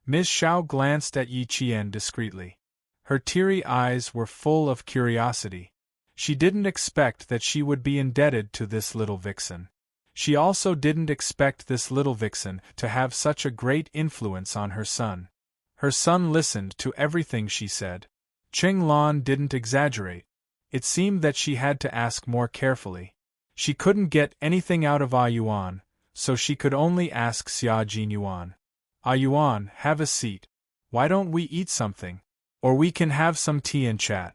Ms. Xiao glanced at Yi Qian discreetly. Her teary eyes were full of curiosity. She didn't expect that she would be indebted to this little vixen. She also didn't expect this little vixen to have such a great influence on her son. Her son listened to everything she said. Cheng Lan didn't exaggerate. It seemed that she had to ask more carefully. She couldn't get anything out of Ah Yuan, so she could only ask Xia Jinyuan. Ah Yuan, have a seat. Why don't we eat something? Or we can have some tea and chat.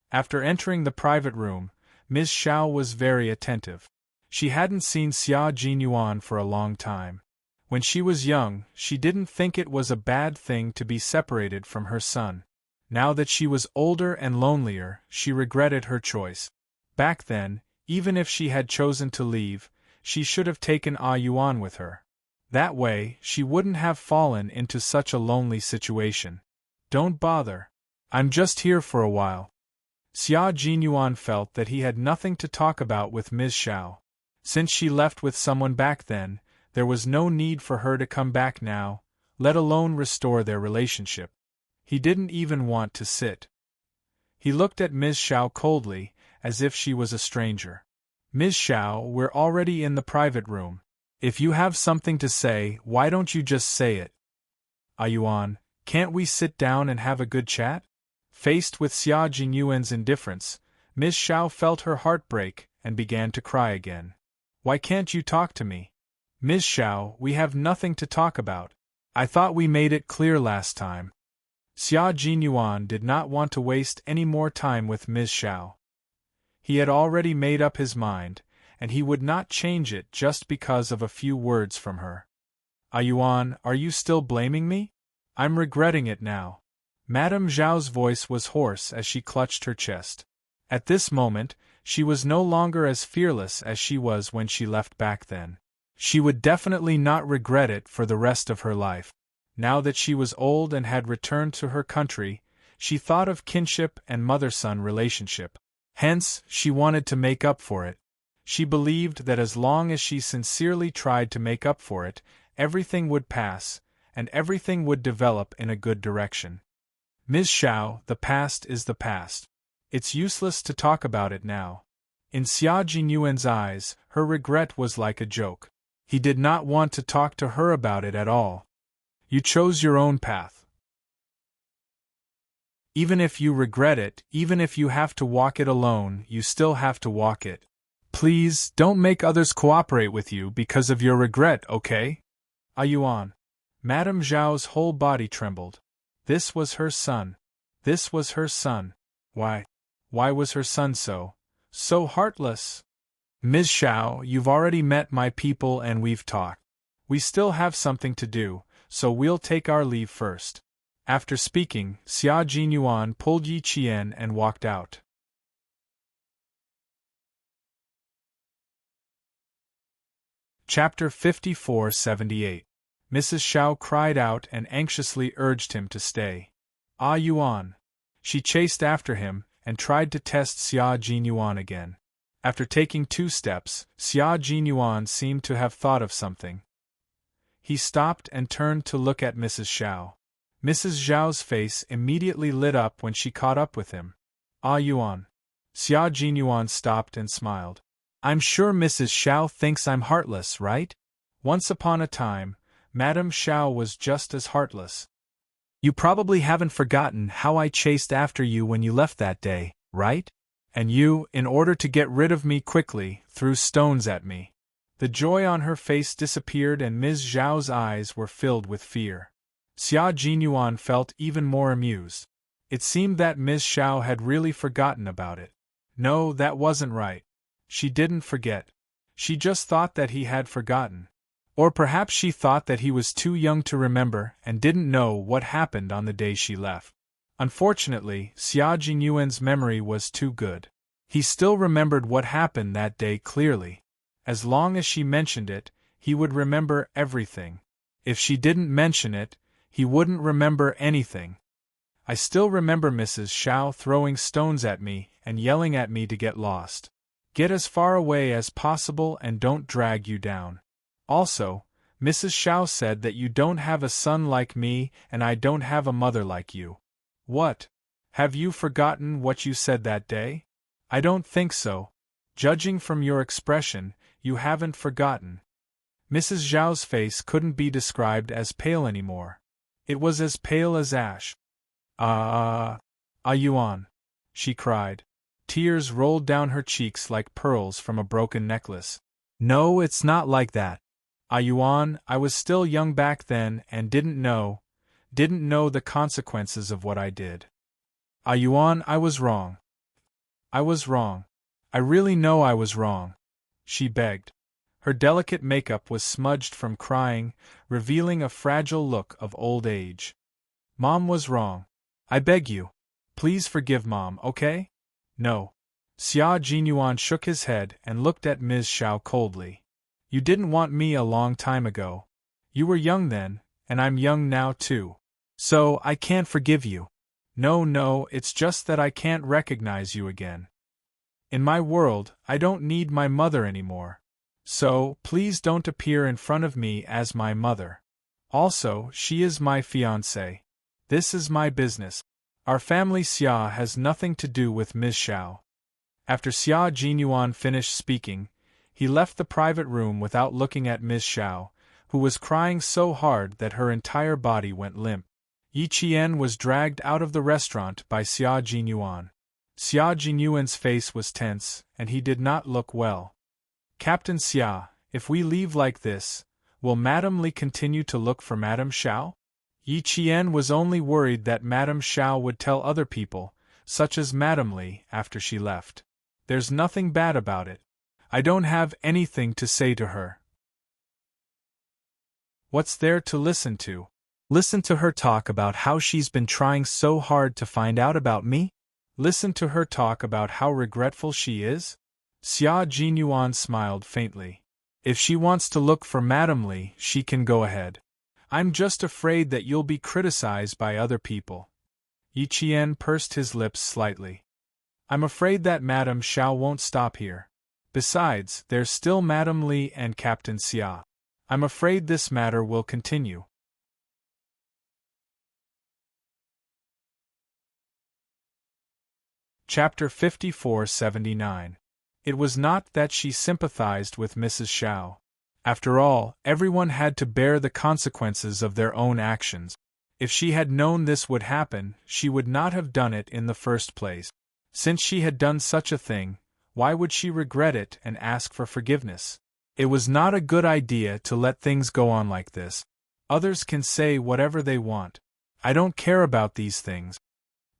After entering the private room, Ms. Xiao was very attentive. She hadn't seen Xia Jinyuan for a long time. When she was young, she didn't think it was a bad thing to be separated from her son. Now that she was older and lonelier, she regretted her choice. Back then, even if she had chosen to leave, she should have taken Ah Yuan with her. That way, she wouldn't have fallen into such a lonely situation. Don't bother. I'm just here for a while. Xia Jinyuan felt that he had nothing to talk about with Ms. Xiao. Since she left with someone back then, there was no need for her to come back now, let alone restore their relationship. He didn't even want to sit. He looked at Ms. Xiao coldly, as if she was a stranger. Ms. Xiao, we're already in the private room. If you have something to say, why don't you just say it? Ah Yuan, can't we sit down and have a good chat? Faced with Xia Jinyuan's indifference, Ms. Xiao felt her heart break and began to cry again. Why can't you talk to me? Ms. Xiao, we have nothing to talk about. I thought we made it clear last time. Xia Jinyuan did not want to waste any more time with Ms. Xiao. He had already made up his mind, and he would not change it just because of a few words from her. Ah Yuan, are you still blaming me? I'm regretting it now. Madame Zhao's voice was hoarse as she clutched her chest. At this moment, she was no longer as fearless as she was when she left back then. She would definitely not regret it for the rest of her life. Now that she was old and had returned to her country, she thought of kinship and mother-son relationship. Hence, she wanted to make up for it. She believed that as long as she sincerely tried to make up for it, everything would pass, and everything would develop in a good direction. Ms. Xiao, the past is the past. It's useless to talk about it now. In Xia Jinyuan's eyes, her regret was like a joke. He did not want to talk to her about it at all. You chose your own path. Even if you regret it, even if you have to walk it alone, you still have to walk it. Please, don't make others cooperate with you because of your regret, okay? Ah Yuan. Madame Zhao's whole body trembled. This was her son. This was her son. Why was her son so heartless? Ms. Xiao, you've already met my people and we've talked. We still have something to do, so we'll take our leave first. After speaking, Xia Jinyuan pulled Yi Qian and walked out. Chapter 54-78. Mrs. Xiao cried out and anxiously urged him to stay. Ah Yuan. She chased after him, and tried to test Xia Jinyuan again. After taking 2 steps, Xia Jinyuan seemed to have thought of something. He stopped and turned to look at Mrs. Xiao. Mrs. Zhao's face immediately lit up when she caught up with him. "Ah Yuan." Xia Jinyuan stopped and smiled. "I'm sure Mrs. Xiao thinks I'm heartless, right? Once upon a time, Madame Xiao was just as heartless. You probably haven't forgotten how I chased after you when you left that day, right? And you, in order to get rid of me quickly, threw stones at me." The joy on her face disappeared and Ms. Zhao's eyes were filled with fear. Xia Jinyuan felt even more amused. It seemed that Ms. Xiao had really forgotten about it. No, that wasn't right. She didn't forget. She just thought that he had forgotten. Or perhaps she thought that he was too young to remember and didn't know what happened on the day she left. Unfortunately, Xia Jinyuan's memory was too good. He still remembered what happened that day clearly. As long as she mentioned it, he would remember everything. If she didn't mention it, he wouldn't remember anything. I still remember Mrs. Xiao throwing stones at me and yelling at me to get lost. Get as far away as possible and don't drag you down. Also, Mrs. Xiao said that you don't have a son like me and I don't have a mother like you. What? Have you forgotten what you said that day? I don't think so. Judging from your expression, you haven't forgotten. Mrs. Zhao's face couldn't be described as pale anymore. It was as pale as ash. Yuan," she cried. Tears rolled down her cheeks like pearls from a broken necklace. "No, it's not like that. Yuan, I was still young back then and didn't know the consequences of what I did. Yuan, I was wrong. I was wrong. I really know I was wrong," she begged. Her delicate makeup was smudged from crying, revealing a fragile look of old age. "Mom was wrong. I beg you. Please forgive Mom, okay?" "No." Xia Jinyuan shook his head and looked at Ms. Xiao coldly. "You didn't want me a long time ago. You were young then, and I'm young now too. So, I can't forgive you. No, it's just that I can't recognize you again. In my world, I don't need my mother anymore. So, please don't appear in front of me as my mother. Also, she is my fiancée. This is my business. Our family Xia has nothing to do with Ms. Xiao." After Xia Jinyuan finished speaking, he left the private room without looking at Ms. Xiao, who was crying so hard that her entire body went limp. Yi Qian was dragged out of the restaurant by Xia Jinyuan. Xia Jinyuan's face was tense, and he did not look well. "Captain Xia, if we leave like this, will Madame Li continue to look for Madame Xiao?" Yi Qian was only worried that Madame Xiao would tell other people, such as Madame Li, after she left. "There's nothing bad about it. I don't have anything to say to her. What's there to listen to? Listen to her talk about how she's been trying so hard to find out about me? Listen to her talk about how regretful she is?" Xia Jinyuan smiled faintly. "If she wants to look for Madame Li, she can go ahead. I'm just afraid that you'll be criticized by other people." Yi Qian pursed his lips slightly. "I'm afraid that Madame Xiao won't stop here. Besides, there's still Madame Li and Captain Xia. I'm afraid this matter will continue." Chapter 5479. It was not that she sympathized with Mrs. Xiao. After all, everyone had to bear the consequences of their own actions. If she had known this would happen, she would not have done it in the first place. Since she had done such a thing, why would she regret it and ask for forgiveness? It was not a good idea to let things go on like this. Others can say whatever they want. I don't care about these things.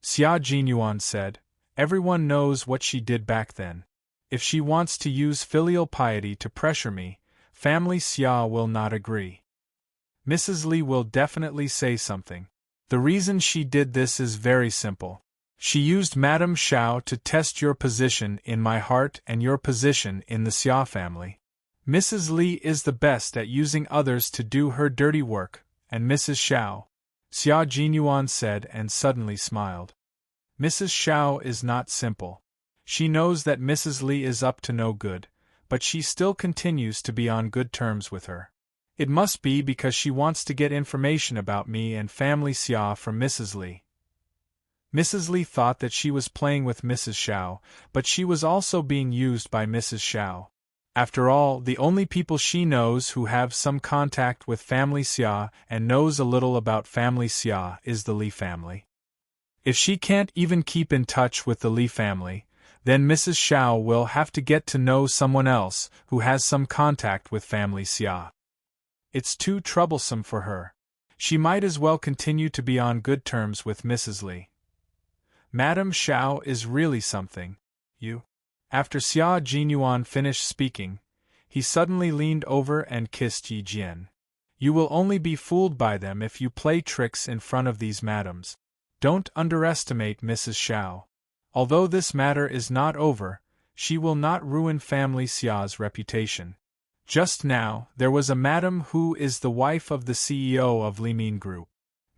Xia Jinyuan said, "Everyone knows what she did back then. If she wants to use filial piety to pressure me, family Xia will not agree. Mrs. Li will definitely say something. The reason she did this is very simple. She used Madame Xiao to test your position in my heart and your position in the Xia family. Mrs. Li is the best at using others to do her dirty work, and Mrs. Xiao," Xia Jinyuan said and suddenly smiled. Mrs. Xiao is not simple. She knows that Mrs. Li is up to no good, but she still continues to be on good terms with her. It must be because she wants to get information about me and family Xia from Mrs. Li. Mrs. Li thought that she was playing with Mrs. Xiao, but she was also being used by Mrs. Xiao. After all, the only people she knows who have some contact with family Xia and knows a little about family Xia is the Li family. If she can't even keep in touch with the Li family, then Mrs. Xiao will have to get to know someone else who has some contact with family Xia. It's too troublesome for her. She might as well continue to be on good terms with Mrs. Li. Madame Xiao is really something. You. After Xia Jinyuan finished speaking, he suddenly leaned over and kissed Yi Jian. You will only be fooled by them if you play tricks in front of these madams. Don't underestimate Mrs. Xiao. Although this matter is not over, she will not ruin family Xia's reputation. Just now, there was a madam who is the wife of the CEO of Limin Group.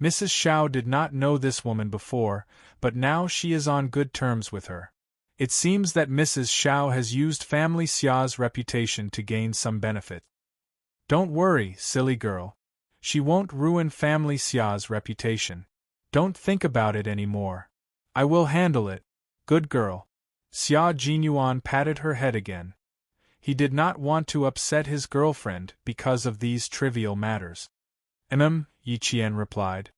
Mrs. Xiao did not know this woman before, but now she is on good terms with her. It seems that Mrs. Xiao has used family Xia's reputation to gain some benefit. Don't worry, silly girl. She won't ruin family Xia's reputation. Don't think about it anymore. I will handle it. Good girl. Xia Jinyuan patted her head again. He did not want to upset his girlfriend because of these trivial matters. Yi Qian replied.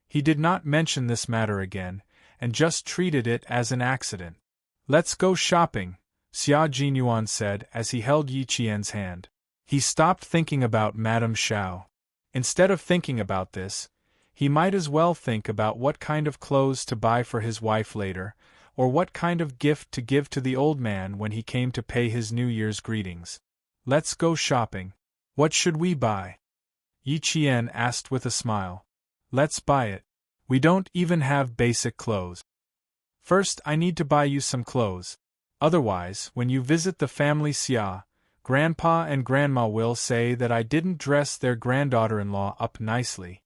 He did not mention this matter again, and just treated it as an accident. Let's go shopping, Xia Jinyuan said as he held Yi Qian's hand. He stopped thinking about Madame Xiao. Instead of thinking about this, he might as well think about what kind of clothes to buy for his wife later, or what kind of gift to give to the old man when he came to pay his New Year's greetings. Let's go shopping. What should we buy? Yi Qian asked with a smile. Let's buy it. We don't even have basic clothes. First, I need to buy you some clothes. Otherwise, when you visit the family Xia, Grandpa and Grandma will say that I didn't dress their granddaughter-in-law up nicely.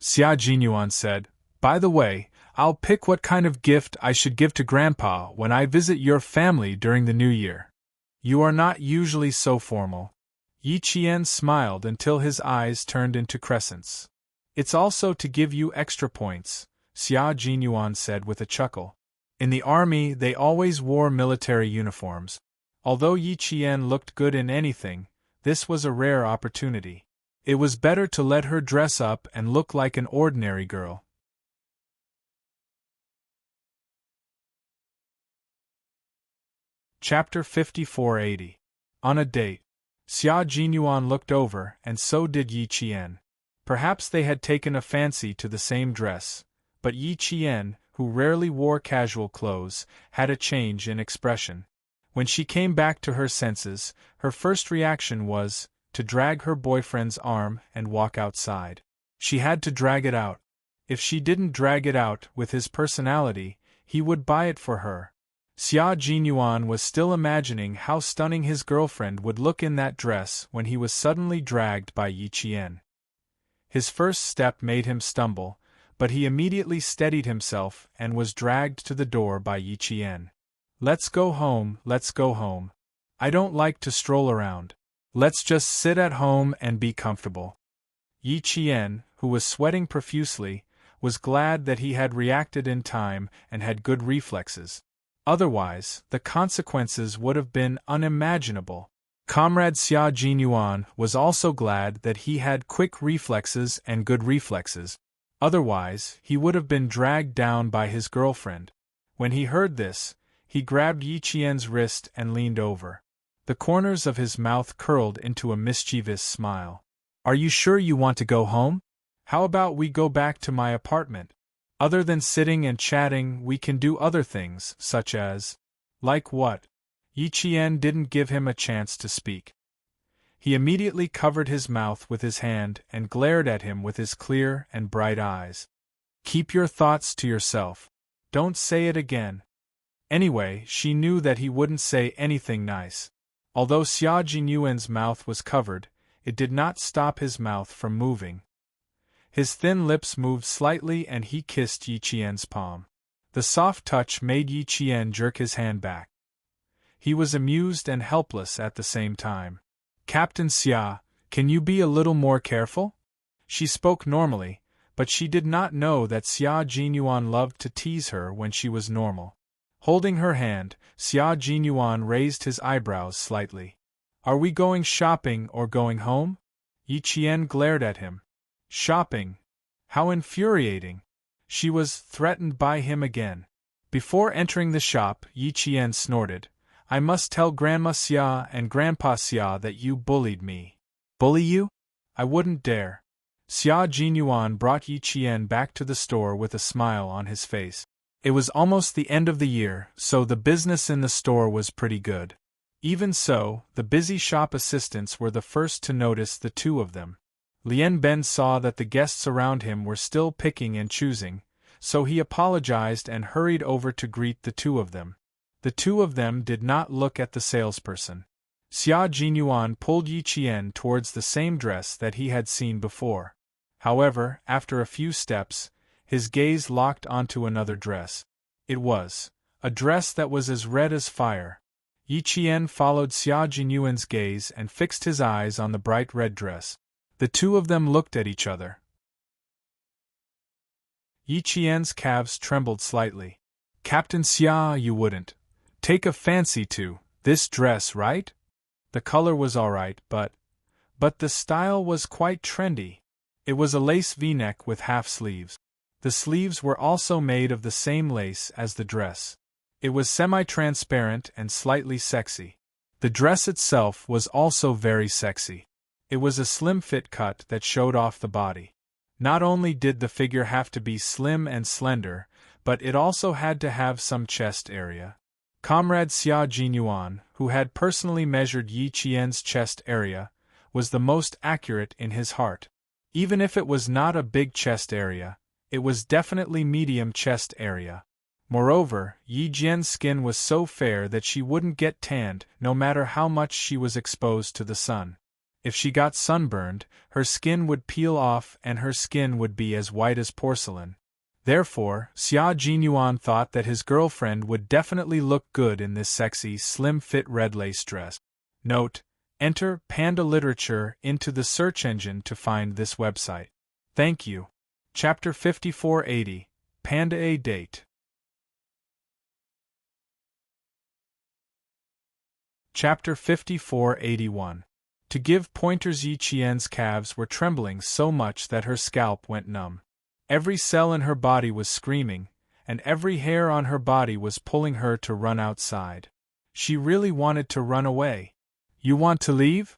Xia Jinyuan said, By the way, I'll pick what kind of gift I should give to Grandpa when I visit your family during the New Year. You are not usually so formal. Yi Qian smiled until his eyes turned into crescents. It's also to give you extra points, Xia Jinyuan said with a chuckle. In the army they always wore military uniforms. Although Yi Qian looked good in anything, this was a rare opportunity. It was better to let her dress up and look like an ordinary girl. Chapter 5480. On a date. Xia Jinyuan looked over, and so did Yi Qian. Perhaps they had taken a fancy to the same dress, but Yi Qian, who rarely wore casual clothes, had a change in expression. When she came back to her senses, her first reaction was to drag her boyfriend's arm and walk outside. She had to drag it out. If she didn't drag it out with his personality, he would buy it for her. Xia Jinyuan was still imagining how stunning his girlfriend would look in that dress when he was suddenly dragged by Yi Qian. His first step made him stumble, but he immediately steadied himself and was dragged to the door by Yi Qian. Let's go home, let's go home. I don't like to stroll around. Let's just sit at home and be comfortable. Yi Qian, who was sweating profusely, was glad that he had reacted in time and had good reflexes. Otherwise, the consequences would have been unimaginable. Comrade Xia Jinyuan was also glad that he had quick reflexes and good reflexes. Otherwise, he would have been dragged down by his girlfriend. When he heard this, he grabbed Yi Qian's wrist and leaned over. The corners of his mouth curled into a mischievous smile. Are you sure you want to go home? How about we go back to my apartment? Other than sitting and chatting, we can do other things, such as… Like what? Yi Qian didn't give him a chance to speak. He immediately covered his mouth with his hand and glared at him with his clear and bright eyes. Keep your thoughts to yourself. Don't say it again. Anyway, she knew that he wouldn't say anything nice. Although Xia Jinyuan's mouth was covered, it did not stop his mouth from moving. His thin lips moved slightly and he kissed Yi Qian's palm. The soft touch made Yi Qian jerk his hand back. He was amused and helpless at the same time. Captain Xia, can you be a little more careful? She spoke normally, but she did not know that Xia Jinyuan loved to tease her when she was normal. Holding her hand, Xia Jinyuan raised his eyebrows slightly. Are we going shopping or going home? Yi Qian glared at him. Shopping? How infuriating! She was threatened by him again. Before entering the shop, Yi Qian snorted, I must tell Grandma Xia and Grandpa Xia that you bullied me. Bully you? I wouldn't dare. Xia Jinyuan brought Yi Qian back to the store with a smile on his face. It was almost the end of the year, so the business in the store was pretty good. Even so, the busy shop assistants were the first to notice the two of them. Lien Ben saw that the guests around him were still picking and choosing, so he apologized and hurried over to greet the two of them. The two of them did not look at the salesperson. Xia Jinyuan pulled Yi Qian towards the same dress that he had seen before. However, after a few steps, his gaze locked onto another dress. It was a dress that was as red as fire. Yi Qian followed Xia Jinyuan's gaze and fixed his eyes on the bright red dress. The two of them looked at each other. Yi Qian's calves trembled slightly. Captain Xia, you wouldn't take a fancy to this dress, right? The color was alright, but the style was quite trendy. It was a lace V-neck with half sleeves. The sleeves were also made of the same lace as the dress. It was semi-transparent and slightly sexy. The dress itself was also very sexy. It was a slim fit cut that showed off the body. Not only did the figure have to be slim and slender, but it also had to have some chest area. Comrade Xia Jinyuan, who had personally measured Yi Qian's chest area, was the most accurate in his heart. Even if it was not a big chest area, it was definitely medium chest area. Moreover, Yi Jian's skin was so fair that she wouldn't get tanned no matter how much she was exposed to the sun. If she got sunburned, her skin would peel off and her skin would be as white as porcelain. Therefore, Xia Jinyuan thought that his girlfriend would definitely look good in this sexy, slim-fit red lace dress. Note: enter Panda Literature into the search engine to find this website. Thank you. Chapter 5480, Panda A Date. Chapter 5481. To give pointers. Yi Qian's calves were trembling so much that her scalp went numb. Every cell in her body was screaming, and every hair on her body was pulling her to run outside. She really wanted to run away. You want to leave?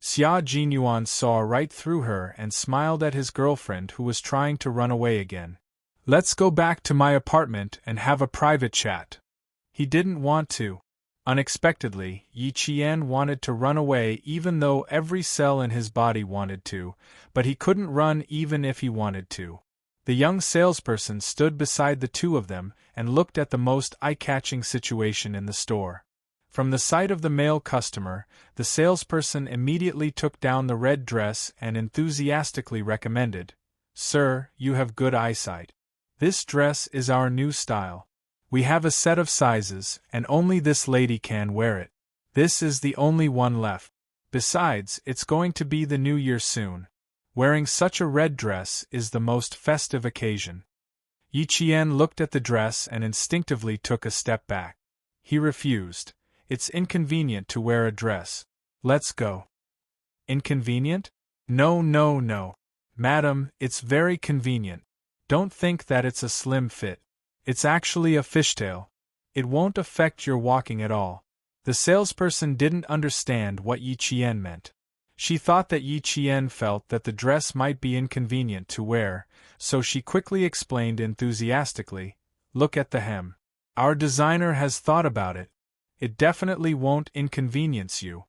Xia Jinyuan saw right through her and smiled at his girlfriend who was trying to run away again. Let's go back to my apartment and have a private chat. He didn't want to. Unexpectedly, Yi Qian wanted to run away even though every cell in his body wanted to, but he couldn't run even if he wanted to. The young salesperson stood beside the two of them and looked at the most eye-catching situation in the store. From the sight of the male customer, the salesperson immediately took down the red dress and enthusiastically recommended, "Sir, you have good eyesight. This dress is our new style. We have a set of sizes, and only this lady can wear it. This is the only one left. Besides, it's going to be the New Year soon. Wearing such a red dress is the most festive occasion." Yi Qian looked at the dress and instinctively took a step back. He refused. It's inconvenient to wear a dress. Let's go. Inconvenient? No, no, no. Madam, it's very convenient. Don't think that it's a slim fit. It's actually a fishtail. It won't affect your walking at all. The salesperson didn't understand what Yi Qian meant. She thought that Yi Qian felt that the dress might be inconvenient to wear, so she quickly explained enthusiastically, "Look at the hem. Our designer has thought about it. It definitely won't inconvenience you.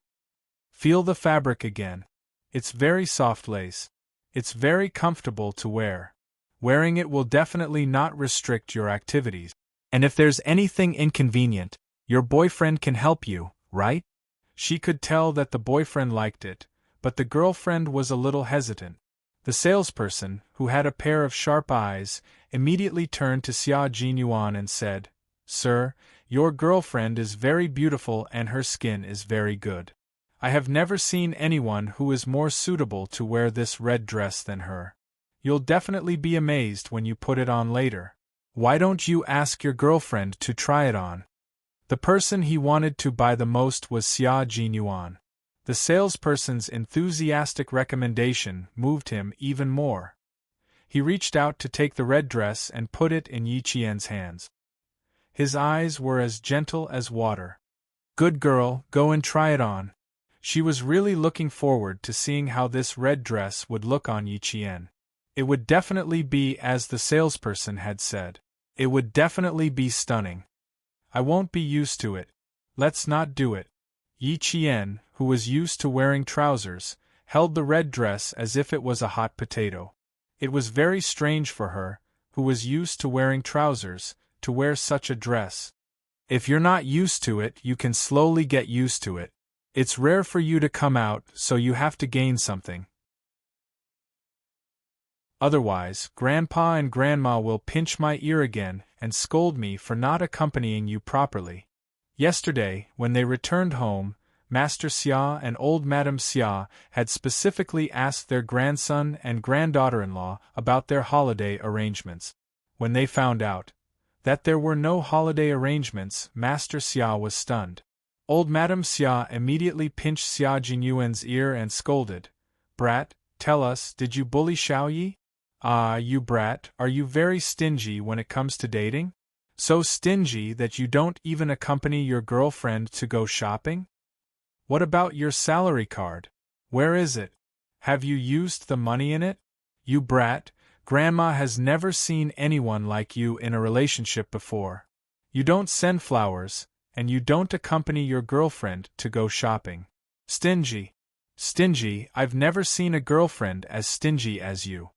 Feel the fabric again. It's very soft lace. It's very comfortable to wear. Wearing it will definitely not restrict your activities. And if there's anything inconvenient, your boyfriend can help you, right?" She could tell that the boyfriend liked it, but the girlfriend was a little hesitant. The salesperson, who had a pair of sharp eyes, immediately turned to Xia Jinyuan and said, "Sir, your girlfriend is very beautiful and her skin is very good. I have never seen anyone who is more suitable to wear this red dress than her. You'll definitely be amazed when you put it on later. Why don't you ask your girlfriend to try it on?" The person he wanted to buy the most was Xia Jinyuan. The salesperson's enthusiastic recommendation moved him even more. He reached out to take the red dress and put it in Yi Qian's hands. His eyes were as gentle as water. "Good girl, go and try it on." She was really looking forward to seeing how this red dress would look on Yi Qian. It would definitely be as the salesperson had said. It would definitely be stunning. "I won't be used to it. Let's not do it." Yi Qian, who was used to wearing trousers, held the red dress as if it was a hot potato. It was very strange for her, who was used to wearing trousers, to wear such a dress. If you're not used to it, you can slowly get used to it. It's rare for you to come out, so you have to gain something. Otherwise, Grandpa and Grandma will pinch my ear again and scold me for not accompanying you properly. Yesterday, when they returned home, Master Xia and old Madame Xia had specifically asked their grandson and granddaughter-in-law about their holiday arrangements. When they found out that there were no holiday arrangements, Master Xia was stunned. Old Madame Xia immediately pinched Xia Jinyuan's ear and scolded, "Brat, tell us, did you bully Xiaoyi? Ah, you brat, are you very stingy when it comes to dating? So stingy that you don't even accompany your girlfriend to go shopping? What about your salary card? Where is it? Have you used the money in it? You brat, Grandma has never seen anyone like you in a relationship before. You don't send flowers, and you don't accompany your girlfriend to go shopping. Stingy. Stingy, I've never seen a girlfriend as stingy as you.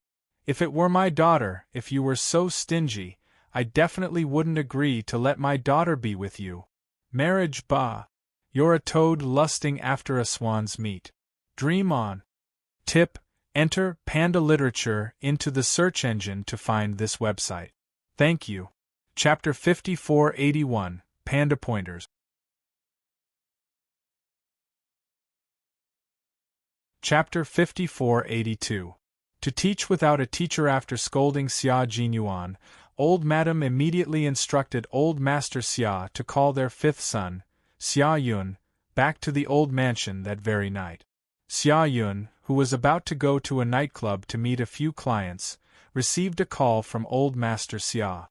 If it were my daughter, if you were so stingy, I definitely wouldn't agree to let my daughter be with you. Marriage, bah! You're a toad lusting after a swan's meat. Dream on." Tip: enter Panda Literature into the search engine to find this website. Thank you. Chapter 5481, Panda Pointers. Chapter 5482. To teach without a teacher. After scolding Xia Jinyuan, old Madam immediately instructed old Master Xia to call their fifth son, Xia Yun, back to the old mansion that very night. Xia Yun, who was about to go to a nightclub to meet a few clients, received a call from old Master Xia.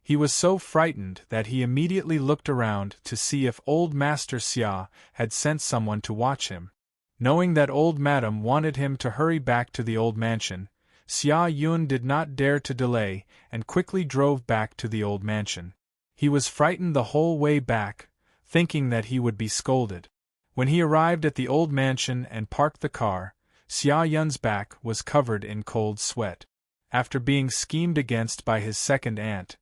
He was so frightened that he immediately looked around to see if old Master Xia had sent someone to watch him. Knowing that old Madam wanted him to hurry back to the old mansion, Xia Yun did not dare to delay and quickly drove back to the old mansion. He was frightened the whole way back, thinking that he would be scolded. When he arrived at the old mansion and parked the car, Xia Yun's back was covered in cold sweat. After being schemed against by his second aunt,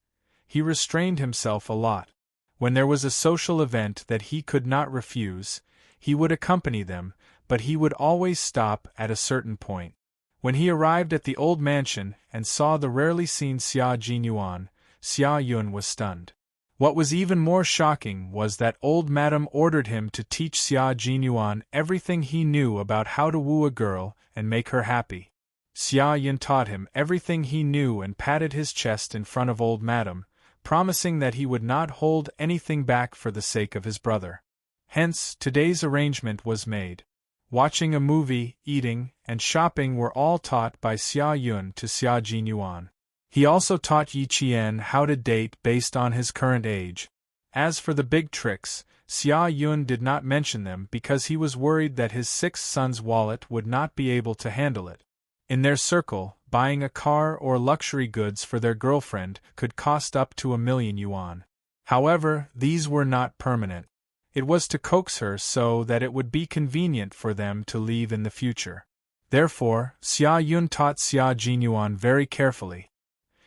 he restrained himself a lot. When there was a social event that he could not refuse, he would accompany them, but he would always stop at a certain point. When he arrived at the old mansion and saw the rarely seen Xia Jinyuan, Xia Yun was stunned. What was even more shocking was that old Madam ordered him to teach Xia Jinyuan everything he knew about how to woo a girl and make her happy. Xia Yun taught him everything he knew and patted his chest in front of old Madam, promising that he would not hold anything back for the sake of his brother. Hence, today's arrangement was made. Watching a movie, eating, and shopping were all taught by Xia Yun to Xia Jinyuan. He also taught Yi Qian how to date based on his current age. As for the big tricks, Xia Yun did not mention them because he was worried that his sixth son's wallet would not be able to handle it. In their circle, buying a car or luxury goods for their girlfriend could cost up to 1,000,000 yuan. However, these were not permanent. It was to coax her so that it would be convenient for them to leave in the future. Therefore, Xia Yun taught Xia Jinyuan very carefully.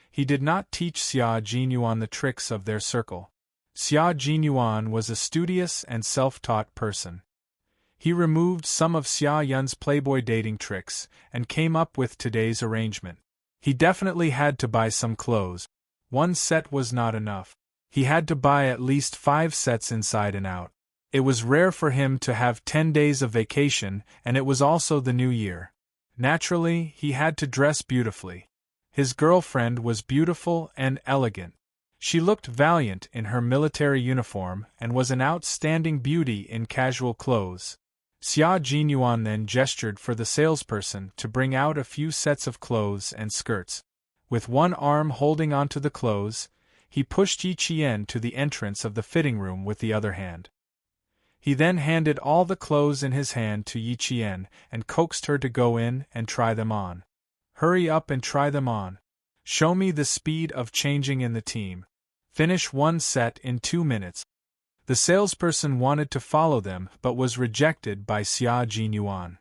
He did not teach Xia Jinyuan the tricks of their circle. Xia Jinyuan was a studious and self-taught person. He removed some of Xia Yun's Playboy dating tricks and came up with today's arrangement. He definitely had to buy some clothes. One set was not enough. He had to buy at least 5 sets inside and out. It was rare for him to have 10 days of vacation, and it was also the new year. Naturally, he had to dress beautifully. His girlfriend was beautiful and elegant. She looked valiant in her military uniform and was an outstanding beauty in casual clothes. Xia Jinyuan then gestured for the salesperson to bring out a few sets of clothes and skirts. With one arm holding onto the clothes, he pushed Yi Qian to the entrance of the fitting room with the other hand. He then handed all the clothes in his hand to Yi Qian and coaxed her to go in and try them on. Hurry up and try them on. Show me the speed of changing in the team. Finish one set in 2 minutes. The salesperson wanted to follow them but was rejected by Xia Jinyuan.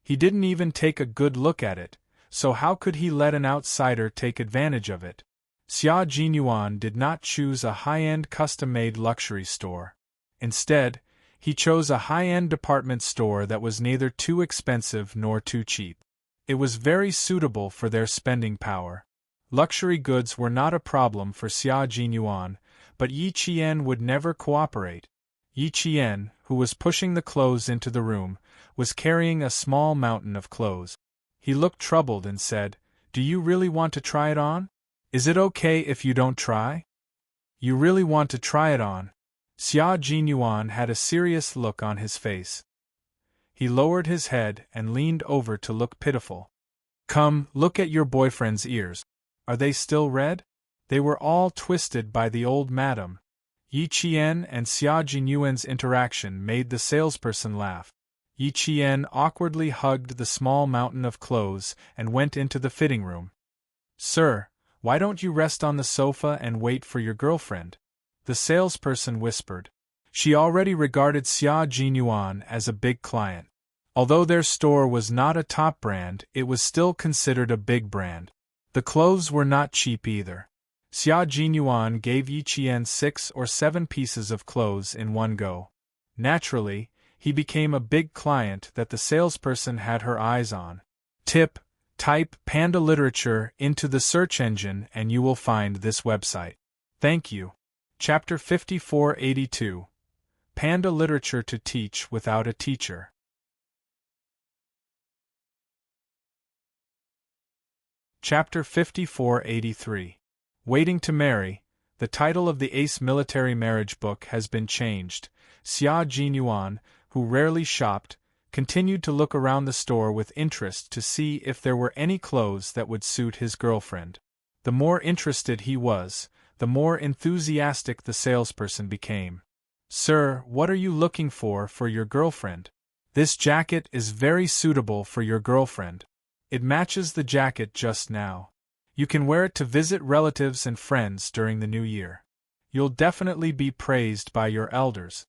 He didn't even take a good look at it, so how could he let an outsider take advantage of it? Xia Jinyuan did not choose a high-end custom-made luxury store. Instead, he chose a high-end department store that was neither too expensive nor too cheap. It was very suitable for their spending power. Luxury goods were not a problem for Xia Jinyuan, but Yi Qian would never cooperate. Yi Qian, who was pushing the clothes into the room, was carrying a small mountain of clothes. He looked troubled and said, "Do you really want to try it on? Is it okay if you don't try? You really want to try it on?" Xia Jinyuan had a serious look on his face. He lowered his head and leaned over to look pitiful. "Come, look at your boyfriend's ears. Are they still red?" They were all twisted by the old madam. Yi Qian and Xia Jinyuan's interaction made the salesperson laugh. Yi Qian awkwardly hugged the small mountain of clothes and went into the fitting room. "Sir, why don't you rest on the sofa and wait for your girlfriend?" the salesperson whispered. She already regarded Xia Jinyuan as a big client. Although their store was not a top brand, it was still considered a big brand. The clothes were not cheap either. Xia Jinyuan gave Yi Qian 6 or 7 pieces of clothes in one go. Naturally, he became a big client that the salesperson had her eyes on. Type Panda Literature into the search engine and you will find this website. Thank you. Chapter 5482. Panda Literature to Teach Without a Teacher. Chapter 5483. Waiting to Marry. The title of the Ace Military Marriage Book has been changed. Xia Jinyuan, who rarely shopped, continued to look around the store with interest to see if there were any clothes that would suit his girlfriend. The more interested he was, the more enthusiastic the salesperson became. "Sir, what are you looking for your girlfriend? This jacket is very suitable for your girlfriend. It matches the jacket just now. You can wear it to visit relatives and friends during the new year. You'll definitely be praised by your elders."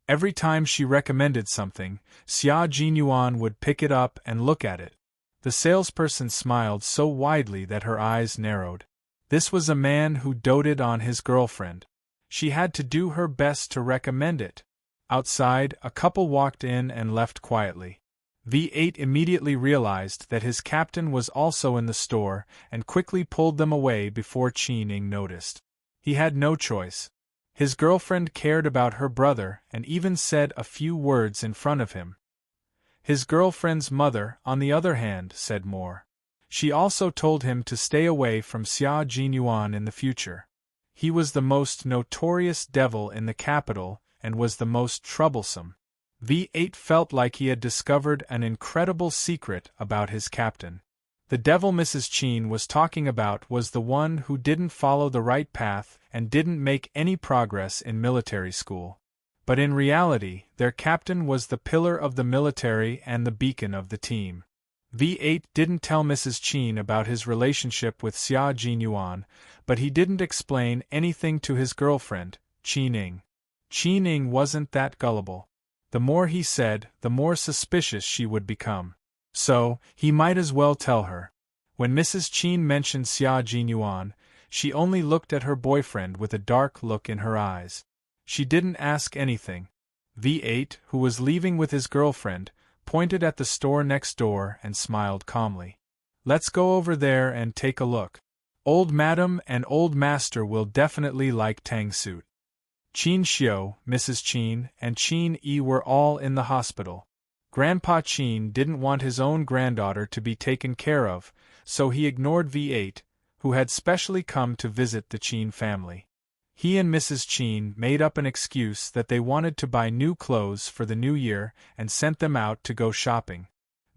Every time she recommended something, Xia Jinyuan would pick it up and look at it. The salesperson smiled so widely that her eyes narrowed. This was a man who doted on his girlfriend. She had to do her best to recommend it. Outside, a couple walked in and left quietly. V8 immediately realized that his captain was also in the store and quickly pulled them away before Qin noticed. He had no choice. His girlfriend cared about her brother and even said a few words in front of him. His girlfriend's mother, on the other hand, said more. She also told him to stay away from Xia Jinyuan in the future. He was the most notorious devil in the capital and was the most troublesome. V8 felt like he had discovered an incredible secret about his captain. The devil Mrs. Qin was talking about was the one who didn't follow the right path and didn't make any progress in military school. But in reality, their captain was the pillar of the military and the beacon of the team. V8 didn't tell Mrs. Qin about his relationship with Xia Jinyuan, but he didn't explain anything to his girlfriend, Qin. Qin wasn't that gullible. The more he said, the more suspicious she would become. So, he might as well tell her. When Mrs. Qin mentioned Xia Jinyuan, she only looked at her boyfriend with a dark look in her eyes. She didn't ask anything. V8, who was leaving with his girlfriend, pointed at the store next door and smiled calmly. Let's go over there and take a look. Old Madam and Old Master will definitely like Tang suit. Qin Xiu, Mrs. Qin, and Qin Yi were all in the hospital. Grandpa Qin didn't want his own granddaughter to be taken care of, so he ignored V8, who had specially come to visit the Qin family. He and Mrs. Qin made up an excuse that they wanted to buy new clothes for the new year and sent them out to go shopping.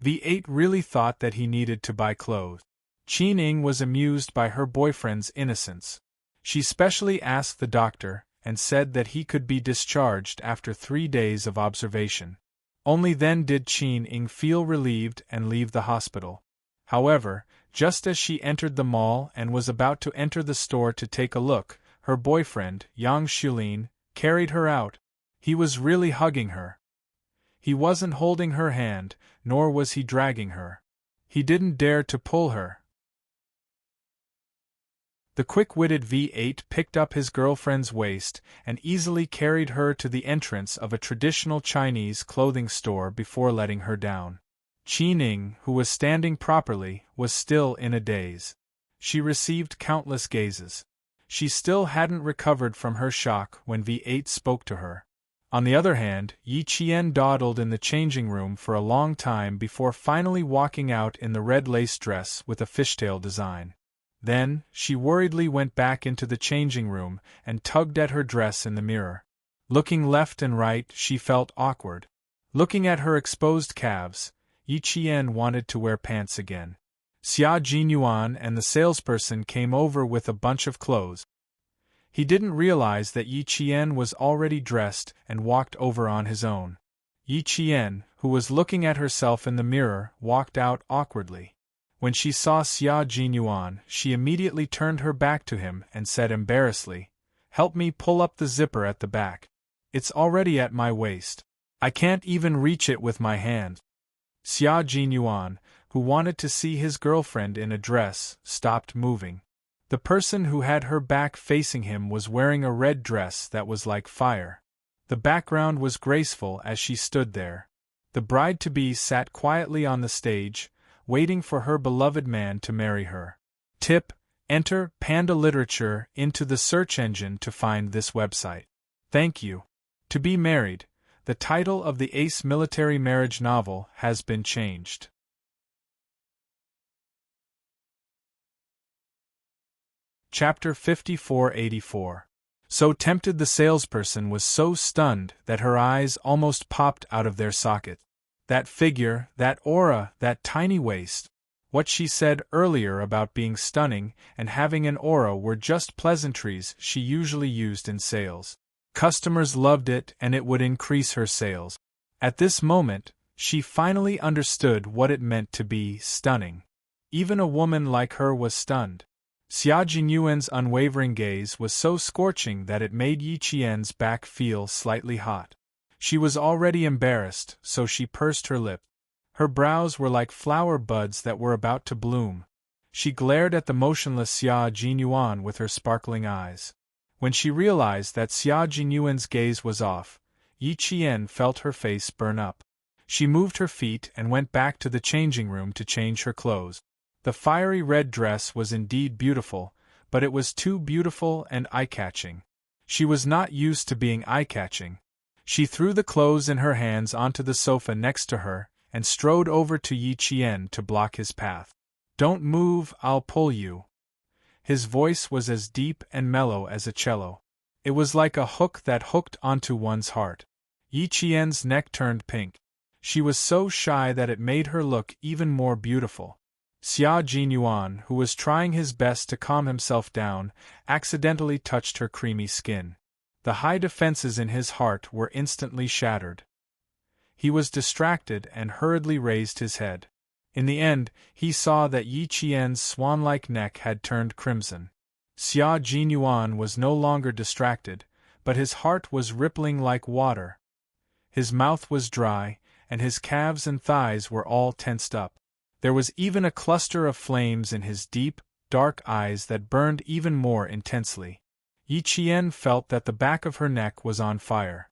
V8 really thought that he needed to buy clothes. Qin Ying was amused by her boyfriend's innocence. She specially asked the doctor and said that he could be discharged after 3 days of observation. Only then did Qin Ying feel relieved and leave the hospital. However, just as she entered the mall and was about to enter the store to take a look, her boyfriend, Yang Shulin, carried her out. He was really hugging her. He wasn't holding her hand, nor was he dragging her. He didn't dare to pull her. The quick-witted V8 picked up his girlfriend's waist and easily carried her to the entrance of a traditional Chinese clothing store before letting her down. Qin Ying, who was standing properly, was still in a daze. She received countless gazes. She still hadn't recovered from her shock when V8 spoke to her. On the other hand, Yi Qian dawdled in the changing room for a long time before finally walking out in the red lace dress with a fishtail design. Then, she worriedly went back into the changing room and tugged at her dress in the mirror. Looking left and right, she felt awkward. Looking at her exposed calves, Yi Qian wanted to wear pants again. Xia Jinyuan and the salesperson came over with a bunch of clothes. He didn't realize that Yi Qian was already dressed and walked over on his own. Yi Qian, who was looking at herself in the mirror, walked out awkwardly. When she saw Xia Jinyuan, she immediately turned her back to him and said embarrassedly, "Help me pull up the zipper at the back. It's already at my waist. I can't even reach it with my hand." Xia Jinyuan, who wanted to see his girlfriend in a dress, stopped moving. The person who had her back facing him was wearing a red dress that was like fire. The background was graceful as she stood there. The bride-to-be sat quietly on the stage, waiting for her beloved man to marry her. Tip: enter Panda Literature into the search engine to find this website. Thank you. To be married, the title of the Ace military marriage novel has been changed. Chapter 5484. So tempted the salesperson was so stunned that her eyes almost popped out of their sockets. That figure, that aura, that tiny waist. What she said earlier about being stunning and having an aura were just pleasantries she usually used in sales. Customers loved it and it would increase her sales. At this moment, she finally understood what it meant to be stunning. Even a woman like her was stunned. Xia Jinyuan's unwavering gaze was so scorching that it made Yi Qian's back feel slightly hot. She was already embarrassed, so she pursed her lips. Her brows were like flower buds that were about to bloom. She glared at the motionless Xia Jinyuan with her sparkling eyes. When she realized that Xia Jinyuan's gaze was off, Yi Qian felt her face burn up. She moved her feet and went back to the changing room to change her clothes. The fiery red dress was indeed beautiful, but it was too beautiful and eye-catching. She was not used to being eye-catching. She threw the clothes in her hands onto the sofa next to her and strode over to Yi Qian to block his path. "Don't move, I'll pull you." His voice was as deep and mellow as a cello. It was like a hook that hooked onto one's heart. Yi Qian's neck turned pink. She was so shy that it made her look even more beautiful. Xia Jinyuan, who was trying his best to calm himself down, accidentally touched her creamy skin. The high defenses in his heart were instantly shattered. He was distracted and hurriedly raised his head. In the end, he saw that Yi Qian's swan-like neck had turned crimson. Xia Jinyuan was no longer distracted, but his heart was rippling like water. His mouth was dry, and his calves and thighs were all tensed up. There was even a cluster of flames in his deep, dark eyes that burned even more intensely. Yi Qian felt that the back of her neck was on fire.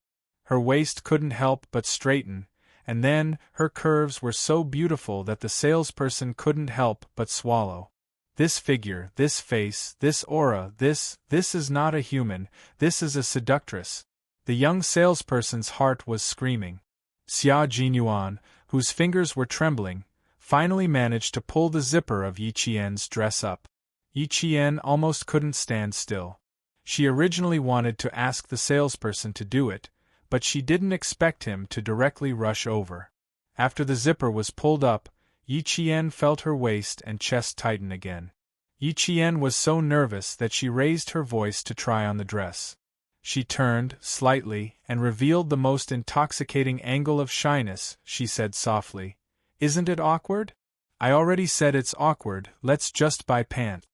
Her waist couldn't help but straighten, and then, her curves were so beautiful that the salesperson couldn't help but swallow. This figure, this face, this aura, this is not a human, this is a seductress. The young salesperson's heart was screaming. Xia Jinyuan, whose fingers were trembling, finally managed to pull the zipper of Yi Qian's dress up. Yi Qian almost couldn't stand still. She originally wanted to ask the salesperson to do it, but she didn't expect him to directly rush over. After the zipper was pulled up, Yi Qian felt her waist and chest tighten again. Yi Qian was so nervous that she raised her voice to try on the dress. She turned, slightly, and revealed the most intoxicating angle of shyness. She said softly, "Isn't it awkward? I already said it's awkward, let's just buy pants."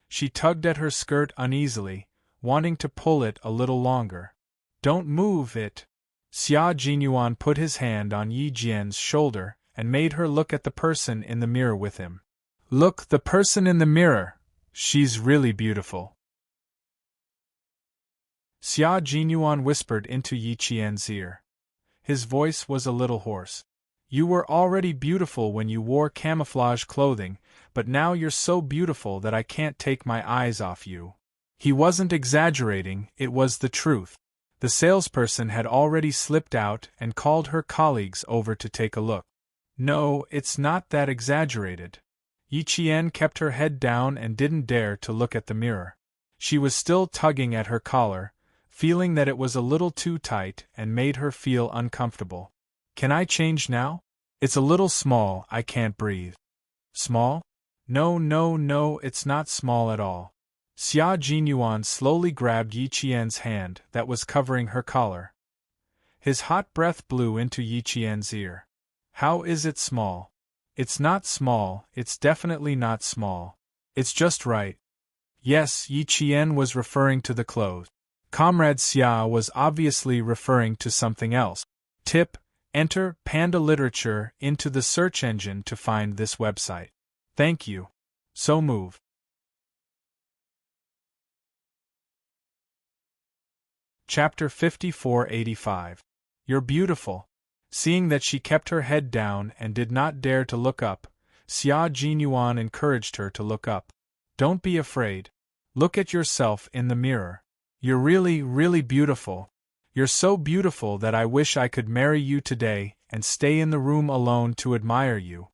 She tugged at her skirt uneasily, wanting to pull it a little longer. "Don't move it." Xia Jinyuan put his hand on Yi Jian's shoulder and made her look at the person in the mirror with him. "Look, the person in the mirror. She's really beautiful." Xia Jinyuan whispered into Yi Qian's ear. His voice was a little hoarse. "You were already beautiful when you wore camouflage clothing, but now you're so beautiful that I can't take my eyes off you." He wasn't exaggerating, it was the truth. The salesperson had already slipped out and called her colleagues over to take a look. "No, it's not that exaggerated." Yi Qian kept her head down and didn't dare to look at the mirror. She was still tugging at her collar, feeling that it was a little too tight and made her feel uncomfortable. "Can I change now? It's a little small, I can't breathe." "Small? No, it's not small at all." Xia Jinyuan slowly grabbed Yi Qian's hand that was covering her collar. His hot breath blew into Yi Qian's ear. "How is it small?" "It's not small, it's definitely not small. It's just right." Yes, Yi Qian was referring to the clothes. Comrade Xia was obviously referring to something else. Tip: enter Panda Literature into the search engine to find this website. Thank you. So move. Chapter 5485. You're beautiful. Seeing that she kept her head down and did not dare to look up, Xia Jinyuan encouraged her to look up. "Don't be afraid. Look at yourself in the mirror. You're really, really beautiful. You're so beautiful that I wish I could marry you today and stay in the room alone to admire you.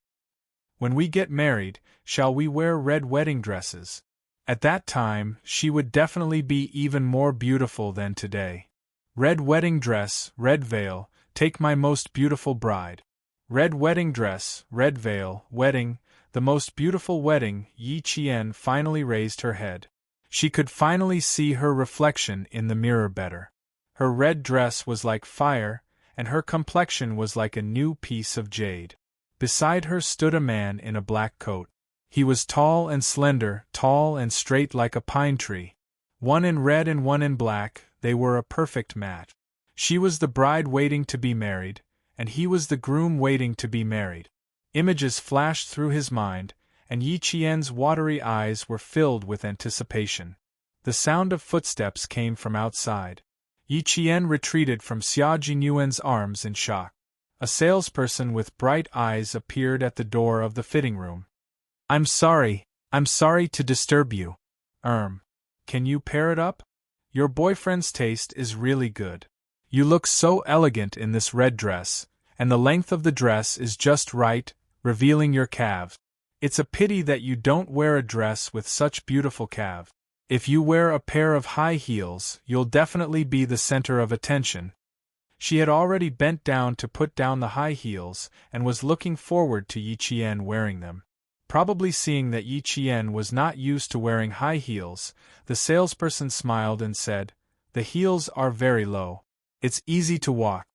When we get married, shall we wear red wedding dresses? At that time, she would definitely be even more beautiful than today. Red wedding dress, red veil, take my most beautiful bride. Red wedding dress, red veil, wedding, the most beautiful wedding." Yi Qian finally raised her head. She could finally see her reflection in the mirror better. Her red dress was like fire, and her complexion was like a new piece of jade. Beside her stood a man in a black coat. He was tall and slender, tall and straight like a pine tree. One in red and one in black, they were a perfect match. She was the bride waiting to be married, and he was the groom waiting to be married. Images flashed through his mind, and Yi Qian's watery eyes were filled with anticipation. The sound of footsteps came from outside. Yi Qian retreated from Xia Jinyuan's arms in shock. A salesperson with bright eyes appeared at the door of the fitting room. I'm sorry to disturb you. Can you pair it up? Your boyfriend's taste is really good. You look so elegant in this red dress, and the length of the dress is just right, revealing your calves. It's a pity that you don't wear a dress with such beautiful calves. If you wear a pair of high heels, you'll definitely be the center of attention." She had already bent down to put down the high heels and was looking forward to Yi Qian wearing them. Probably seeing that Yi Qian was not used to wearing high heels, the salesperson smiled and said, "The heels are very low. It's easy to walk."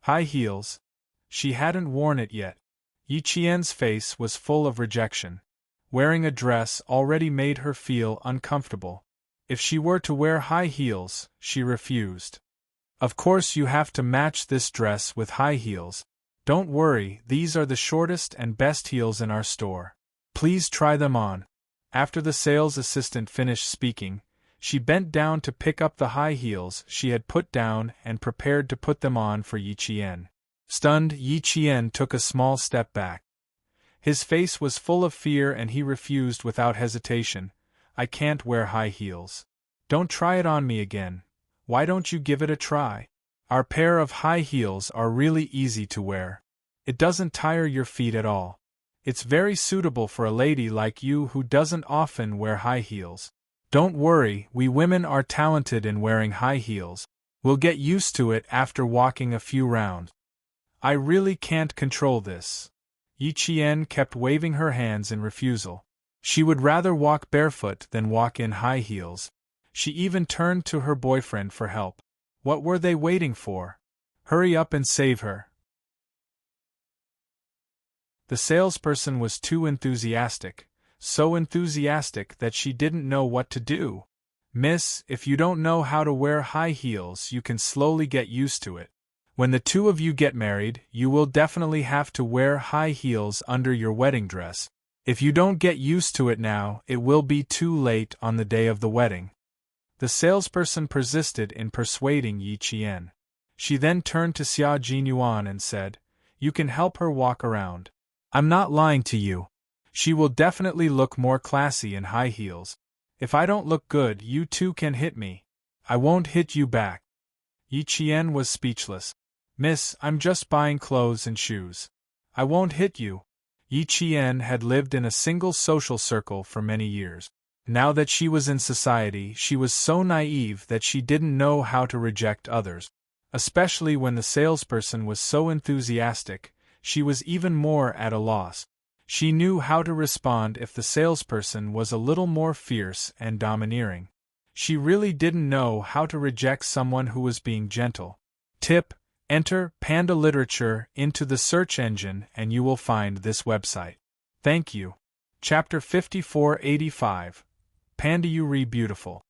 High heels? She hadn't worn it yet. Yi Qian's face was full of rejection. Wearing a dress already made her feel uncomfortable. If she were to wear high heels, she refused. "Of course you have to match this dress with high heels. Don't worry, these are the shortest and best heels in our store. Please try them on." After the sales assistant finished speaking, She bent down to pick up the high heels she had put down and prepared to put them on for Yi Qian. Stunned, Yi Qian took a small step back. His face was full of fear and he refused without hesitation. I can't wear high heels. Don't try it on me again. Why don't you give it a try? Our pair of high heels are really easy to wear. It doesn't tire your feet at all. It's very suitable for a lady like you who doesn't often wear high heels. Don't worry, we women are talented in wearing high heels. We'll get used to it after walking a few rounds. I really can't control this. Yi Qian kept waving her hands in refusal. She would rather walk barefoot than walk in high heels. She even turned to her boyfriend for help. What were they waiting for? Hurry up and save her. The salesperson was too enthusiastic, so enthusiastic that she didn't know what to do. Miss, if you don't know how to wear high heels, you can slowly get used to it. When the two of you get married, you will definitely have to wear high heels under your wedding dress. If you don't get used to it now, it will be too late on the day of the wedding. The salesperson persisted in persuading Yi Qian. She then turned to Xia Jinyuan and said, "You can help her walk around. I'm not lying to you. She will definitely look more classy in high heels. If I don't look good, you two can hit me. I won't hit you back." Yi Qian was speechless. "Miss, I'm just buying clothes and shoes. I won't hit you." Yi Qian had lived in a single social circle for many years. Now that she was in society, she was so naive that she didn't know how to reject others. Especially when the salesperson was so enthusiastic, she was even more at a loss. She knew how to respond if the salesperson was a little more fierce and domineering. She really didn't know how to reject someone who was being gentle. Tip: enter Panda Literature into the search engine and you will find this website. Thank you. Chapter 5485. Panda You Re Beautiful.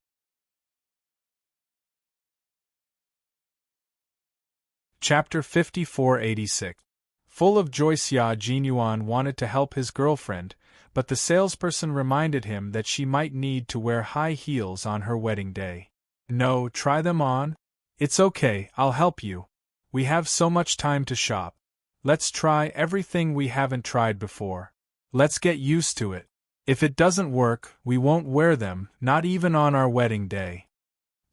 Chapter 5486. Full of joy, Xia Jinyuan wanted to help his girlfriend, but the salesperson reminded him that she might need to wear high heels on her wedding day. "No, try them on. It's okay, I'll help you. We have so much time to shop. Let's try everything we haven't tried before. Let's get used to it. If it doesn't work, we won't wear them, not even on our wedding day."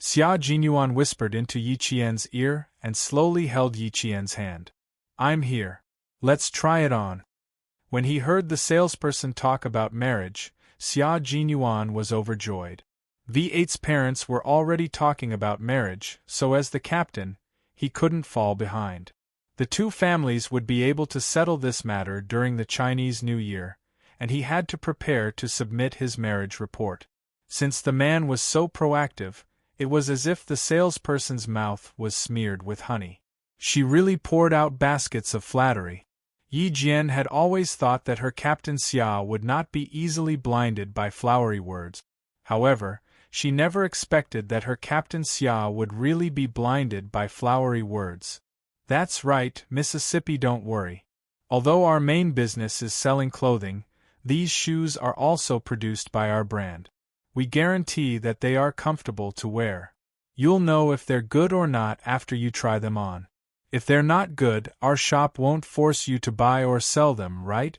Xia Jinyuan whispered into Yi Qian's ear and slowly held Yi Qian's hand. "I'm here. Let's try it on." When he heard the salesperson talk about marriage, Xia Jinyuan was overjoyed. V8's parents were already talking about marriage, so as the captain, he couldn't fall behind. The two families would be able to settle this matter during the Chinese New Year, and he had to prepare to submit his marriage report. Since the man was so proactive, it was as if the salesperson's mouth was smeared with honey. She really poured out baskets of flattery. Yi Jian had always thought that her Captain Xia would not be easily blinded by flowery words. However, she never expected that her Captain Xia would really be blinded by flowery words. "That's right, Mississippi, don't worry. Although our main business is selling clothing, these shoes are also produced by our brand. We guarantee that they are comfortable to wear. You'll know if they're good or not after you try them on. If they're not good, our shop won't force you to buy or sell them, right?"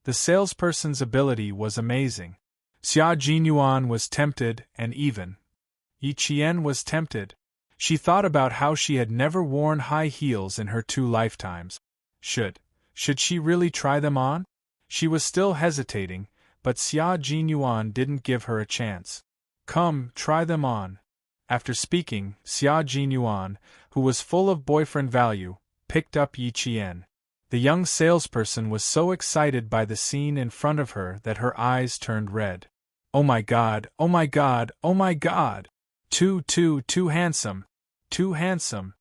The salesperson's ability was amazing. Xia Jinyuan was tempted, and even Yi Qian was tempted. She thought about how she had never worn high heels in her 2 lifetimes. Should she really try them on? She was still hesitating, but Xia Jinyuan didn't give her a chance. "Come, try them on." After speaking, Xia Jinyuan, who was full of boyfriend value, picked up Yi Qian. The young salesperson was so excited by the scene in front of her that her eyes turned red. "Oh my God, oh my God, oh my God! Too handsome! Too handsome!"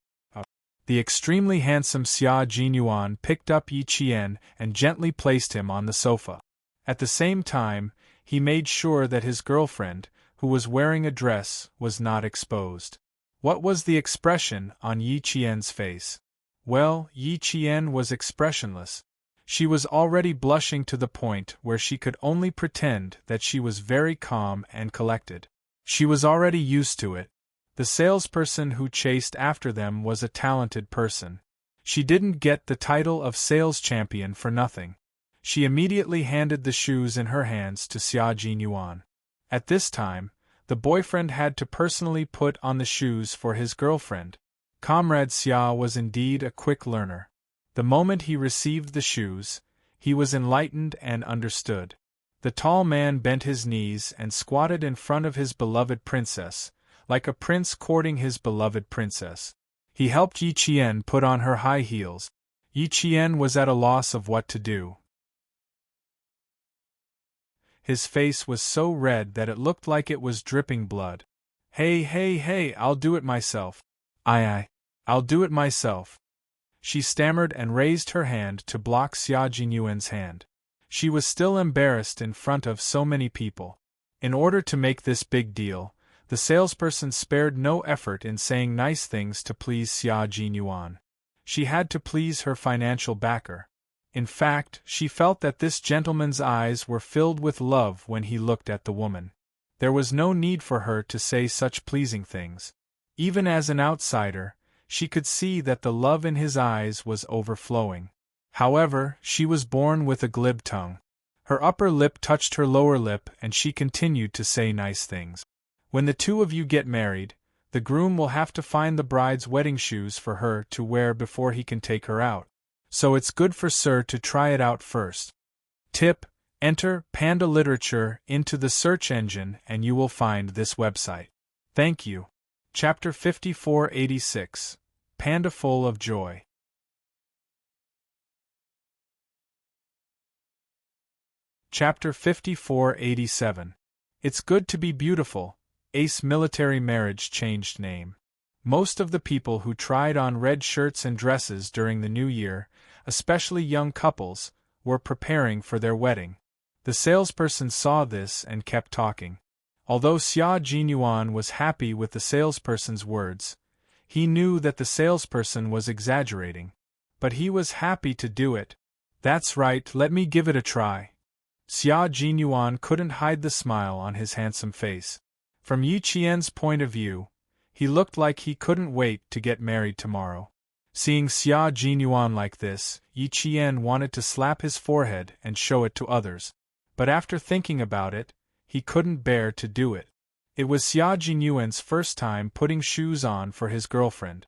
The extremely handsome Xia Jinyuan picked up Yi Qian and gently placed him on the sofa. At the same time, he made sure that his girlfriend, who was wearing a dress, was not exposed. What was the expression on Yi Qian's face? Well, Yi Qian was expressionless. She was already blushing to the point where she could only pretend that she was very calm and collected. She was already used to it. The salesperson who chased after them was a talented person. She didn't get the title of sales champion for nothing. She immediately handed the shoes in her hands to Xia Jinyuan. At this time, the boyfriend had to personally put on the shoes for his girlfriend. Comrade Xia was indeed a quick learner. The moment he received the shoes, he was enlightened and understood. The tall man bent his knees and squatted in front of his beloved princess, like a prince courting his beloved princess. He helped Yi Qian put on her high heels. Yi Qian was at a loss of what to do. His face was so red that it looked like it was dripping blood. Hey, I'll do it myself. I'll do it myself. She stammered and raised her hand to block Xia Jinyuan's hand. She was still embarrassed in front of so many people. In order to make this big deal, the salesperson spared no effort in saying nice things to please Xia Jinyuan. She had to please her financial backer. In fact, she felt that this gentleman's eyes were filled with love when he looked at the woman. There was no need for her to say such pleasing things. Even as an outsider, she could see that the love in his eyes was overflowing. However, she was born with a glib tongue. Her upper lip touched her lower lip and she continued to say nice things. When the two of you get married, the groom will have to find the bride's wedding shoes for her to wear before he can take her out. So it's good for Sir to try it out first. Tip: enter Panda Literature into the search engine and you will find this website. Thank you. Chapter 5486. Panda Full of Joy. Chapter 5487. It's Good to Be Beautiful. Ace Military Marriage Changed Name. Most of the people who tried on red shirts and dresses during the new year, especially young couples, were preparing for their wedding. The salesperson saw this and kept talking. Although Xia Jinyuan was happy with the salesperson's words, he knew that the salesperson was exaggerating. But he was happy to do it. That's right, let me give it a try. Xia Jinyuan couldn't hide the smile on his handsome face. From Yi Qian's point of view, he looked like he couldn't wait to get married tomorrow. Seeing Xia Jinyuan like this, Yi Qian wanted to slap his forehead and show it to others. But after thinking about it, he couldn't bear to do it. It was Xia Jinyuan's first time putting shoes on for his girlfriend.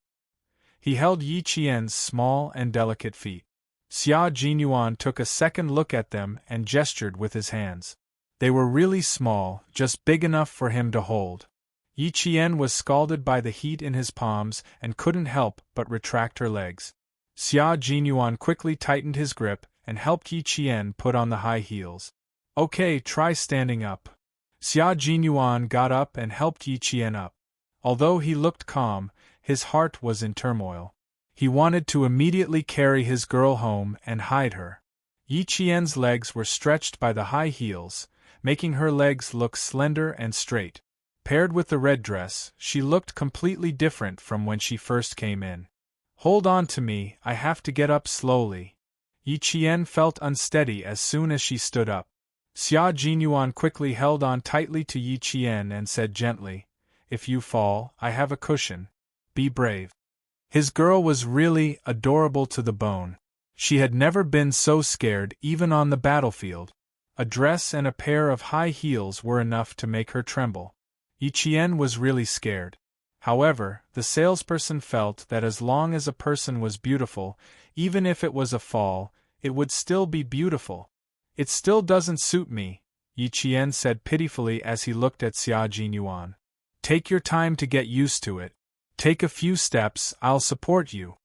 He held Yi Qian's small and delicate feet. Xia Jinyuan took a second look at them and gestured with his hands. They were really small, just big enough for him to hold. Yi Qian was scalded by the heat in his palms and couldn't help but retract her legs. Xia Jinyuan quickly tightened his grip and helped Yi Qian put on the high heels. Okay, try standing up. Xia Jinyuan got up and helped Yi Qian up. Although he looked calm, his heart was in turmoil. He wanted to immediately carry his girl home and hide her. Yi Qian's legs were stretched by the high heels, making her legs look slender and straight. Paired with the red dress, she looked completely different from when she first came in. Hold on to me, I have to get up slowly. Yi Qian felt unsteady as soon as she stood up. Xia Jinyuan quickly held on tightly to Yi Qian and said gently, If you fall, I have a cushion. Be brave. His girl was really adorable to the bone. She had never been so scared even on the battlefield. A dress and a pair of high heels were enough to make her tremble. Yi Qian was really scared. However, the salesperson felt that as long as a person was beautiful, even if it was a fall, it would still be beautiful. It still doesn't suit me, Yi Qian said pitifully as he looked at Xia Jinyuan. Take your time to get used to it. Take a few steps, I'll support you.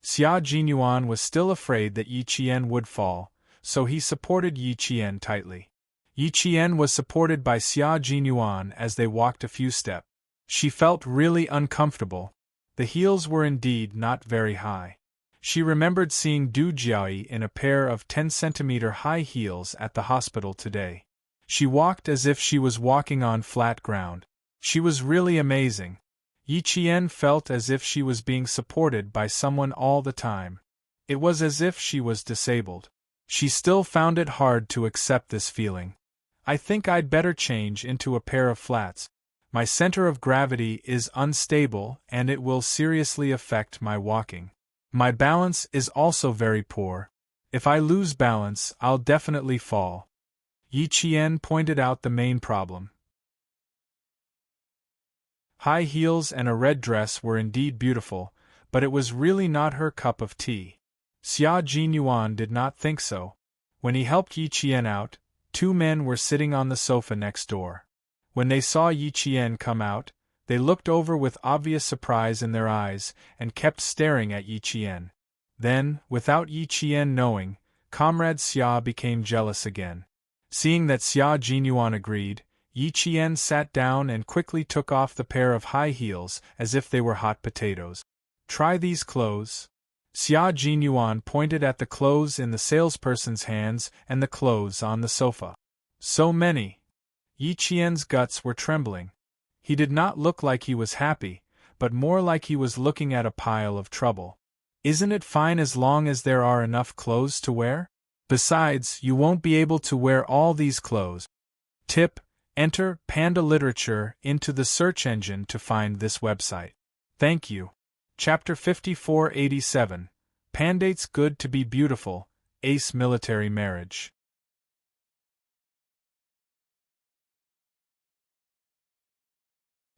Xia Jinyuan was still afraid that Yi Qian would fall, so he supported Yi Qian tightly. Yi Qian was supported by Xia Jinyuan as they walked a few steps. She felt really uncomfortable. The heels were indeed not very high. She remembered seeing Du Jiaoyi in a pair of 10-centimeter high heels at the hospital today. She walked as if she was walking on flat ground. She was really amazing. Yi Qian felt as if she was being supported by someone all the time. It was as if she was disabled. She still found it hard to accept this feeling. I think I'd better change into a pair of flats. My center of gravity is unstable and it will seriously affect my walking. My balance is also very poor. If I lose balance, I'll definitely fall. Yi Qian pointed out the main problem. High heels and a red dress were indeed beautiful, but it was really not her cup of tea. Xia Jinyuan did not think so. When he helped Yi Qian out, 2 men were sitting on the sofa next door. When they saw Yi Qian come out, they looked over with obvious surprise in their eyes and kept staring at Yi Qian. Then, without Yi Qian knowing, Comrade Xia became jealous again. Seeing that Xia Jinyuan agreed, Yi Qian sat down and quickly took off the pair of high heels as if they were hot potatoes. Try these clothes. Xia Jinyuan pointed at the clothes in the salesperson's hands and the clothes on the sofa. So many. Yi Qian's guts were trembling. He did not look like he was happy, but more like he was looking at a pile of trouble. Isn't it fine as long as there are enough clothes to wear? Besides, you won't be able to wear all these clothes. Tip: enter Panda Literature into the search engine to find this website. Thank you. Chapter 5487. Pandate's Good to be Beautiful, Ace Military Marriage.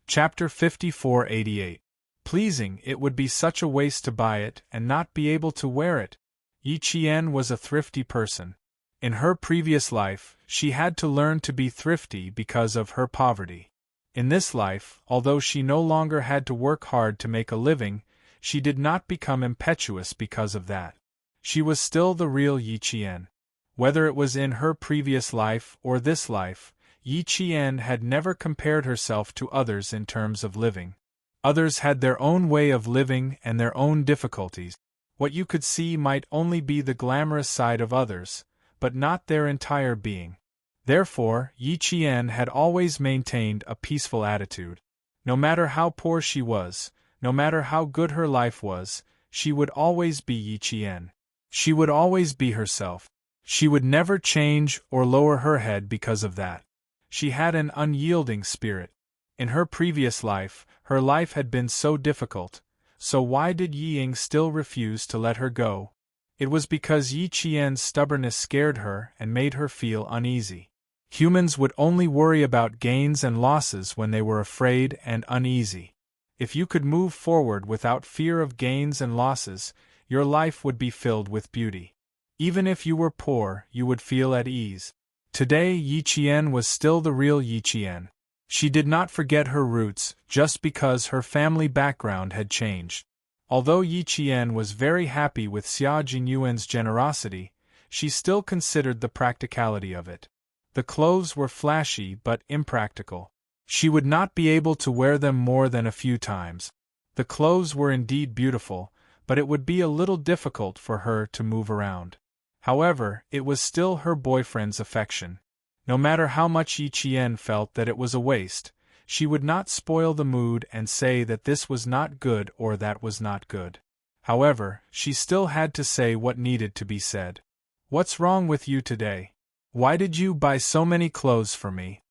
Chapter 5488. Pleasing, it would be such a waste to buy it and not be able to wear it. Yi Qian was a thrifty person. In her previous life, she had to learn to be thrifty because of her poverty. In this life, although she no longer had to work hard to make a living, she did not become impetuous because of that. She was still the real Yi Qian. Whether it was in her previous life or this life, Yi Qian had never compared herself to others in terms of living. Others had their own way of living and their own difficulties. What you could see might only be the glamorous side of others, but not their entire being. Therefore, Yi Qian had always maintained a peaceful attitude. No matter how poor she was, no matter how good her life was, she would always be Yi Qian. She would always be herself. She would never change or lower her head because of that. She had an unyielding spirit. In her previous life, her life had been so difficult, so why did Yi Ying still refuse to let her go? It was because Yi Qian's stubbornness scared her and made her feel uneasy. Humans would only worry about gains and losses when they were afraid and uneasy. If you could move forward without fear of gains and losses, your life would be filled with beauty. Even if you were poor, you would feel at ease. Today, Yi Qian was still the real Yi Qian. She did not forget her roots just because her family background had changed. Although Yi Qian was very happy with Xia Jinyuan's generosity, she still considered the practicality of it. The clothes were flashy but impractical. She would not be able to wear them more than a few times. The clothes were indeed beautiful, but it would be a little difficult for her to move around. However, it was still her boyfriend's affection. No matter how much Yi Qian felt that it was a waste, she would not spoil the mood and say that this was not good or that was not good. However, she still had to say what needed to be said. "What's wrong with you today? Why did you buy so many clothes for me?"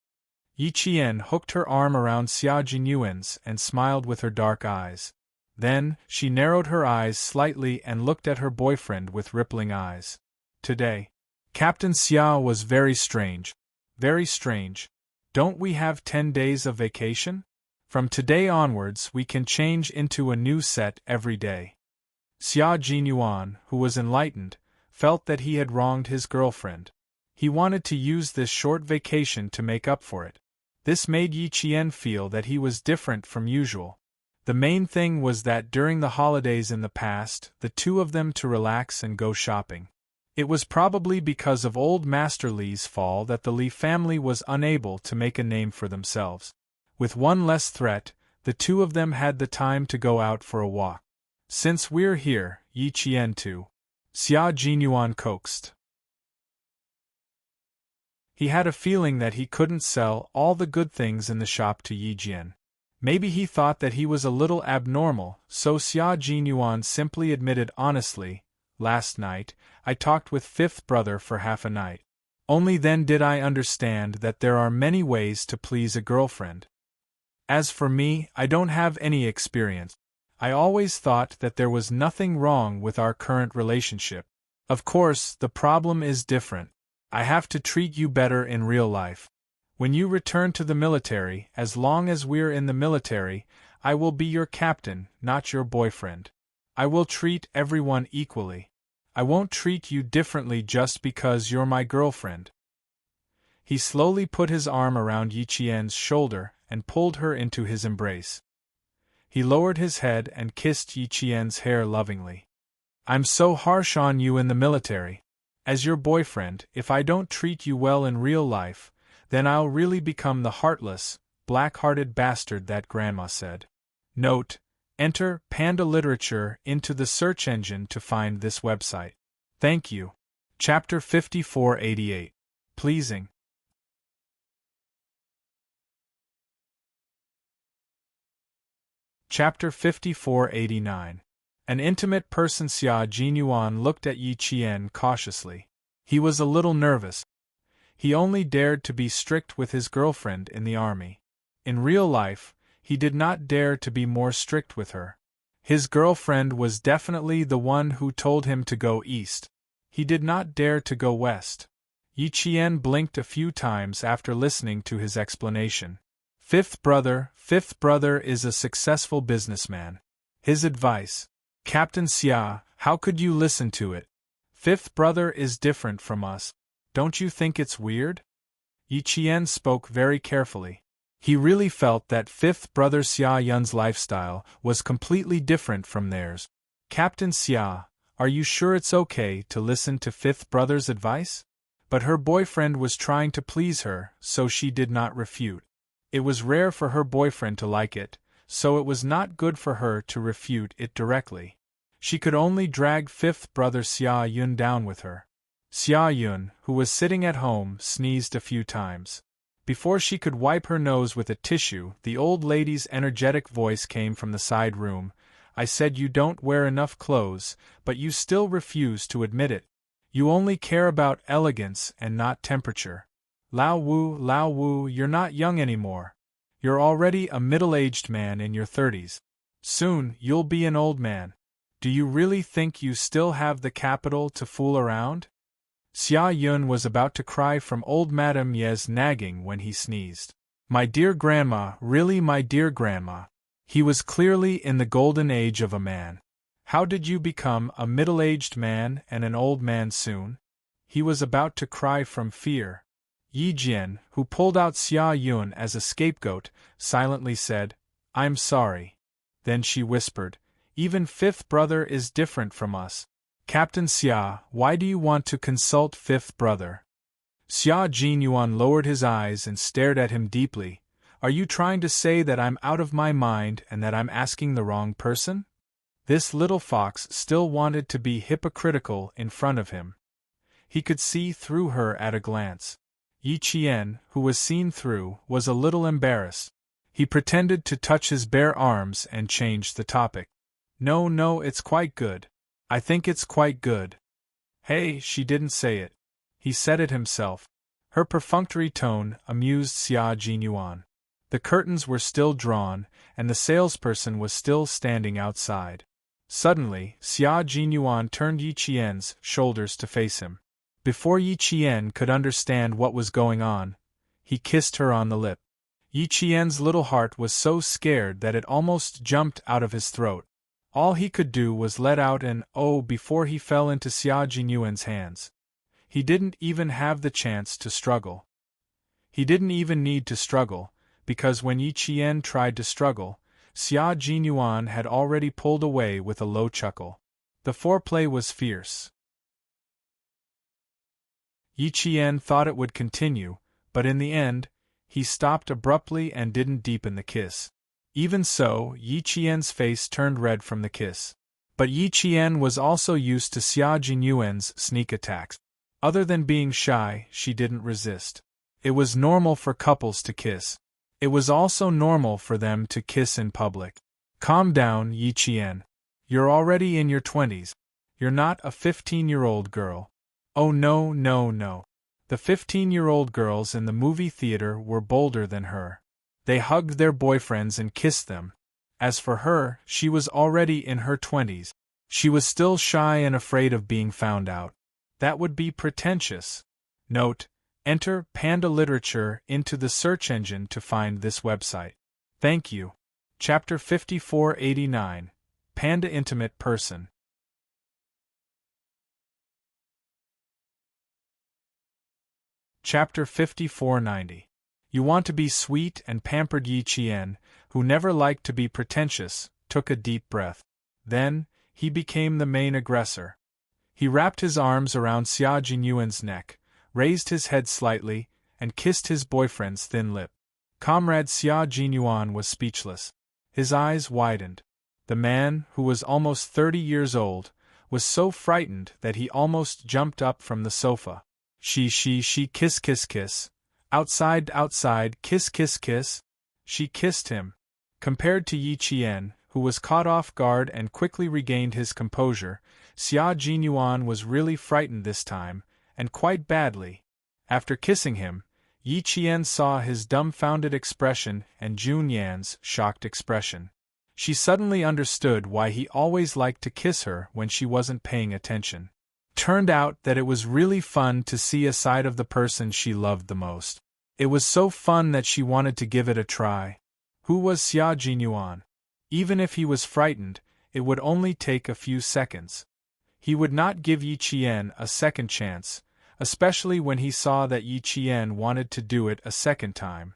Yi Qian hooked her arm around Xia Jinyuan's and smiled with her dark eyes. Then, she narrowed her eyes slightly and looked at her boyfriend with rippling eyes. "Today, Captain Xia was very strange. Very strange. Don't we have 10 days of vacation? From today onwards we can change into a new set every day." Xia Jinyuan, who was enlightened, felt that he had wronged his girlfriend. He wanted to use this short vacation to make up for it. This made Yi Qian feel that he was different from usual. The main thing was that during the holidays in the past, the two of them to relax and go shopping. It was probably because of old Master Li's fall that the Li family was unable to make a name for themselves. With one less threat, the two of them had the time to go out for a walk. "Since we're here, Yi Qian too," Xia Jinyuan coaxed. He had a feeling that he couldn't sell all the good things in the shop to Yi Jian. Maybe he thought that he was a little abnormal, so Xia Jinyuan simply admitted honestly, "Last night, I talked with fifth brother for half a night. Only then did I understand that there are many ways to please a girlfriend." As for me, I don't have any experience. I always thought that there was nothing wrong with our current relationship. Of course, the problem is different. I have to treat you better in real life. When you return to the military, as long as we're in the military, I will be your captain, not your boyfriend. I will treat everyone equally. I won't treat you differently just because you're my girlfriend. He slowly put his arm around Yi Qian's shoulder and pulled her into his embrace. He lowered his head and kissed Yi Qian's hair lovingly. I'm so harsh on you in the military. As your boyfriend, if I don't treat you well in real life, then I'll really become the heartless, black-hearted bastard that Grandma said. Note: enter Panda Literature into the search engine to find this website. Thank you. Chapter 5488. Pleasing. Chapter 5489. An intimate person. Xia Jinyuan looked at Yi Qian cautiously. He was a little nervous. He only dared to be strict with his girlfriend in the army. In real life, he did not dare to be more strict with her. His girlfriend was definitely the one who told him to go east. He did not dare to go west. Yi Qian blinked a few times after listening to his explanation. Fifth brother is a successful businessman. His advice. Captain Xia, how could you listen to it? Fifth brother is different from us. Don't you think it's weird? Yi Qian spoke very carefully. He really felt that fifth brother Xia Yun's lifestyle was completely different from theirs. Captain Xia, are you sure it's okay to listen to fifth brother's advice? But her boyfriend was trying to please her, so she did not refute. It was rare for her boyfriend to like it, so it was not good for her to refute it directly. She could only drag fifth brother Xia Yun down with her. Xia Yun, who was sitting at home, sneezed a few times. Before she could wipe her nose with a tissue, the old lady's energetic voice came from the side room. I said you don't wear enough clothes, but you still refuse to admit it. You only care about elegance and not temperature. Lao Wu, you're not young anymore. You're already a middle-aged man in your 30s. Soon, you'll be an old man. Do you really think you still have the capital to fool around? Xia Yun was about to cry from old Madame Ye's nagging when he sneezed. My dear grandma, really my dear grandma. He was clearly in the golden age of a man. How did you become a middle-aged man and an old man soon? He was about to cry from fear. Yi Jian, who pulled out Xia Yun as a scapegoat, silently said, I'm sorry. Then she whispered, even fifth brother is different from us. Captain Xia, why do you want to consult fifth brother? Xia Jinyuan lowered his eyes and stared at him deeply. Are you trying to say that I'm out of my mind and that I'm asking the wrong person? This little fox still wanted to be hypocritical in front of him. He could see through her at a glance. Yi Qian, who was seen through, was a little embarrassed. He pretended to touch his bare arms and changed the topic. No, it's quite good. I think it's quite good. Hey, she didn't say it. He said it himself. Her perfunctory tone amused Xia Jinyuan. The curtains were still drawn, and the salesperson was still standing outside. Suddenly, Xia Jinyuan turned Yi Qian's shoulders to face him. Before Yi Qian could understand what was going on, he kissed her on the lip. Yi Qian's little heart was so scared that it almost jumped out of his throat. All he could do was let out an "oh" before he fell into Xia Jinyuan's hands. He didn't even have the chance to struggle. He didn't even need to struggle, because when Yi Qian tried to struggle, Xia Jinyuan had already pulled away with a low chuckle. The foreplay was fierce. Yi Qian thought it would continue, but in the end, he stopped abruptly and didn't deepen the kiss. Even so, Yi Qian's face turned red from the kiss. But Yi Qian was also used to Xia Jinyuan's sneak attacks. Other than being shy, she didn't resist. It was normal for couples to kiss. It was also normal for them to kiss in public. Calm down, Yi Qian. You're already in your 20s. You're not a 15-year-old girl. Oh no. The 15-year-old girls in the movie theater were bolder than her. They hugged their boyfriends and kissed them. As for her, she was already in her 20s. She was still shy and afraid of being found out. That would be pretentious. Note: enter Panda Literature into the search engine to find this website. Thank you. Chapter 5489. Panda Intimate Person. Chapter 5490. You want to be sweet and pampered. Yi Qian, who never liked to be pretentious, took a deep breath. Then, he became the main aggressor. He wrapped his arms around Xia Jinyuan's neck, raised his head slightly, and kissed his boyfriend's thin lip. Comrade Xia Jinyuan was speechless. His eyes widened. The man, who was almost 30 years old, was so frightened that he almost jumped up from the sofa. She, kiss, kiss, kiss. Outside, kiss, kiss, kiss. She kissed him. Compared to Yi Qian, who was caught off guard and quickly regained his composure, Xia Jinyuan was really frightened this time, and quite badly. After kissing him, Yi Qian saw his dumbfounded expression and Jun Yan's shocked expression. She suddenly understood why he always liked to kiss her when she wasn't paying attention. Turned out that it was really fun to see a side of the person she loved the most. It was so fun that she wanted to give it a try. Who was Xia Jinyuan? Even if he was frightened, it would only take a few seconds. He would not give Yi Qian a second chance, especially when he saw that Yi Qian wanted to do it a second time.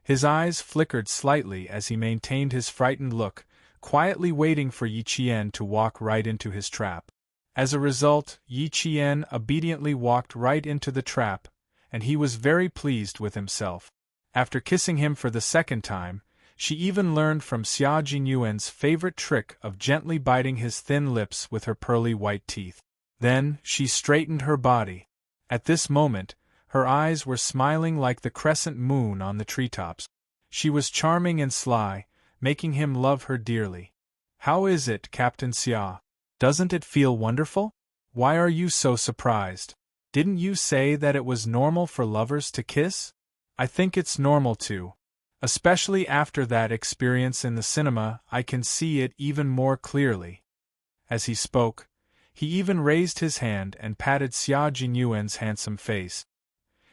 His eyes flickered slightly as he maintained his frightened look, quietly waiting for Yi Qian to walk right into his trap. As a result, Yi Qian obediently walked right into the trap, and he was very pleased with himself. After kissing him for the second time, she even learned from Xia Jinyuan's favorite trick of gently biting his thin lips with her pearly white teeth. Then, she straightened her body. At this moment, her eyes were smiling like the crescent moon on the treetops. She was charming and sly, making him love her dearly. How is it, Captain Xia? Doesn't it feel wonderful? Why are you so surprised? Didn't you say that it was normal for lovers to kiss? I think it's normal too. Especially after that experience in the cinema, I can see it even more clearly. As he spoke, he even raised his hand and patted Xia Jinyuan's handsome face.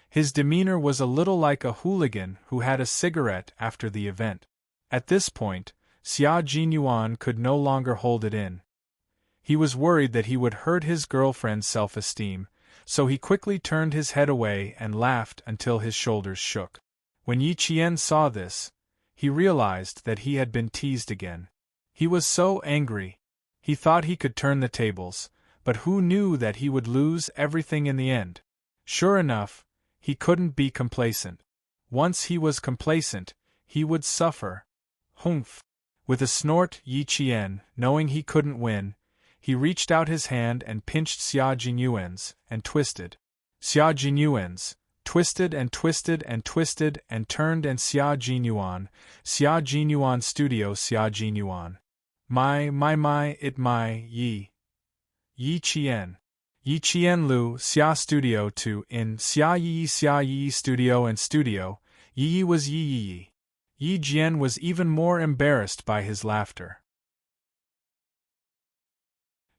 His demeanor was a little like a hooligan who had a cigarette after the event. At this point, Xia Jinyuan could no longer hold it in. He was worried that he would hurt his girlfriend's self-esteem, so he quickly turned his head away and laughed until his shoulders shook. When Yi Qian saw this, he realized that he had been teased again. He was so angry. He thought he could turn the tables, but who knew that he would lose everything in the end? Sure enough, he couldn't be complacent. Once he was complacent, he would suffer. Humph! With a snort, Yi Qian, knowing he couldn't win, he reached out his hand and pinched Xia Jinyuan's, and twisted. Xia Jinyuan's, twisted and twisted and twisted and turned and Xia Jinyuan Studio Xia Jinyuan. Yi Qian. Yi Qian Lu Xia Studio 2 in Xia Yi Studio and Studio, Yi was Yi. Yi Jian was even more embarrassed by his laughter.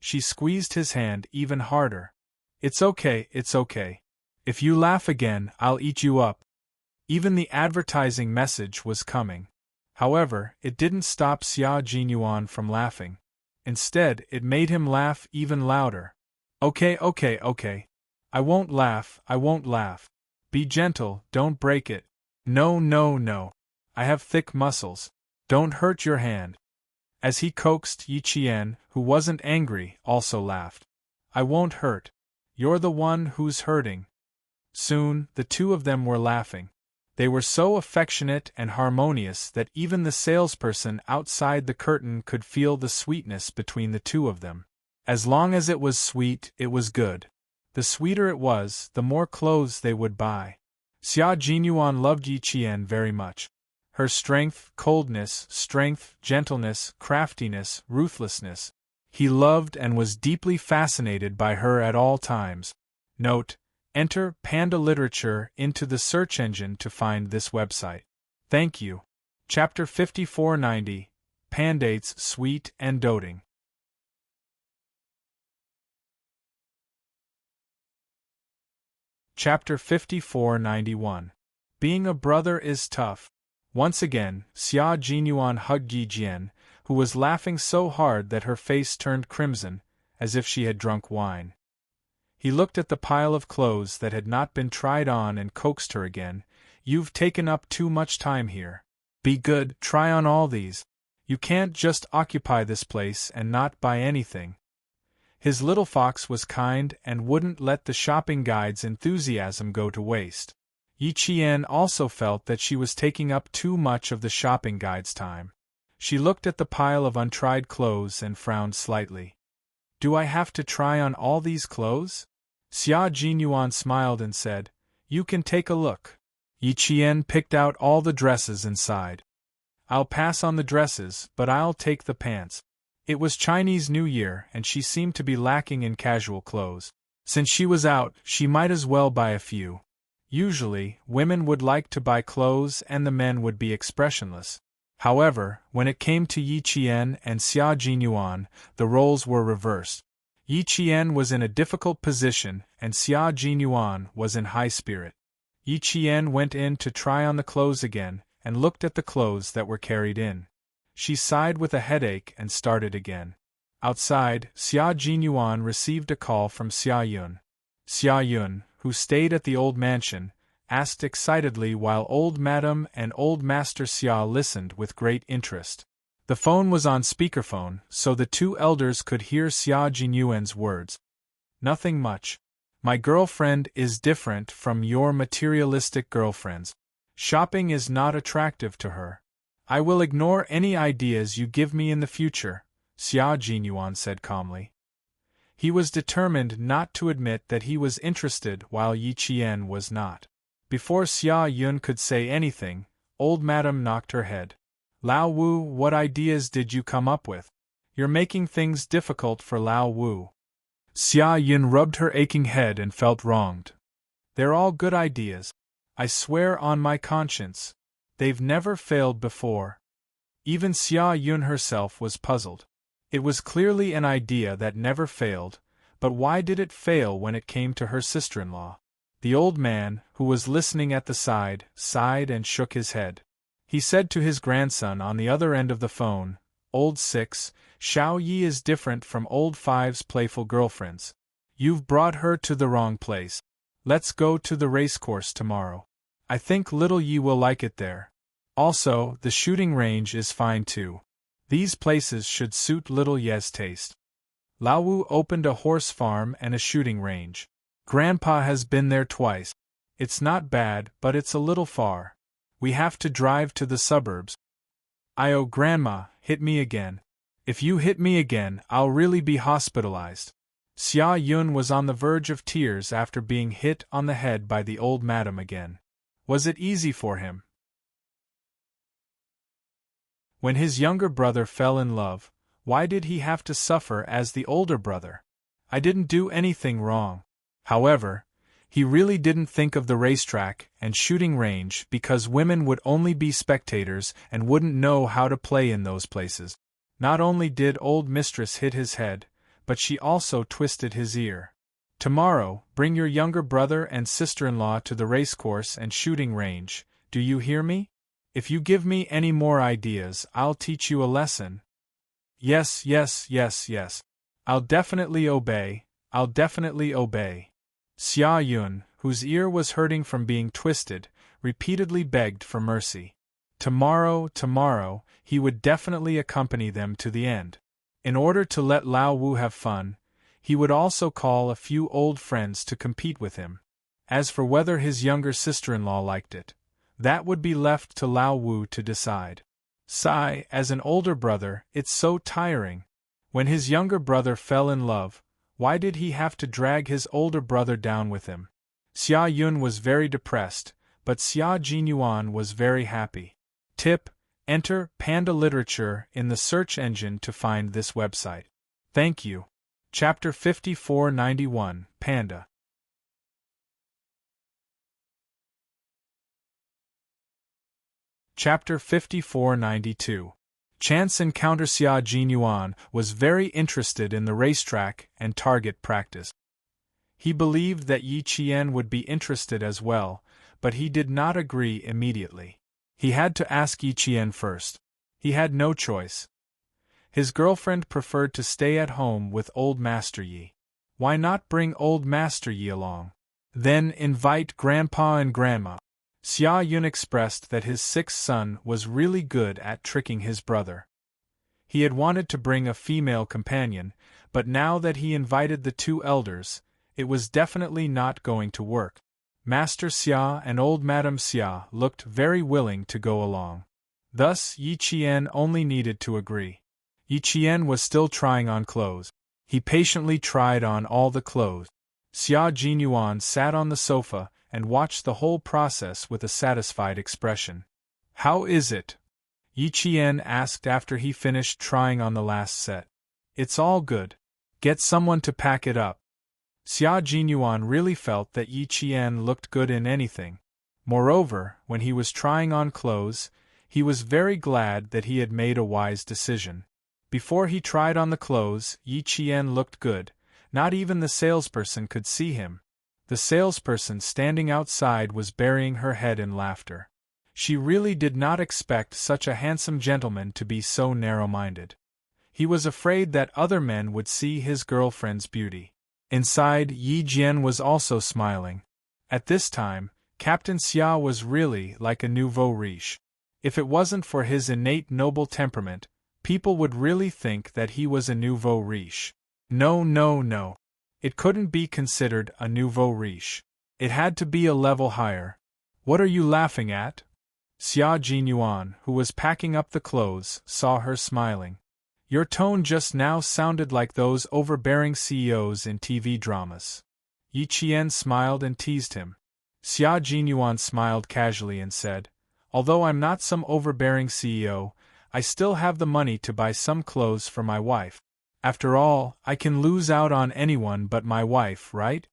She squeezed his hand even harder. It's okay. If you laugh again, I'll eat you up. Even the advertising message was coming. However, it didn't stop Xia Jinyuan from laughing. Instead, it made him laugh even louder. Okay. I won't laugh. Be gentle, don't break it. No. I have thick muscles. Don't hurt your hand. As he coaxed, Yi Qian, who wasn't angry, also laughed. I won't hurt. You're the one who's hurting. Soon, the two of them were laughing. They were so affectionate and harmonious that even the salesperson outside the curtain could feel the sweetness between the two of them. As long as it was sweet, it was good. The sweeter it was, the more clothes they would buy. Xia Jinyuan loved Yi Qian very much. Her strength, coldness, gentleness, craftiness, ruthlessness. He loved and was deeply fascinated by her at all times. Note: enter Panda Literature into the search engine to find this website. Thank you. Chapter 5490, Pandates Sweet and Doting. Chapter 5491. Being a brother is tough. Once again, Xia Jinyuan hugged Yi Jian, who was laughing so hard that her face turned crimson, as if she had drunk wine. He looked at the pile of clothes that had not been tried on and coaxed her again. You've taken up too much time here. Be good, try on all these. You can't just occupy this place and not buy anything. His little fox was kind and wouldn't let the shopping guide's enthusiasm go to waste. Yi Qian also felt that she was taking up too much of the shopping guide's time. She looked at the pile of untried clothes and frowned slightly. Do I have to try on all these clothes? Xia Jinyuan smiled and said, You can take a look. Yi Qian picked out all the dresses and sighed. I'll pass on the dresses, but I'll take the pants. It was Chinese New Year and she seemed to be lacking in casual clothes. Since she was out, she might as well buy a few. Usually, women would like to buy clothes and the men would be expressionless. However, when it came to Yi Qian and Xia Jinyuan, the roles were reversed. Yi Qian was in a difficult position and Xia Jinyuan was in high spirit. Yi Qian went in to try on the clothes again and looked at the clothes that were carried in. She sighed with a headache and started again. Outside, Xia Jinyuan received a call from Xia Yun. Xia Yun, who stayed at the old mansion, asked excitedly while old Madam and old Master Xia listened with great interest. The phone was on speakerphone, so the two elders could hear Xia Jinyuan's words. Nothing much. My girlfriend is different from your materialistic girlfriends. Shopping is not attractive to her. I will ignore any ideas you give me in the future, Xia Jinyuan said calmly. He was determined not to admit that he was interested while Yi Qian was not. Before Xia Yun could say anything, old Madam knocked her head. Lao Wu, what ideas did you come up with? You're making things difficult for Lao Wu. Xia Yun rubbed her aching head and felt wronged. They're all good ideas. I swear on my conscience. They've never failed before. Even Xia Yun herself was puzzled. It was clearly an idea that never failed, but why did it fail when it came to her sister-in-law? The old man, who was listening at the side, sighed and shook his head. He said to his grandson on the other end of the phone, Old 6, Xiao Yi is different from Old 5's playful girlfriends. You've brought her to the wrong place. Let's go to the racecourse tomorrow. I think little Yi will like it there. Also, the shooting range is fine too. These places should suit little Ye's taste. Lao Wu opened a horse farm and a shooting range. Grandpa has been there twice. It's not bad, but it's a little far. We have to drive to the suburbs. Grandma, hit me again. If you hit me again, I'll really be hospitalized. Xia Yun was on the verge of tears after being hit on the head by the old madam again. Was it easy for him? When his younger brother fell in love, why did he have to suffer as the older brother? I didn't do anything wrong. However, he really didn't think of the racetrack and shooting range because women would only be spectators and wouldn't know how to play in those places. Not only did old mistress hit his head, but she also twisted his ear. Tomorrow, bring your younger brother and sister-in-law to the racecourse and shooting range, do you hear me? If you give me any more ideas, I'll teach you a lesson. Yes. I'll definitely obey. Xia Yun, whose ear was hurting from being twisted, repeatedly begged for mercy. Tomorrow, he would definitely accompany them to the end. In order to let Lao Wu have fun, he would also call a few old friends to compete with him. As for whether his younger sister-in-law liked it, that would be left to Lao Wu to decide. Sigh, as an older brother, it's so tiring. When his younger brother fell in love, why did he have to drag his older brother down with him? Xia Yun was very depressed, but Xia Jinyuan was very happy. Tip: enter Panda Literature in the search engine to find this website. Thank you. Chapter 5491, Panda. Chapter 5492. Chance encounter. Xia Jinyuan was very interested in the racetrack and target practice. He believed that Yi Qian would be interested as well, but he did not agree immediately. He had to ask Yi Qian first. He had no choice. His girlfriend preferred to stay at home with old Master Yi. Why not bring old Master Yi along? Then invite Grandpa and Grandma. Xia Yun expressed that his sixth son was really good at tricking his brother. He had wanted to bring a female companion, but now that he invited the two elders, it was definitely not going to work. Master Xia and old Madame Xia looked very willing to go along. Thus Yi Qian only needed to agree. Yi Qian was still trying on clothes. He patiently tried on all the clothes. Xia Jinyuan sat on the sofa and watched the whole process with a satisfied expression. "How is it?" Yi Qian asked after he finished trying on the last set. "It's all good. Get someone to pack it up." Xia Jinyuan really felt that Yi Qian looked good in anything. Moreover, when he was trying on clothes, he was very glad that he had made a wise decision. Before he tried on the clothes, Yi Qian looked good. Not even the salesperson could see him. The salesperson standing outside was burying her head in laughter. She really did not expect such a handsome gentleman to be so narrow-minded. He was afraid that other men would see his girlfriend's beauty. Inside, Yi Jian was also smiling. At this time, Captain Xia was really like a nouveau riche. If it wasn't for his innate noble temperament, people would really think that he was a nouveau riche. No. It couldn't be considered a nouveau riche. It had to be a level higher. "What are you laughing at?" Xia Jinyuan, who was packing up the clothes, saw her smiling. "Your tone just now sounded like those overbearing CEOs in TV dramas." Yi Qian smiled and teased him. Xia Jinyuan smiled casually and said, "Although I'm not some overbearing CEO, I still have the money to buy some clothes for my wife. After all, I can lose out on anyone but my wife, right?"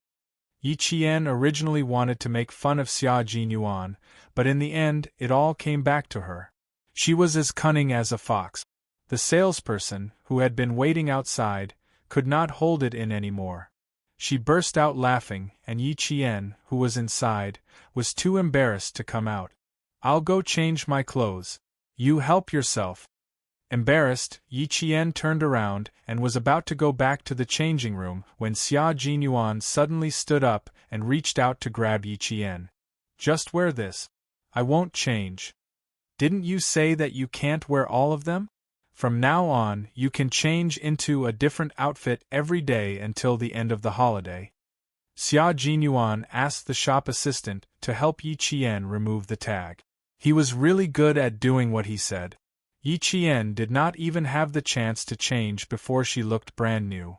Yi Qian originally wanted to make fun of Xia Jinyuan, but in the end it all came back to her. She was as cunning as a fox. The salesperson, who had been waiting outside, could not hold it in anymore. She burst out laughing, and Yi Qian, who was inside, was too embarrassed to come out. "I'll go change my clothes. You help yourself." Embarrassed, Yi Qian turned around and was about to go back to the changing room when Xia Jinyuan suddenly stood up and reached out to grab Yi Qian. "Just wear this. I won't change. Didn't you say that you can't wear all of them? From now on, you can change into a different outfit every day until the end of the holiday." Xia Jinyuan asked the shop assistant to help Yi Qian remove the tag. He was really good at doing what he said. Yi Qian did not even have the chance to change before she looked brand new.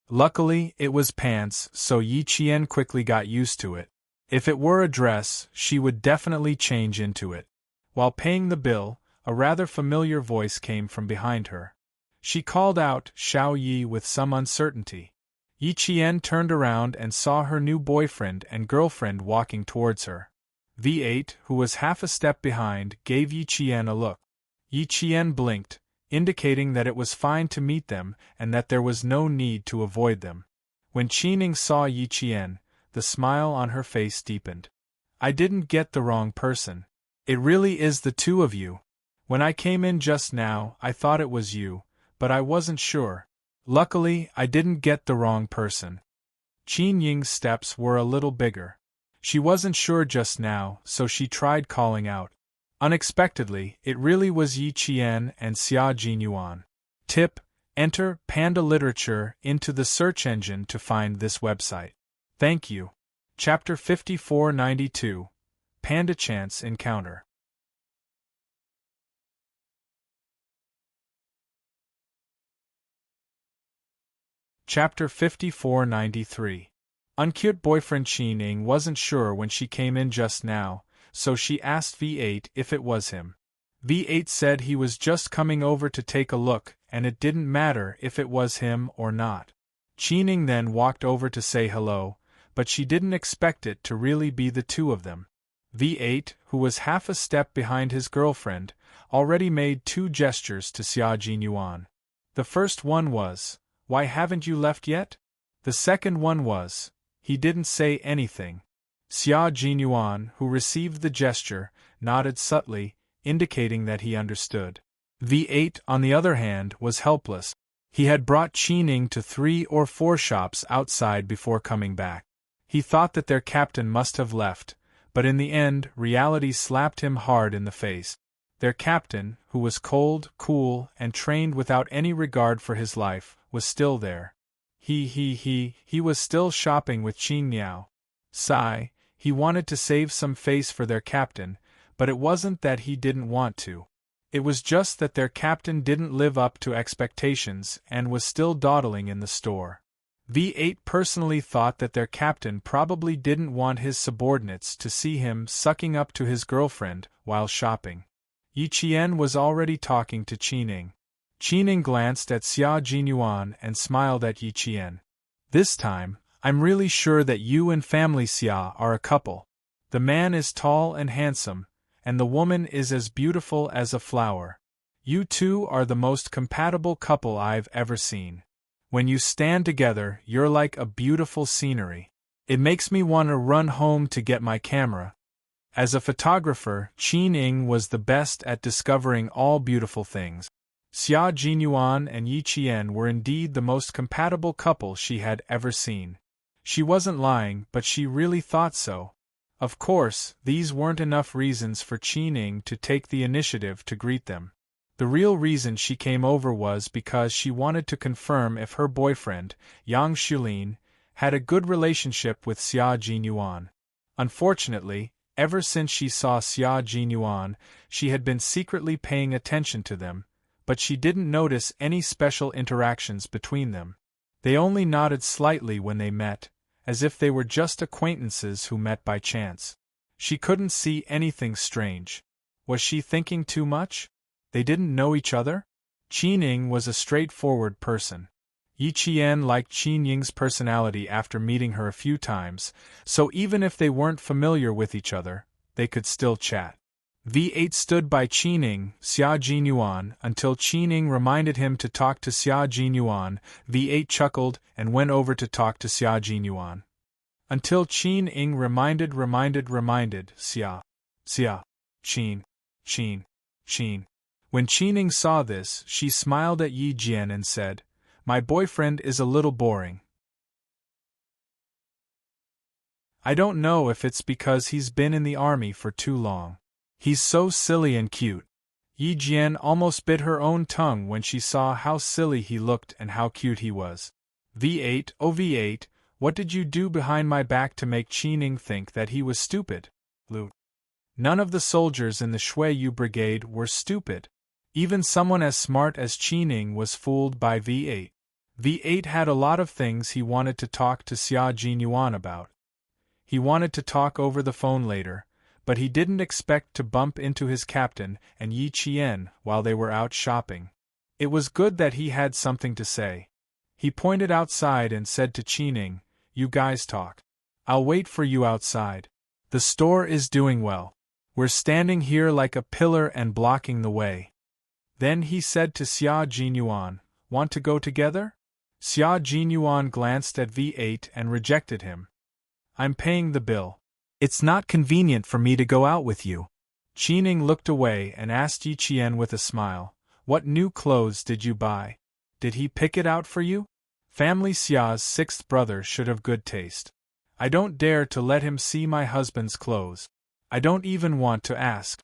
Luckily, it was pants, so Yi Qian quickly got used to it. If it were a dress, she would definitely change into it. While paying the bill, a rather familiar voice came from behind her. She called out Xiao Yi with some uncertainty. Yi Qian turned around and saw her new boyfriend and girlfriend walking towards her. V8, who was half a step behind, gave Yi Qian a look. Yi Qian blinked, indicating that it was fine to meet them and that there was no need to avoid them. When Qining saw Yi Qian, the smile on her face deepened. "I didn't get the wrong person. It really is the two of you. When I came in just now, I thought it was you, but I wasn't sure. Luckily, I didn't get the wrong person." Qin Ying's steps were a little bigger. She wasn't sure just now, so she tried calling out. Unexpectedly, it really was Yi Qian and Xia Jinyuan. Tip: enter Panda Literature into the search engine to find this website. Thank you. Chapter 5492. Panda Chance Encounter. Chapter 5493. Uncute boyfriend Qining wasn't sure when she came in just now, so she asked V8 if it was him. V8 said he was just coming over to take a look, and it didn't matter if it was him or not. Qining then walked over to say hello, but she didn't expect it to really be the two of them. V8, who was half a step behind his girlfriend, already made 2 gestures to Xia Jinyuan. The first one was, "Why haven't you left yet?" The second one was, "He didn't say anything." Xia Jinyuan, who received the gesture, nodded subtly, indicating that he understood. V8, on the other hand, was helpless. He had brought Qining to 3 or 4 shops outside before coming back. He thought that their captain must have left, but in the end, reality slapped him hard in the face. Their captain, who was cold, cool, and trained without any regard for his life, was still there. He was still shopping with Qin Niao. Sigh, he wanted to save some face for their captain, but it wasn't that he didn't want to. It was just that their captain didn't live up to expectations and was still dawdling in the store. V8 personally thought that their captain probably didn't want his subordinates to see him sucking up to his girlfriend while shopping. Yi Qian was already talking to Qining. Qining glanced at Xia Jinyuan and smiled at Yi Qian. "This time, I'm really sure that you and family Xia are a couple. The man is tall and handsome, and the woman is as beautiful as a flower. You two are the most compatible couple I've ever seen. When you stand together, you're like a beautiful scenery. It makes me want to run home to get my camera." As a photographer, Qining was the best at discovering all beautiful things. Xia Jinyuan and Yi Qian were indeed the most compatible couple she had ever seen. She wasn't lying, but she really thought so. Of course, these weren't enough reasons for Qining to take the initiative to greet them. The real reason she came over was because she wanted to confirm if her boyfriend, Yang Shulin, had a good relationship with Xia Jinyuan. Unfortunately, ever since she saw Xia Jinyuan, she had been secretly paying attention to them, but she didn't notice any special interactions between them. They only nodded slightly when they met, as if they were just acquaintances who met by chance. She couldn't see anything strange. Was she thinking too much? They didn't know each other? Qining was a straightforward person. Yi Qian liked Qining's personality after meeting her a few times, so even if they weren't familiar with each other, they could still chat. V8 stood by Qining, Xia Jinyuan, until Qining reminded him to talk to Xia Jinyuan. V8 chuckled and went over to talk to Xia Jinyuan. Until Qining reminded Xia. Qin. When Qining saw this, she smiled at Yi Jian and said, "My boyfriend is a little boring. I don't know if it's because he's been in the army for too long. He's so silly and cute." Yi Jian almost bit her own tongue when she saw how silly he looked and how cute he was. V8, oh V8, what did you do behind my back to make Qining think that he was stupid? None of the soldiers in the Shuiyu brigade were stupid. Even someone as smart as Qining was fooled by V8. V8 had a lot of things he wanted to talk to Xia Jinyuan about. He wanted to talk over the phone later, but he didn't expect to bump into his captain and Yi Qian while they were out shopping. It was good that he had something to say. He pointed outside and said to Qining, "You guys talk. I'll wait for you outside. The store is doing well. We're standing here like a pillar and blocking the way." Then he said to Xia Jinyuan, "Want to go together?" Xia Jinyuan glanced at V8 and rejected him. "I'm paying the bill. It's not convenient for me to go out with you." Qining looked away and asked Yi Qian with a smile, "What new clothes did you buy? Did he pick it out for you? Family Xia's 6th brother should have good taste. I don't dare to let him see my husband's clothes. I don't even want to ask."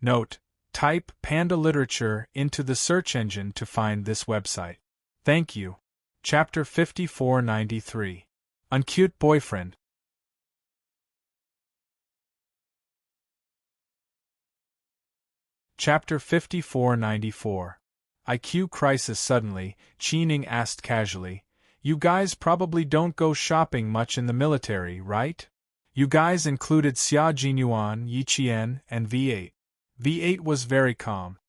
Note: type Panda Literature into the search engine to find this website. Thank you. Chapter 5493. Uncute Boyfriend. Chapter 5494. IQ Crisis. Suddenly, Qining asked casually, "You guys probably don't go shopping much in the military, right?" "You guys" included Xia Jinyuan, Yi Qian, and V8. V8 was very calm.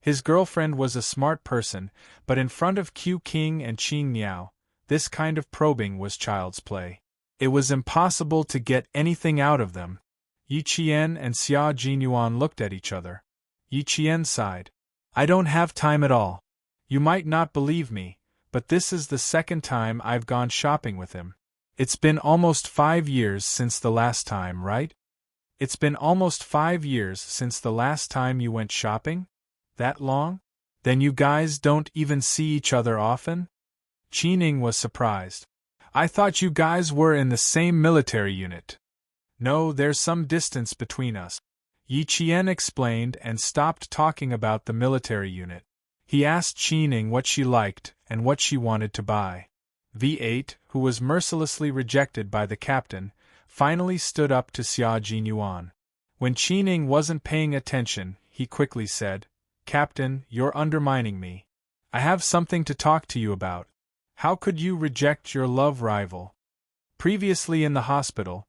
His girlfriend was a smart person, but in front of Q King and Qin Niao, this kind of probing was child's play. It was impossible to get anything out of them. Yi Qian and Xia Jinyuan looked at each other. Yi Qian sighed. I don't have time at all. You might not believe me, but this is the second time I've gone shopping with him. It's been almost 5 years since the last time, right? It's been almost 5 years since the last time you went shopping? That long? Then you guys don't even see each other often? Qining was surprised. I thought you guys were in the same military unit. No, there's some distance between us. Yi Qian explained and stopped talking about the military unit. He asked Qining what she liked and what she wanted to buy. V8, who was mercilessly rejected by the captain, finally stood up to Xia Jinyuan. When Qining wasn't paying attention, he quickly said, Captain, you're undermining me. I have something to talk to you about. How could you reject your love rival? Previously in the hospital,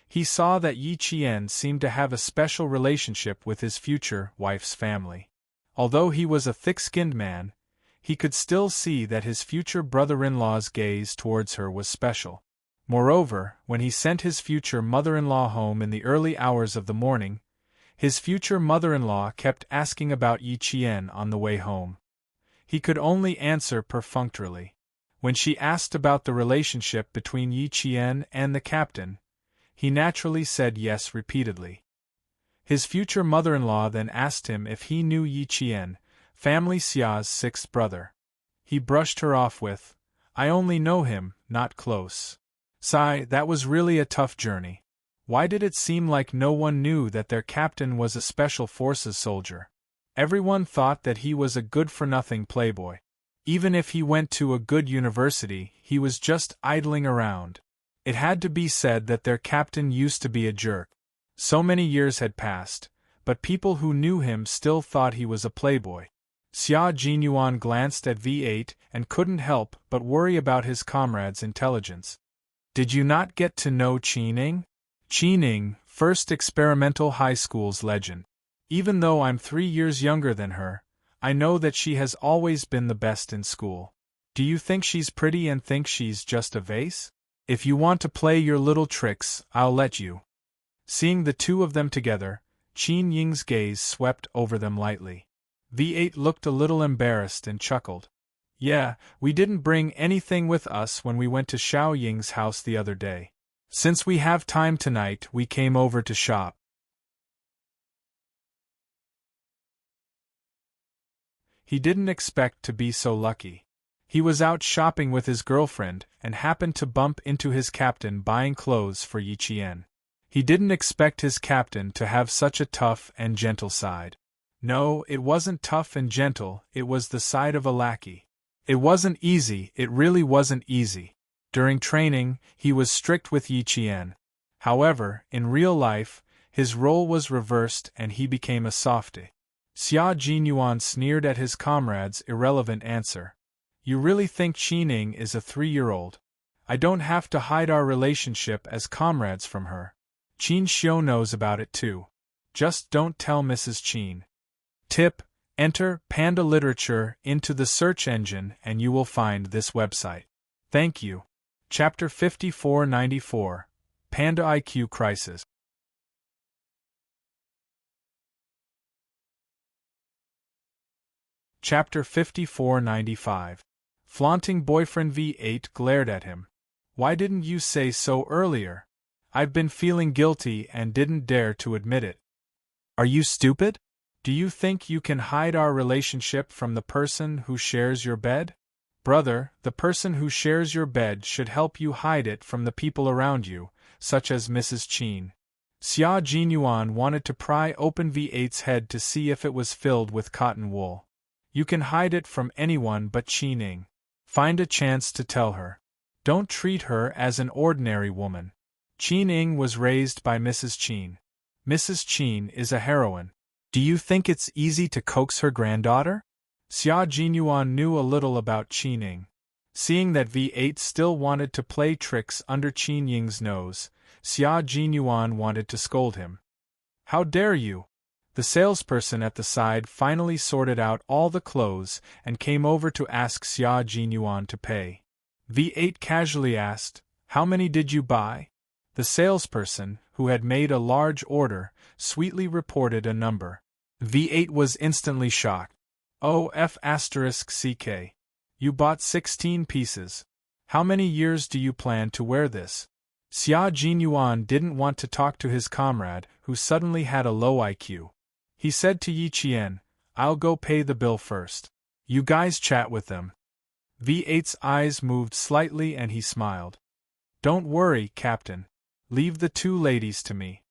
he saw that Yi Qian seemed to have a special relationship with his future wife's family. Although he was a thick-skinned man, he could still see that his future brother-in-law's gaze towards her was special. Moreover, when he sent his future mother-in-law home in the early hours of the morning, his future mother-in-law kept asking about Yi Qian on the way home. He could only answer perfunctorily. When she asked about the relationship between Yi Qian and the captain, he naturally said yes repeatedly. His future mother-in-law then asked him if he knew Yi Qian, family Xia's sixth brother. He brushed her off with, I only know him, not close. Sigh, that was really a tough journey. Why did it seem like no one knew that their captain was a special forces soldier? Everyone thought that he was a good-for-nothing playboy. Even if he went to a good university, he was just idling around. It had to be said that their captain used to be a jerk. So many years had passed, but people who knew him still thought he was a playboy. Xia Jinyuan glanced at V8 and couldn't help but worry about his comrade's intelligence. Did you not get to know Qining? Qining, first experimental high school's legend. Even though I'm 3 years younger than her, I know that she has always been the best in school. Do you think she's pretty and think she's just a vase? If you want to play your little tricks, I'll let you. Seeing the two of them together, Qin Ying's gaze swept over them lightly. V8 looked a little embarrassed and chuckled. Yeah, we didn't bring anything with us when we went to Xiao Ying's house the other day. Since we have time tonight, we came over to shop. He didn't expect to be so lucky. He was out shopping with his girlfriend and happened to bump into his captain buying clothes for Yi Qian. He didn't expect his captain to have such a tough and gentle side. No, it wasn't tough and gentle, it was the side of a lackey. It wasn't easy, it really wasn't easy. During training, he was strict with Yi Qian. However, in real life, his role was reversed and he became a softy. Xia Jinyuan sneered at his comrade's irrelevant answer. You really think Qining is a 3-year-old? I don't have to hide our relationship as comrades from her. Qin Xiu knows about it too. Just don't tell Mrs. Qin. Tip: enter Panda Literature into the search engine and you will find this website. Thank you. Chapter 5494, Panda IQ Crisis. Chapter 5495. Flaunting boyfriend. V8 glared at him. Why didn't you say so earlier? I've been feeling guilty and didn't dare to admit it. Are you stupid? Do you think you can hide our relationship from the person who shares your bed? Brother, the person who shares your bed should help you hide it from the people around you, such as Mrs. Qin. Xia Jinyuan wanted to pry open V8's head to see if it was filled with cotton wool. You can hide it from anyone but Qining. Find a chance to tell her. Don't treat her as an ordinary woman. Qining was raised by Mrs. Qin. Mrs. Qin is a heroine. Do you think it's easy to coax her granddaughter? Xia Jinyuan knew a little about Qining. Seeing that V8 still wanted to play tricks under Qinying's nose, Xia Jinyuan wanted to scold him. How dare you? The salesperson at the side finally sorted out all the clothes and came over to ask Xia Jinyuan to pay. V8 casually asked, How many did you buy? The salesperson, who had made a large order, sweetly reported a number. V8 was instantly shocked. "Oh, F***CK. You bought 16 pieces. How many years do you plan to wear this?" Xia Jinyuan didn't want to talk to his comrade, who suddenly had a low IQ. He said to Yi Qian, "I'll go pay the bill first. You guys chat with them." V8's eyes moved slightly and he smiled. "Don't worry, Captain. Leave the two ladies to me."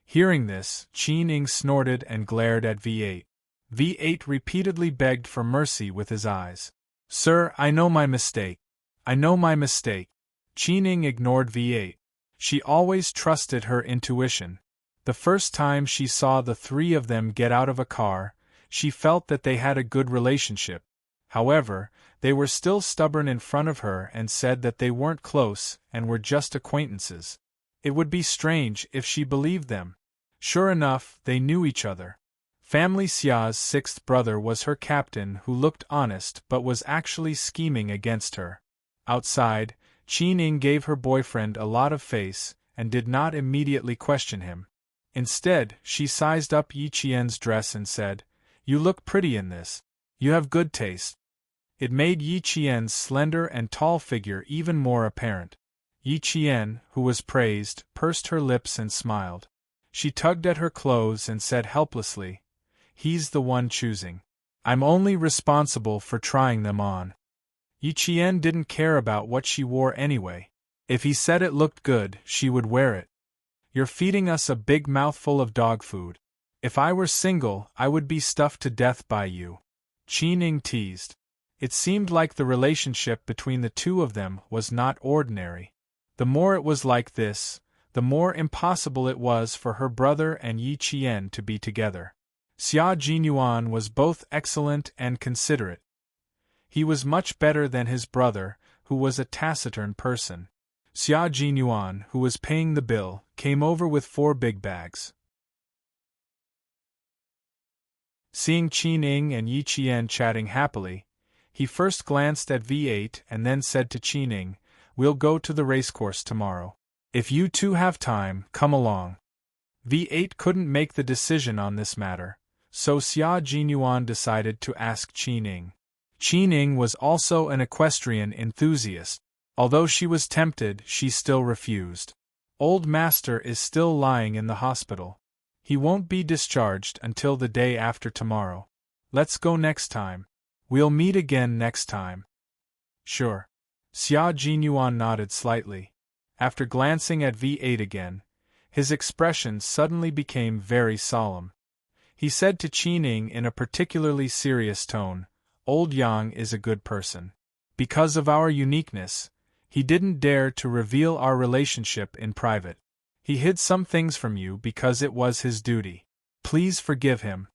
Hearing this, Qin Ning snorted and glared at V8. V8 repeatedly begged for mercy with his eyes. "Sir, I know my mistake. I know my mistake." Qin Ning ignored V8. She always trusted her intuition. The first time she saw the three of them get out of a car, she felt that they had a good relationship. However, they were still stubborn in front of her and said that they weren't close and were just acquaintances. It would be strange if she believed them. Sure enough, they knew each other. Family Xia's sixth brother was her captain, who looked honest but was actually scheming against her. Outside, Qin Ning gave her boyfriend a lot of face and did not immediately question him. Instead, she sized up Yi Qian's dress and said, "You look pretty in this. You have good taste." It made Yi Qian's slender and tall figure even more apparent. Yi Qian, who was praised, pursed her lips and smiled. She tugged at her clothes and said helplessly, "He's the one choosing. I'm only responsible for trying them on." Yi Qian didn't care about what she wore anyway. If he said it looked good, she would wear it. "You're feeding us a big mouthful of dog food. If I were single, I would be stuffed to death by you," Qin Ning teased. It seemed like the relationship between the two of them was not ordinary. The more it was like this, the more impossible it was for her brother and Yi Qian to be together. Xia Jinyuan was both excellent and considerate. He was much better than his brother, who was a taciturn person. Xia Jinyuan, who was paying the bill, came over with 4 big bags. Seeing Qin Ning and Yi Qian chatting happily, he first glanced at V8 and then said to Qin Ning, "We'll go to the racecourse tomorrow. If you two have time, come along." V8 couldn't make the decision on this matter, so Xia Jinyuan decided to ask Qin Ning. Qin Ning was also an equestrian enthusiast. Although she was tempted, she still refused. "Old Master is still lying in the hospital. He won't be discharged until the day after tomorrow. Let's go next time. We'll meet again next time." "Sure." Xia Jinyuan nodded slightly. After glancing at V8 again, his expression suddenly became very solemn. He said to Qin Ning in a particularly serious tone, "Old Yang is a good person. Because of our uniqueness, he didn't dare to reveal our relationship in private. He hid some things from you because it was his duty. Please forgive him."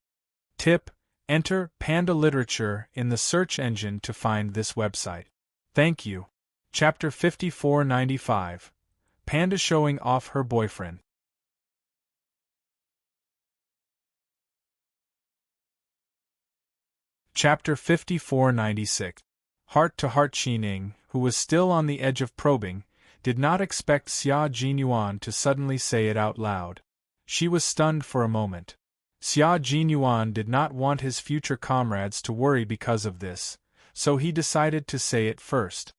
Tip: enter Panda Literature in the search engine to find this website. Thank you. Chapter 5495. Panda showing off her boyfriend. Chapter 5496. Heart-to-heart. Qin Ning, who was still on the edge of probing, did not expect Xia Jinyuan to suddenly say it out loud. She was stunned for a moment. Xia Jinyuan did not want his future comrades to worry because of this, so he decided to say it first.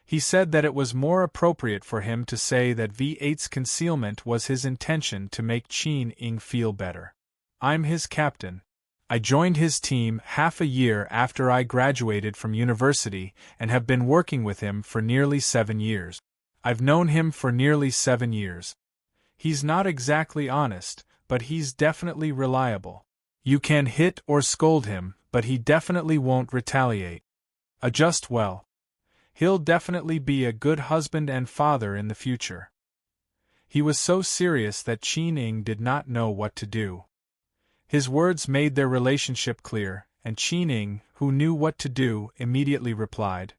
He said that it was more appropriate for him to say that V8's concealment was his intention to make Qin Ning feel better. "I'm his captain. I joined his team half a year after I graduated from university and have been working with him for nearly 7 years. I've known him for nearly 7 years. He's not exactly honest, but he's definitely reliable. You can hit or scold him, but he definitely won't retaliate. Adjust well. He'll definitely be a good husband and father in the future." He was so serious that Qin Ning did not know what to do. His words made their relationship clear, and Qin Ning, who knew what to do, immediately replied,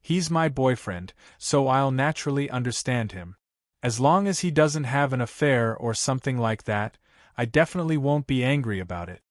"He's my boyfriend, so I'll naturally understand him. As long as he doesn't have an affair or something like that, I definitely won't be angry about it.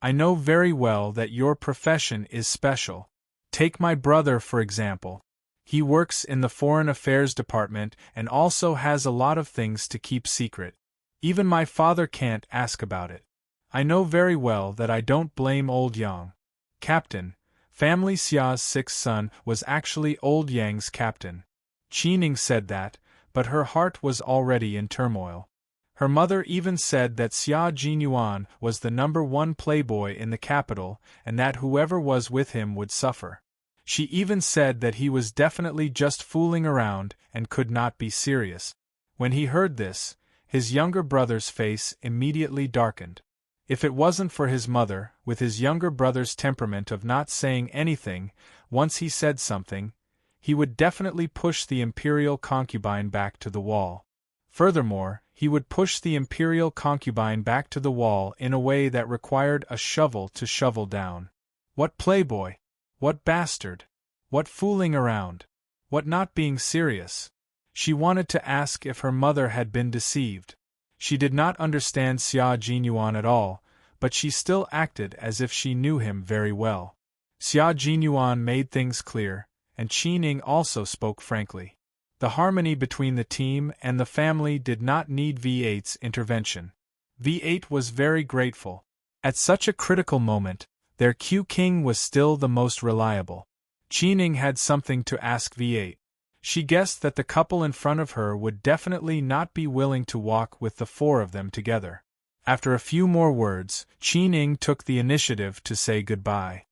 I know very well that your profession is special. Take my brother for example. He works in the Foreign Affairs Department and also has a lot of things to keep secret. Even my father can't ask about it. I know very well that I don't blame old Yang. Captain, Family Xia's sixth son was actually old Yang's captain. Qining said that, but her heart was already in turmoil. Her mother even said that Xia Jinyuan was the #1 playboy in the capital and that whoever was with him would suffer. She even said that he was definitely just fooling around and could not be serious. When he heard this, his younger brother's face immediately darkened. If it wasn't for his mother, with his younger brother's temperament of not saying anything, once he said something, he would definitely push the imperial concubine back to the wall. Furthermore, he would push the imperial concubine back to the wall in a way that required a shovel to shovel down. What playboy? What bastard? What fooling around? What not being serious? She wanted to ask if her mother had been deceived. She did not understand Xia Jinyuan at all, but she still acted as if she knew him very well. Xia Jinyuan made things clear, and Qining also spoke frankly. The harmony between the team and the family did not need V8's intervention. V8 was very grateful. At such a critical moment, their Q-King was still the most reliable. Qining had something to ask V8. She guessed that the couple in front of her would definitely not be willing to walk with the four of them together. After a few more words, Qining took the initiative to say goodbye.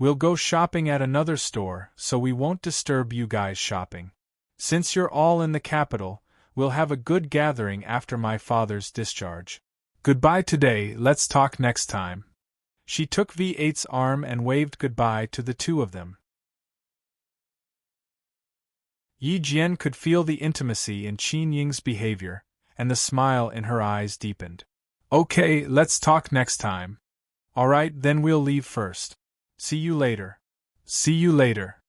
We'll go shopping at another store, so we won't disturb you guys shopping. Since you're all in the capital, we'll have a good gathering after my father's discharge. Goodbye today, let's talk next time. She took V8's arm and waved goodbye to the two of them. Yi Jian could feel the intimacy in Qin Ying's behavior, and the smile in her eyes deepened. Okay, let's talk next time. Alright, then we'll leave first. See you later. See you later.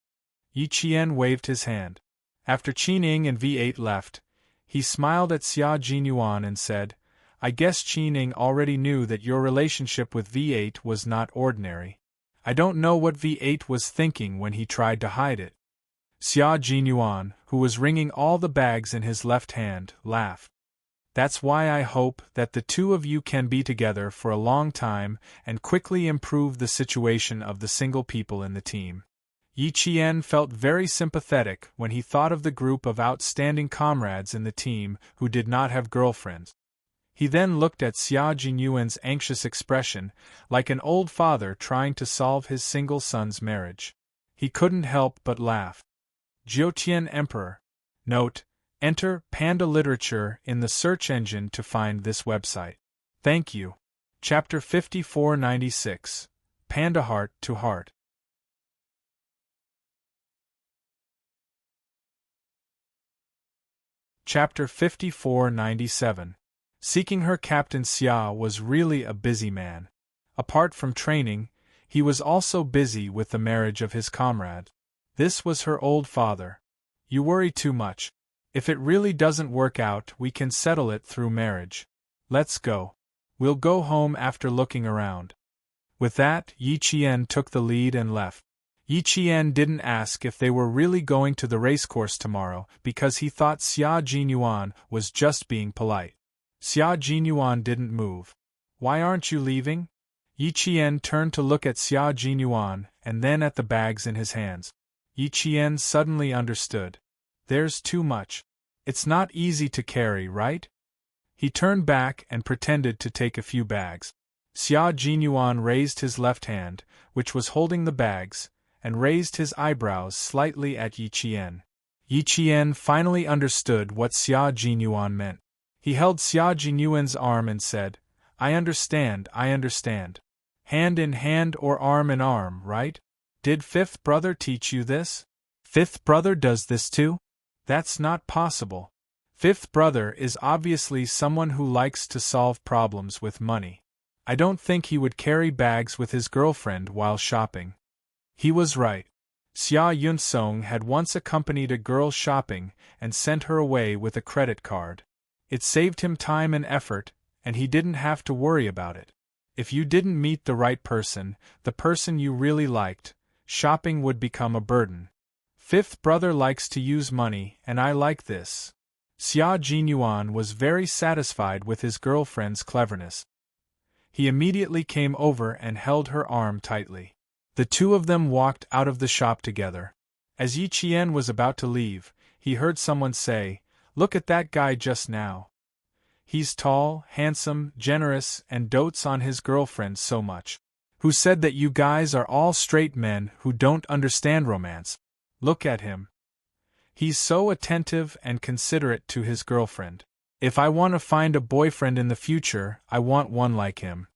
Yi Qian waved his hand. After Qining and V8 left, he smiled at Xia Jinyuan and said, I guess Qining already knew that your relationship with V8 was not ordinary. I don't know what V8 was thinking when he tried to hide it. Xia Jinyuan, who was ringing all the bags in his left hand, laughed. That's why I hope that the two of you can be together for a long time and quickly improve the situation of the single people in the team. Yi Qian felt very sympathetic when he thought of the group of outstanding comrades in the team who did not have girlfriends. He then looked at Xia Jinyuan's anxious expression, like an old father trying to solve his single son's marriage. He couldn't help but laugh. Jiutian Emperor. Note: enter Panda Literature in the search engine to find this website. Thank you. Chapter 5496. Panda Heart to Heart. Chapter 5497. Seeking her Captain Xia was really a busy man. Apart from training, he was also busy with the marriage of his comrade. This was her old father. You worry too much. If it really doesn't work out, we can settle it through marriage. Let's go. We'll go home after looking around. With that, Yi Qian took the lead and left. Yi Qian didn't ask if they were really going to the racecourse tomorrow because he thought Xia Jinyuan was just being polite. Xia Jinyuan didn't move. Why aren't you leaving? Yi Qian turned to look at Xia Jinyuan and then at the bags in his hands. Yi Qian suddenly understood. There's too much. It's not easy to carry, right? He turned back and pretended to take a few bags. Xia Jinyuan raised his left hand, which was holding the bags, and raised his eyebrows slightly at Yi Qian. Yi Qian finally understood what Xia Jinyuan meant. He held Xia Jinyuan's arm and said, I understand. Hand in hand or arm in arm, right? Did fifth brother teach you this? Fifth brother does this too? That's not possible. Fifth brother is obviously someone who likes to solve problems with money. I don't think he would carry bags with his girlfriend while shopping. He was right. Xia Yunsong had once accompanied a girl shopping and sent her away with a credit card. It saved him time and effort, and he didn't have to worry about it. If you didn't meet the right person, the person you really liked, shopping would become a burden. Fifth brother likes to use money, and I like this. Xia Jinyuan was very satisfied with his girlfriend's cleverness. He immediately came over and held her arm tightly. The two of them walked out of the shop together. As Yi Qian was about to leave, he heard someone say, "Look at that guy just now. He's tall, handsome, generous, and dotes on his girlfriend so much. Who said that you guys are all straight men who don't understand romance? Look at him. He's so attentive and considerate to his girlfriend. If I want to find a boyfriend in the future, I want one like him."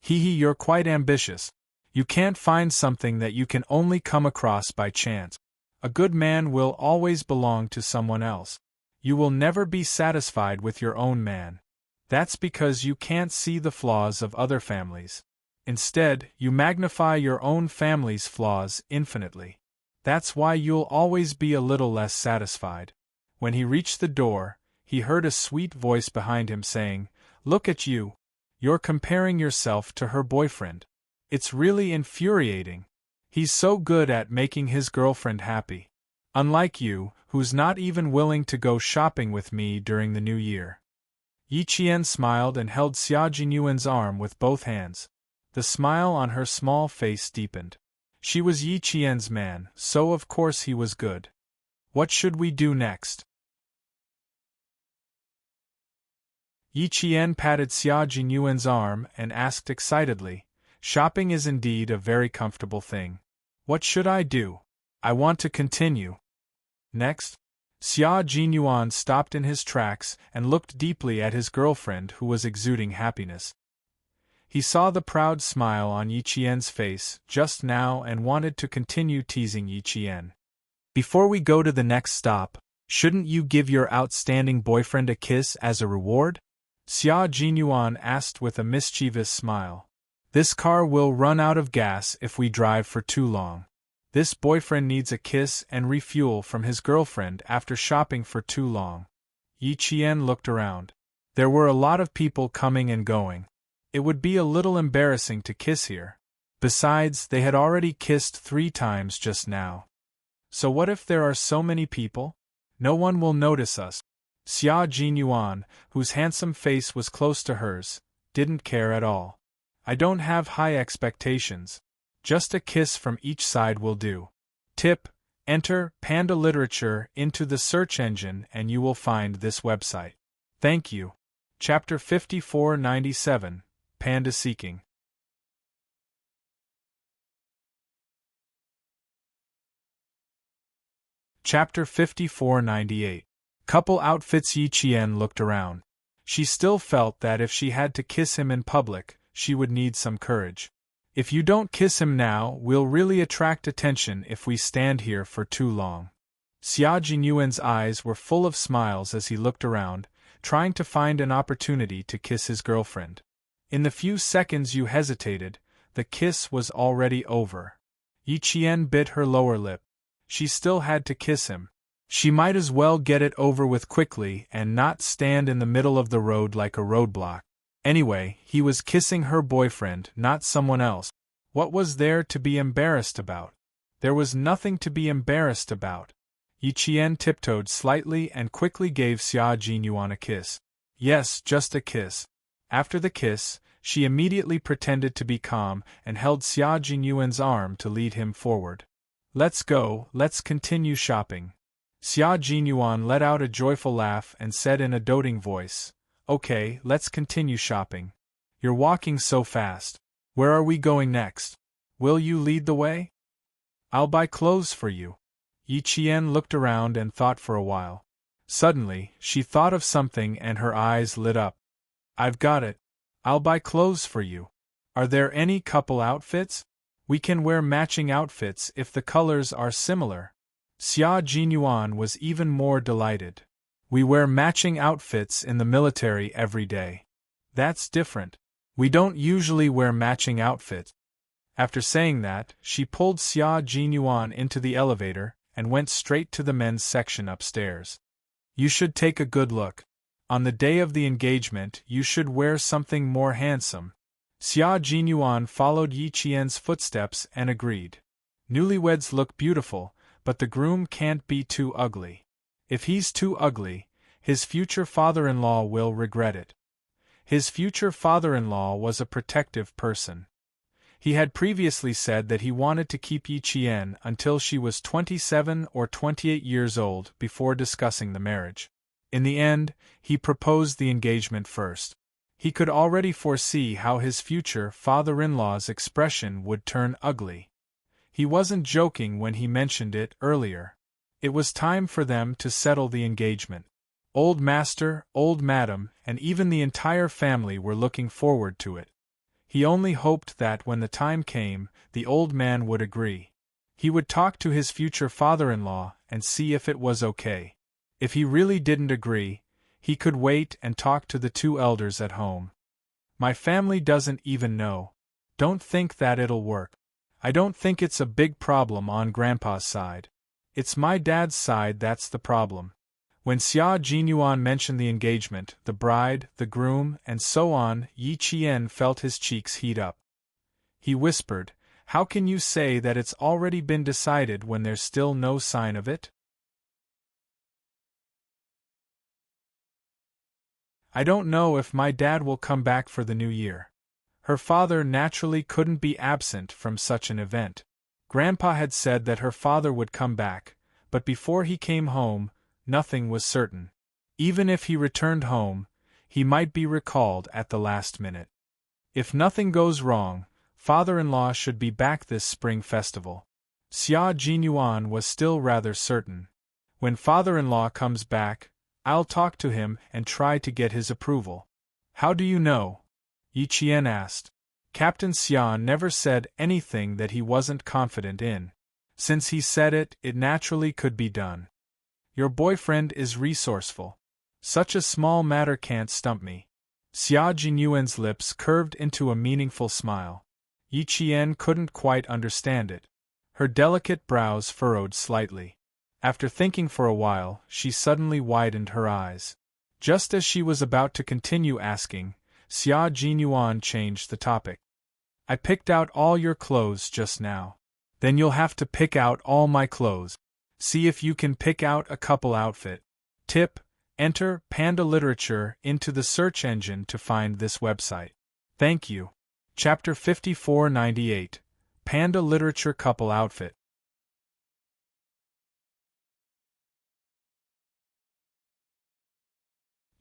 Hee, you're quite ambitious. You can't find something that you can only come across by chance. A good man will always belong to someone else. You will never be satisfied with your own man. That's because you can't see the flaws of other families. Instead, you magnify your own family's flaws infinitely. That's why you'll always be a little less satisfied. When he reached the door, he heard a sweet voice behind him saying, "Look at you. You're comparing yourself to her boyfriend. It's really infuriating. He's so good at making his girlfriend happy. Unlike you, who's not even willing to go shopping with me during the new year." Yi Qian smiled and held Xia Jinyuan's arm with both hands. The smile on her small face deepened. She was Yi Qian's man, so of course he was good. What should we do next? Yi Qian patted Xia Jinyuan's arm and asked excitedly, "Shopping is indeed a very comfortable thing. What should I do? I want to continue." Next, Xia Jinyuan stopped in his tracks and looked deeply at his girlfriend who was exuding happiness. He saw the proud smile on Yi Qian's face just now and wanted to continue teasing Yi Qian. "Before we go to the next stop, shouldn't you give your outstanding boyfriend a kiss as a reward?" Xia Jinyuan asked with a mischievous smile. "This car will run out of gas if we drive for too long. This boyfriend needs a kiss and refuel from his girlfriend after shopping for too long." Yi Qian looked around. There were a lot of people coming and going. It would be a little embarrassing to kiss here. Besides, they had already kissed 3 times just now. So what if there are so many people? No one will notice us. Xia Jinyuan, whose handsome face was close to hers, didn't care at all. "I don't have high expectations. Just a kiss from each side will do." Tip: enter Panda Literature into the search engine and you will find this website. Thank you. Chapter 5497, Panda Seeking. Chapter 5498. Couple Outfits. Yi Qian looked around. She still felt that if she had to kiss him in public, she would need some courage. "If you don't kiss him now, we'll really attract attention if we stand here for too long." Xia Jinyuan's eyes were full of smiles as he looked around, trying to find an opportunity to kiss his girlfriend. In the few seconds you hesitated, the kiss was already over. Yi Qian bit her lower lip. She still had to kiss him. She might as well get it over with quickly and not stand in the middle of the road like a roadblock. Anyway, he was kissing her boyfriend, not someone else. What was there to be embarrassed about? There was nothing to be embarrassed about. Yi Qian tiptoed slightly and quickly gave Xia Jinyuan a kiss. Yes, just a kiss. After the kiss, she immediately pretended to be calm and held Xia Jinyuan's arm to lead him forward. "Let's go, let's continue shopping." Xia Jinyuan let out a joyful laugh and said in a doting voice, "Okay, let's continue shopping. You're walking so fast. Where are we going next? Will you lead the way?" "I'll buy clothes for you." Yi Qian looked around and thought for a while. Suddenly, she thought of something and her eyes lit up. "I've got it. I'll buy clothes for you. Are there any couple outfits? We can wear matching outfits if the colors are similar." Xia Jinyuan was even more delighted. "We wear matching outfits in the military every day. That's different. We don't usually wear matching outfits." After saying that, she pulled Xia Jinyuan into the elevator and went straight to the men's section upstairs. "You should take a good look. On the day of the engagement, you should wear something more handsome." Xia Jinyuan followed Yi Qian's footsteps and agreed. Newlyweds look beautiful, but the groom can't be too ugly. If he's too ugly, his future father-in-law will regret it. His future father-in-law was a protective person. He had previously said that he wanted to keep Yi Qian until she was 27 or 28 years old before discussing the marriage. In the end, he proposed the engagement first. He could already foresee how his future father-in-law's expression would turn ugly. He wasn't joking when he mentioned it earlier. It was time for them to settle the engagement. Old Master, Old Madam, and even the entire family were looking forward to it. He only hoped that when the time came, the old man would agree. He would talk to his future father-in-law and see if it was okay. If he really didn't agree, he could wait and talk to the two elders at home. My family doesn't even know. Don't think that it'll work. I don't think it's a big problem on Grandpa's side. It's my dad's side that's the problem. When Xia Jinyuan mentioned the engagement, the bride, the groom, and so on, Yi Qian felt his cheeks heat up. He whispered, "How can you say that it's already been decided when there's still no sign of it?" I don't know if my dad will come back for the new year. Her father naturally couldn't be absent from such an event. Grandpa had said that her father would come back, but before he came home, nothing was certain. Even if he returned home, he might be recalled at the last minute. If nothing goes wrong, father-in-law should be back this spring festival. Xia Jinyuan was still rather certain. When father-in-law comes back, I'll talk to him and try to get his approval. How do you know? Yi Qian asked. Captain Xia never said anything that he wasn't confident in. Since he said it, it naturally could be done. Your boyfriend is resourceful. Such a small matter can't stump me. Xia Jinyuan's lips curved into a meaningful smile. Yi Qian couldn't quite understand it. Her delicate brows furrowed slightly. After thinking for a while, she suddenly widened her eyes. Just as she was about to continue asking, Xia Jinyuan changed the topic. I picked out all your clothes just now. Then you'll have to pick out all my clothes. See if you can pick out a couple outfit. Tip: enter Panda Literature into the search engine to find this website. Thank you. Chapter 5498. Panda Literature Couple Outfit.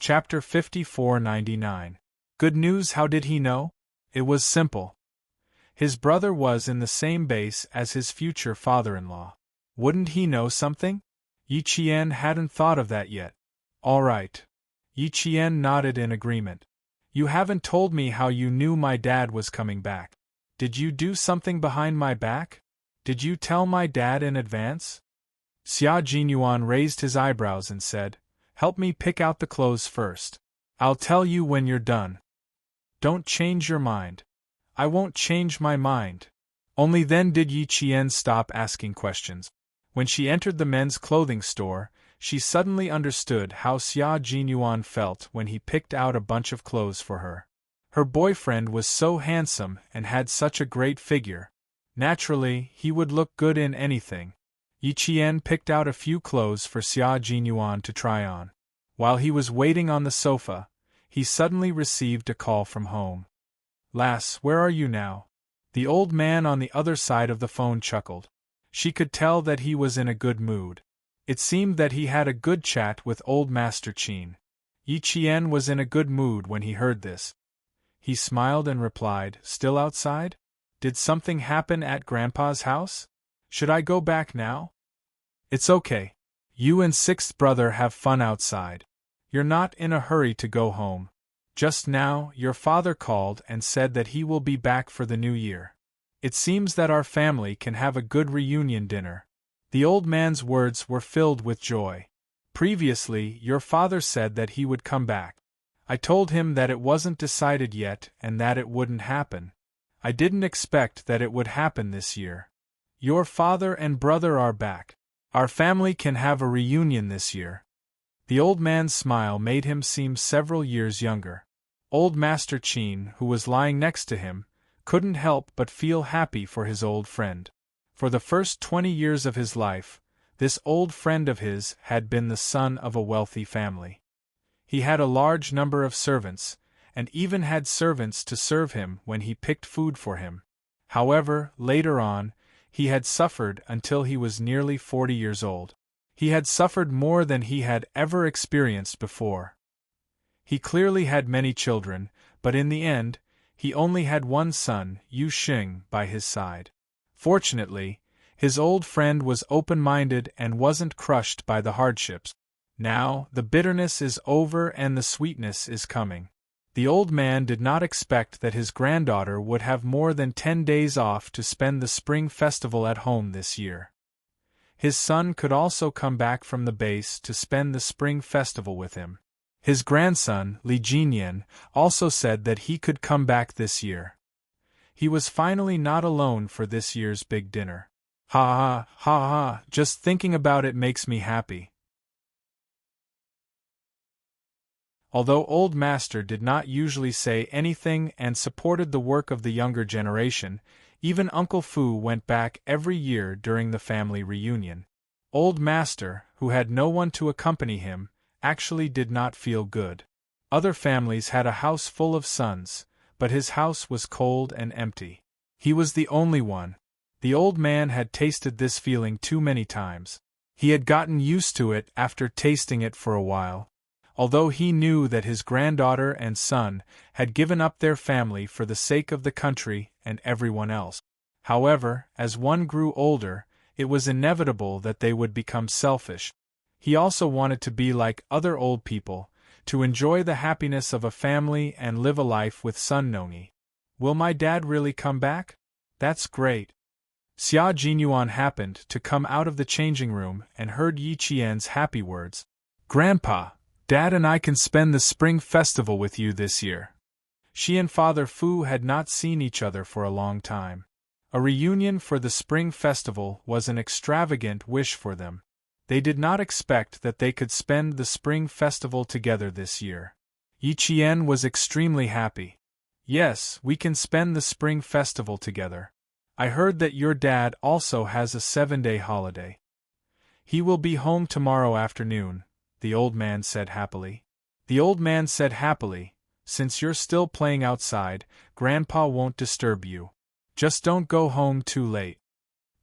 Chapter 5499. Good news. How did he know? It was simple. His brother was in the same base as his future father-in-law. Wouldn't he know something? Yi Qian hadn't thought of that yet. All right. Yi Qian nodded in agreement. You haven't told me how you knew my dad was coming back. Did you do something behind my back? Did you tell my dad in advance? Xia Jinyuan raised his eyebrows and said, Help me pick out the clothes first. I'll tell you when you're done. Don't change your mind. I won't change my mind. Only then did Yi Qian stop asking questions. When she entered the men's clothing store, she suddenly understood how Xia Jinyuan felt when he picked out a bunch of clothes for her. Her boyfriend was so handsome and had such a great figure. Naturally, he would look good in anything. Yi Qian picked out a few clothes for Xia Jinyuan to try on. While he was waiting on the sofa, he suddenly received a call from home. Lass, where are you now? The old man on the other side of the phone chuckled. She could tell that he was in a good mood. It seemed that he had a good chat with old Master Qin. Yi Qian was in a good mood when he heard this. He smiled and replied, Still outside? Did something happen at Grandpa's house? Should I go back now? It's okay. You and sixth brother have fun outside. You're not in a hurry to go home. Just now, your father called and said that he will be back for the new year. It seems that our family can have a good reunion dinner. The old man's words were filled with joy. Previously, your father said that he would come back. I told him that it wasn't decided yet and that it wouldn't happen. I didn't expect that it would happen this year. Your father and brother are back. Our family can have a reunion this year. The old man's smile made him seem several years younger. Old Master Qin, who was lying next to him, couldn't help but feel happy for his old friend. For the first 20 years of his life, This old friend of his had been the son of a wealthy family. He had a large number of servants, and even had servants to serve him when he picked food for him. However, later on, he had suffered until he was nearly 40 years old. He had suffered more than he had ever experienced before. He clearly had many children, but in the end, he only had one son, Yu Xing, by his side. Fortunately, his old friend was open-minded and wasn't crushed by the hardships. Now, the bitterness is over and the sweetness is coming. The old man did not expect that his granddaughter would have more than 10 days off to spend the spring festival at home this year. His son could also come back from the base to spend the spring festival with him. His grandson, Li Jinyan, also said that he could come back this year. He was finally not alone for this year's big dinner. Ha ha, ha ha, just thinking about it makes me happy. Although Old Master did not usually say anything and supported the work of the younger generation, even Uncle Fu went back every year during the family reunion. Old Master, who had no one to accompany him, actually did not feel good. Other families had a house full of sons, but his house was cold and empty. He was the only one. The old man had tasted this feeling too many times. He had gotten used to it after tasting it for a while. Although he knew that his granddaughter and son had given up their family for the sake of the country and everyone else. However, as one grew older, it was inevitable that they would become selfish. He also wanted to be like other old people, to enjoy the happiness of a family and live a life with Sun Nongi. Will my dad really come back? That's great. Xia Jinyuan happened to come out of the changing room and heard Yi Qian's happy words. Grandpa, Dad and I can spend the spring festival with you this year. She and Father Fu had not seen each other for a long time. A reunion for the spring festival was an extravagant wish for them. They did not expect that they could spend the spring festival together this year. Yi Qian was extremely happy. Yes, we can spend the spring festival together. I heard that your dad also has a 7-day holiday. He will be home tomorrow afternoon, the old man said happily. The old man said happily, since you're still playing outside, Grandpa won't disturb you. Just don't go home too late.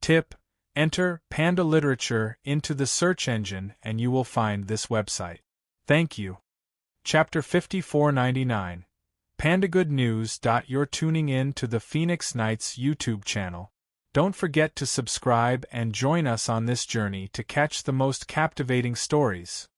Tip: enter Panda Literature into the search engine and you will find this website. Thank you. Chapter 5499. Panda Good News. You're tuning in to the Phoenix Nights YouTube channel. Don't forget to subscribe and join us on this journey to catch the most captivating stories.